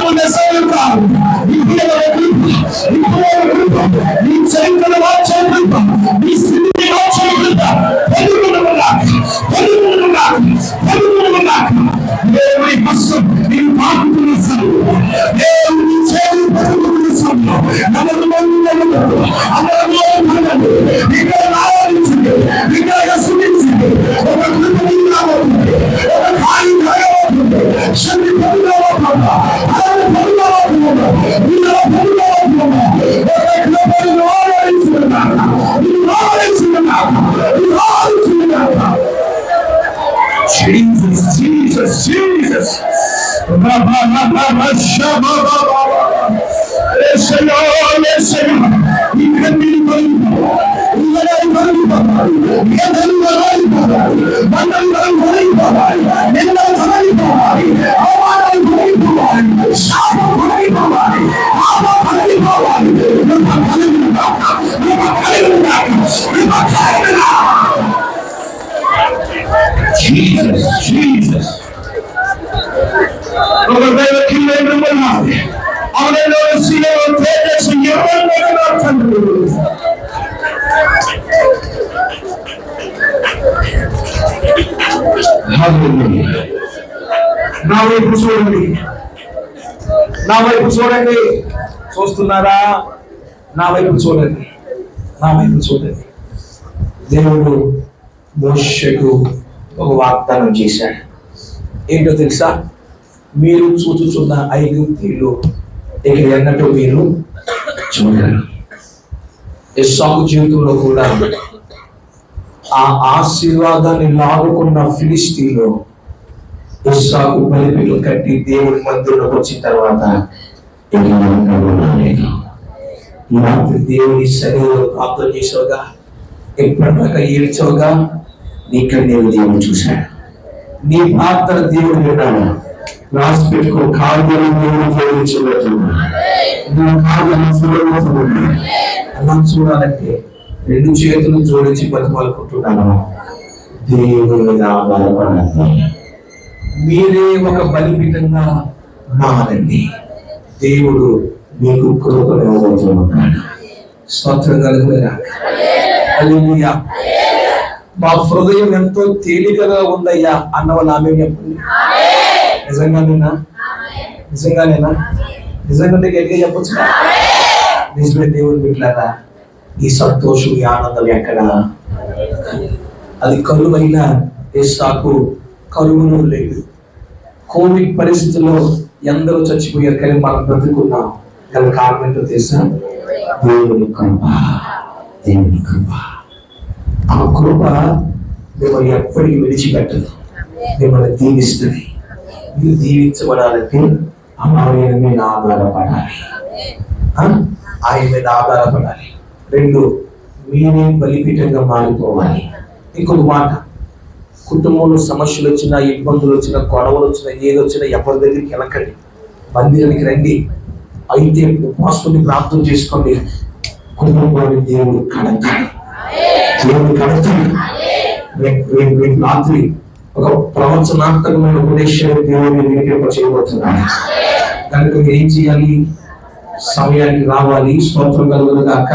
ఉండే సమయం కాదు. నీ చరిత్ర మార్చే కృప, నీ స్థితిని మార్చే కృప దేవుని హస్తం నీవు తాకుతున్న సమయం, దేవుని చేతులు పట్టుకున్న సమయం, ఇక్కడ రావాల్సింది, ఇక్కడ సునించింది, ఒక కృప నీకు రాబోతుంది, ఒక కార్యం జరగబోతుంది, శక్తి పొందబోతుందా, అలా పొందబోతుందా, ఇలా పొందబోతుందా, ఒక కృపను ఆదరించుకున్నాక, నువ్వు ఆదరించుకున్నాక, నువ్వు ఆదరించుకున్నాక. Jesus, Jesus, Jesus. Jesus, Jesus. ఒకవేళ కింద ఉన్నది అవనలో శిలో తేజస్సు ఎవరినైనా తండ్రి. హల్లెలూయా. నా వైపు చూడండి, నా వైపు చూడండి. చూస్తున్నారా? నా వైపు చూడండి, నా వైపు చూడండి. దేవుడు మోషేకు ఒక వాగ్దానం చేశాడు. ఏంటో తెలుసా? మీరు చూచుచున్న ఐగుప్తీయులు ఇక ఎన్నటూ మీరు చూడరు. ఇస్సాకు జీవితంలో కూడా ఆ ఆశీర్వాదాన్ని లాగుకున్న ఫిలిష్తీయులు ఇస్సాకు బలిపీఠం కట్టి దేవుడి మందిరంలోకి వచ్చిన తర్వాత ఇక రాలేదు. ఈ రాత్రి దేవుని శరీరంలో ప్రార్థన చేసావుగా, ఎప్పటిదాకా ఏడ్చావుగా, నీ కన్నీరు దేవుడు చూశాడు. నీ ప్రార్థన దేవుడు విన్నాడు. రాసి పెట్టుకో, కార్యాలను దేవుడు జోడించబోతున్నాడు. అలా చూడాలంటే రెండు చేతులు జోడించి బతిమాలుకుంటున్నాను. దేవుడి మీద ఆధారపడాలి. మీరే ఒక బలిపీఠంగా మారండి. దేవుడు మీకు కృపనివ్వబోతున్నాడు. స్తోత్రం కలుగునుగా. హల్లెలూయా. మా హృదయం ఎంతో తేలికగా ఉందయ్యా అన్నవాళ్ళు ఆమె చెప్పండి. నిజంగానేనా? నిజంగానేనా? నిజంగా గట్టిగా చెప్పొచ్చు. నిజమే దేవుని బిడ్డలారా, ఈ సంతోషం, ఈ ఆనందం ఎక్కడ? అది కరువైన ఇస్సాకు కరువును లేదు. కోవిడ్ పరిస్థితుల్లో ఎందరో చచ్చిపోయారు, కానీ మనం బ్రతుకున్నాం. గల కారణం ఏంటో తెలుసా? దేవుని కృప. దేవుని కృప. ఆ కృప మిమ్మల్ని ఎప్పటికీ విడిచిపెట్టదు, మిమ్మల్ని దీవిస్తుంది. మీరు దీవించబడాలంటే ఆయన మీద ఆధారపడాలి. ఆయన మీద ఆధారపడాలి. రెండు, మీరే బలిపీఠంగా మారిపోవాలి. ఇంకొక మాట, కుటుంబంలో సమస్యలు వచ్చినా, ఇబ్బందులు వచ్చినా, గొడవలు వచ్చినా, ఏది వచ్చినా ఎవరి దగ్గరికి వెళ్ళకండి, మందిరానికి రండి. అయితే ఉపవాసాన్ని ప్రార్థన చేసుకోండి. కుటుంబాన్ని దేవుడు కడతాడు. దేవుడు కడతాడు. రాత్రి ఒక ప్రవచనాత్మకమైన ఉపదేశాన్ని దేవుడిని వినిపింప చేయబోతున్నాడు. కనుక మీరు ఏం చేయాలి? సమయానికి రావాలి. స్తోత్రం కలుగును గాక.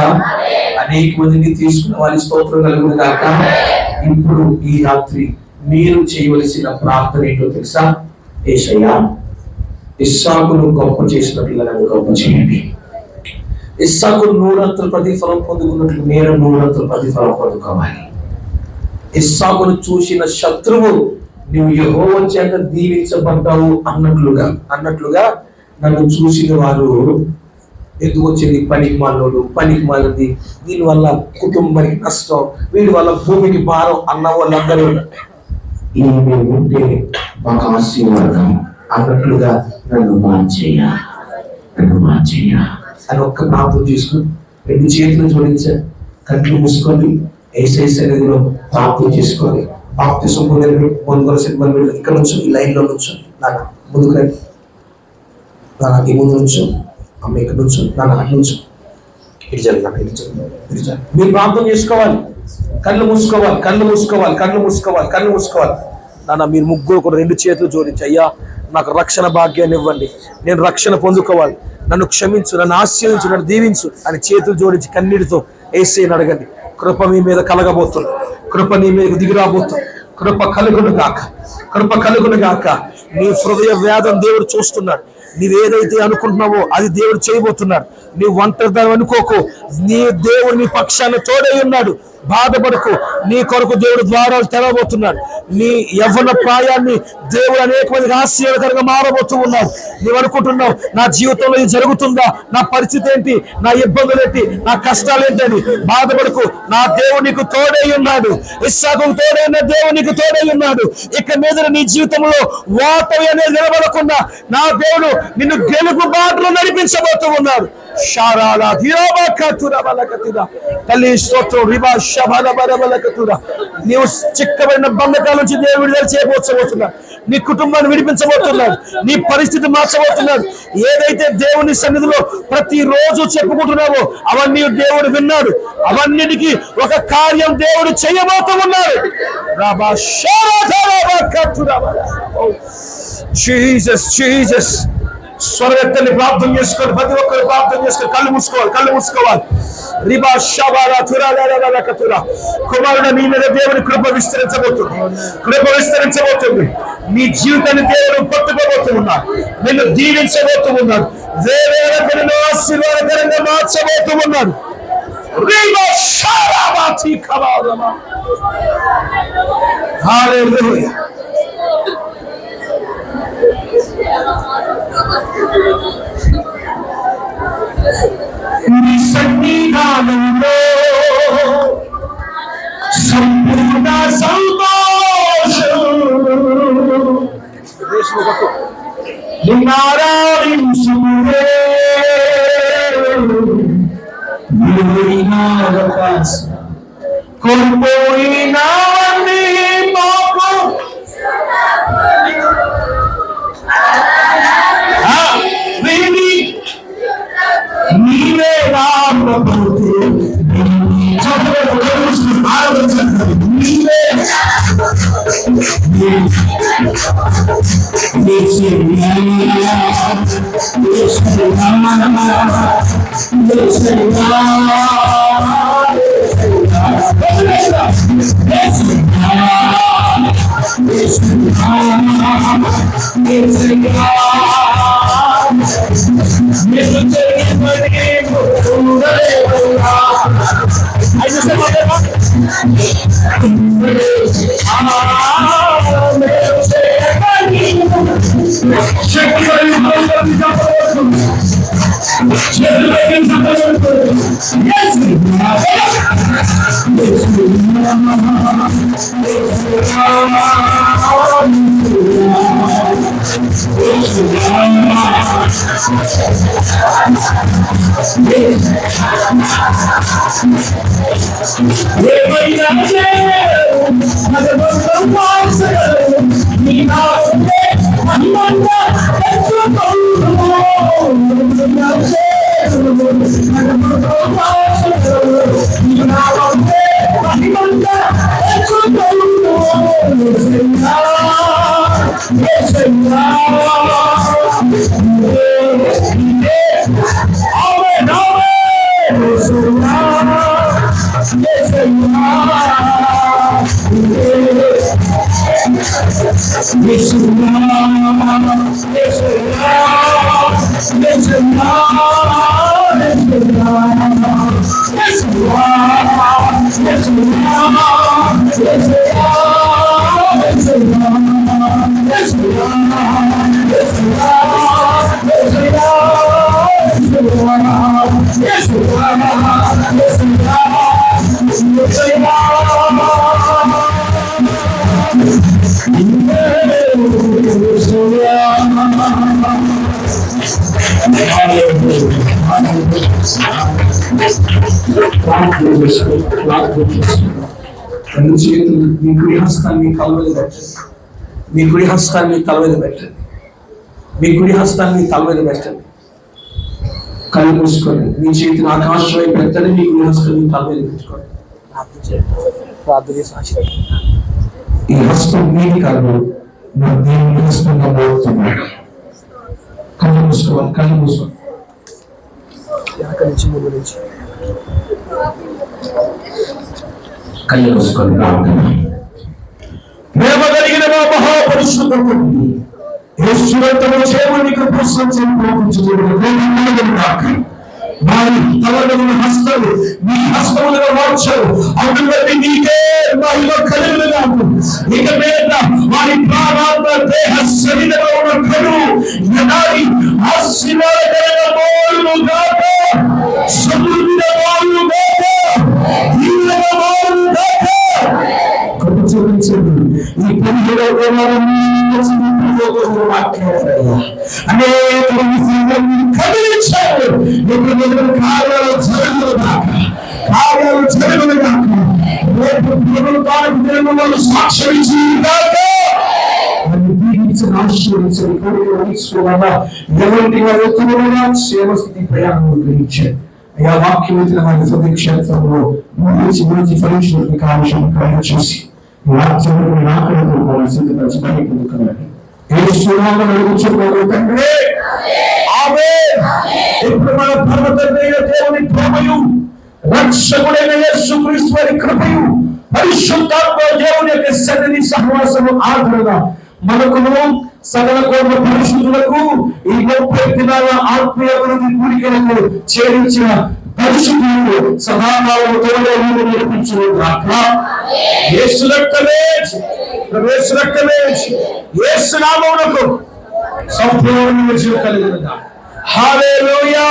అనేక మందిని తీసుకునే వాళ్ళ స్తోత్రం కలుగును గాక. ఇప్పుడు ఈ రాత్రి మీరు చేయవలసిన ప్రార్థన ఏంటో తెలుసా? యేసయ్యా, ఇస్సాకును గొప్ప చేసినట్లుగా నన్ను గొప్ప చేయండి. ఇస్సాకు 100 ప్రతిఫలం పొందుకున్నట్లు నేను 100 ప్రతిఫలం పొందుకోవాలి. ఇస్సాకును చూసిన శత్రువు నువ్వు యెహోవా చేత దీవించబడ్డావు అన్నట్లుగా నన్ను చూసిన వారు ఎందుకు వచ్చింది? పనికి మాలినది, దీనివల్ల కుటుంబానికి నష్టం, వీడి వల్ల భూమికి భారం అన్న వాళ్ళందరూ ఈమె ఉంటే మాకు ఆశీర్వాదం అన్నట్లుగా నన్ను మార్చేయ అని ఒక్క ప్రార్థన చేసుకుని రెండు చేతులు జోడించారు. కంట్లు మూసుకొని యేసయ్య సన్నిధిలో ప్రార్థన చేసుకోవాలి. బాప్తిసం పొందవలసిన వాళ్ళు ఇక్కడ నుంచి ఈ లైన్లో నుంచో, నాన్న ముందుకు రండి, నాన్న ఈ ముందు నుంచో, అమ్మ ఇక్కడ నుంచో, నాన్న అటు నుంచో. ఇటు జరగాలి, ఇటు జరగాలి, ఇటు జరగాలి. మీరు ప్రార్థన చేసుకోవాలి. కళ్ళు మూసుకోవాలి, కళ్ళు మూసుకోవాలి, కళ్ళు మూసుకోవాలి, కళ్ళు మూసుకోవాలి. నాన్న మీరు ముగ్గురు కూడా 2 చేతులు జోడించి, అయ్యా నాకు రక్షణ భాగ్యాన్ని ఇవ్వండి, నేను రక్షణ పొందుకోవాలి, నన్ను క్షమించు, నన్ను ఆశీర్వించు, నన్ను దీవించు అని చేతులు జోడించి కన్నీటితో యేసయ్యను అడగండి. కృప మీ మీద కలగబోతుంది, కృప నీ మీద దిగిరాబోతుంది. కృప కలుగును గాక, కృప కలుగును గాక. నీ హృదయ వేదం దేవుడు చూస్తున్నాడు. నీవేదైతే అనుకుంటున్నావో అది దేవుడు చేయబోతున్నాడు. నీ ఒంటరిదాన్ని అనుకోకు, నీ దేవుడు నీ పక్షాన్ని తోడై ఉన్నాడు. బాధపడకు, నీ కొరకు దేవుడు ద్వారాలు తెరవబోతున్నాడు. నీ యవ్వన ప్రాయాన్ని దేవుడు అనేక మందికి ఆశీర్వాదకరంగా మారబోతూ ఉన్నాడు. నువ్వు అనుకుంటున్నావు నా జీవితంలో ఇది జరుగుతుందా, నా పరిస్థితి ఏంటి, నా ఇబ్బందులు ఏంటి, నా కష్టాలు ఏంటి అని బాధపడకు. నా దేవుడు నీకు తోడై ఉన్నాడు. ఇస్సాకుకు తోడై ఉన్న దేవుడు నీకు తోడై ఉన్నాడు. ఇక మీద నీ జీవితంలో ఓటమి అనేది నిలబడకుండా నా దేవుడు నిన్ను గెలుపు బాటలో నడిపించబోతూ ఉన్నాడు. తల్లి స్తోత్రం. నీవు చిక్కబడిన బంధకాల నుంచి దేవుడు విడుదల చేయబోతున్నాడు. నీ కుటుంబాన్ని విడిపించబోతున్నాడు. నీ పరిస్థితి మార్చబోతున్నాడు. ఏదైతే దేవుని సన్నిధిలో ప్రతిరోజు చెప్పుకుంటున్నావో అవన్నీ దేవుడు విన్నాడు. అవన్నిటికీ ఒక కార్యం దేవుడు చేయబోతూ ఉన్నాడు. Jesus, Jesus. స్వరవెత్తని ప్రార్థన చేసుకోవాలి. ప్రతి ఒక్కరు ప్రార్థన చేసుకోవాలి. కళ్ళు మూసుకోవాలి, కళ్ళు మూసుకోవాలి. కుమారుడు నీ మీద దేవుని కృప విస్తరించబోతుంది, కృప విస్తరించబోతుంది. నీ జీవితాన్ని దేవుడు పట్టుకోబోతూ ఉన్నాడు. నిన్ను దీవించబోతూ ఉన్నాడు. వేరే రకమైన ఆశీర్వాదకరంగా మార్చబోతూ ఉన్నాడు. హల్లెలూయా. నీ సన్నిధానంలో సంపూర్ణ సంతోషం, నిన్నారాధించునే కోల్పోయినవన్నీ మాకు నీవే రాకపోతే రెండు చేతులు మీ కుడి హస్తాన్ని తల మీద పెట్టండి. మీ కుడి హస్తాన్ని తల మీద పెట్టండి. మీ కుడి హస్తాన్ని తల మీద పెట్టండి. కళ్ళు మూసుకొని మీ చేతిని ఆకాశం వైపు ఎత్తని మీకు హస్తం మీ తల మీద పెట్టుకోండి. ఈ హస్తం మీది కాదు, నా దేవుని హస్తంగా మారుతున్నాడు. కళ్ళు మూసుకోవాలి, కళ్ళు మూసుకోవాలి. కళ్ళు మూసుకొని ప్రార్థన. ప్రేమ కలిగిన మా మహాపరిశుద్ధ తండ్రి, యేసురక్తము చేయుని కృప సంచయం వారి తలగల హస్తము మీ హస్తములుగా మార్చారు. అందుని బట్టి నీకే మహిమ కలుగునుగాక. ఇక మీద వారి ప్రాణాత్మ దేహ శరీరంలో ఉన్న కను ఎడారి ఆశీర్వాదకరంగా మారునుగాక, సమృద్ధిగా మారునుగాక, ఈవులుగా మారునుగాక. కృప చూపించండి. ఈ 17వ అనేక కదిలించారు. కార్యాలు జరుగునుగాక. రేపు దేవుడు సాక్ష్యం ఇచ్చుగాక. ఆశీర్వదించండి. ఎవరికి వారు ఉత్తమమైన సేవస్థితి ప్రయాణం గ్రహించారు. అయ్యా వాక్యం వచ్చిన వారి హృదయ క్షేత్రంలో మంచి మంచి ఫలించినటువంటి కార్యం కార్యం చేసి ఇప్పుడు మన పర్వతమైన దేవుని ప్రేమయు రక్షకుడైన యేసుక్రీస్తు వారి కృపయు పరిశుద్ధాత్మ దేవుని యొక్క సన్నిధి సహవాసము ఆదరణ మనకును సకల కోట్ల పరిశుద్ధులకు ఈ 30 దినాల ఆత్మీయ అభివృద్ధి కూడికలకు చేరించిన పరిశుద్ధులు సదాకాలము తోడే నేర్పించుగాక. యేసు రక్తమే, యేసు రక్తమే, యేసు నామమునకు సంపూర్ణ జీవం కలుగునుగాక. హల్లెలూయా.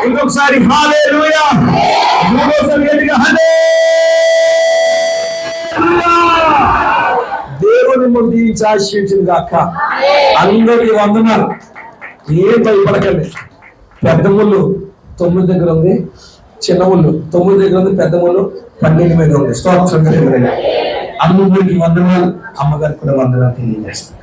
ఇంకొకసారి హల్లెలూయా. మూడోసారి గట్టిగా హల్లెలూయా. దేవుని ముందు ఆశీర్వదించును గాక. అందరికీ వందనాలు. ఏం భయపడకండి. పెద్ద ముళ్ళు 9 దగ్గర ఉంది, చిన్న ముళ్ళు 9 దగ్గర ఉంది, పెద్ద ముళ్ళు 12 మీద ఉంది. స్తోత్రం. అందరికీ వందనాలు. అమ్మగారికి కూడా వందనాలు తెలియజేస్తాను.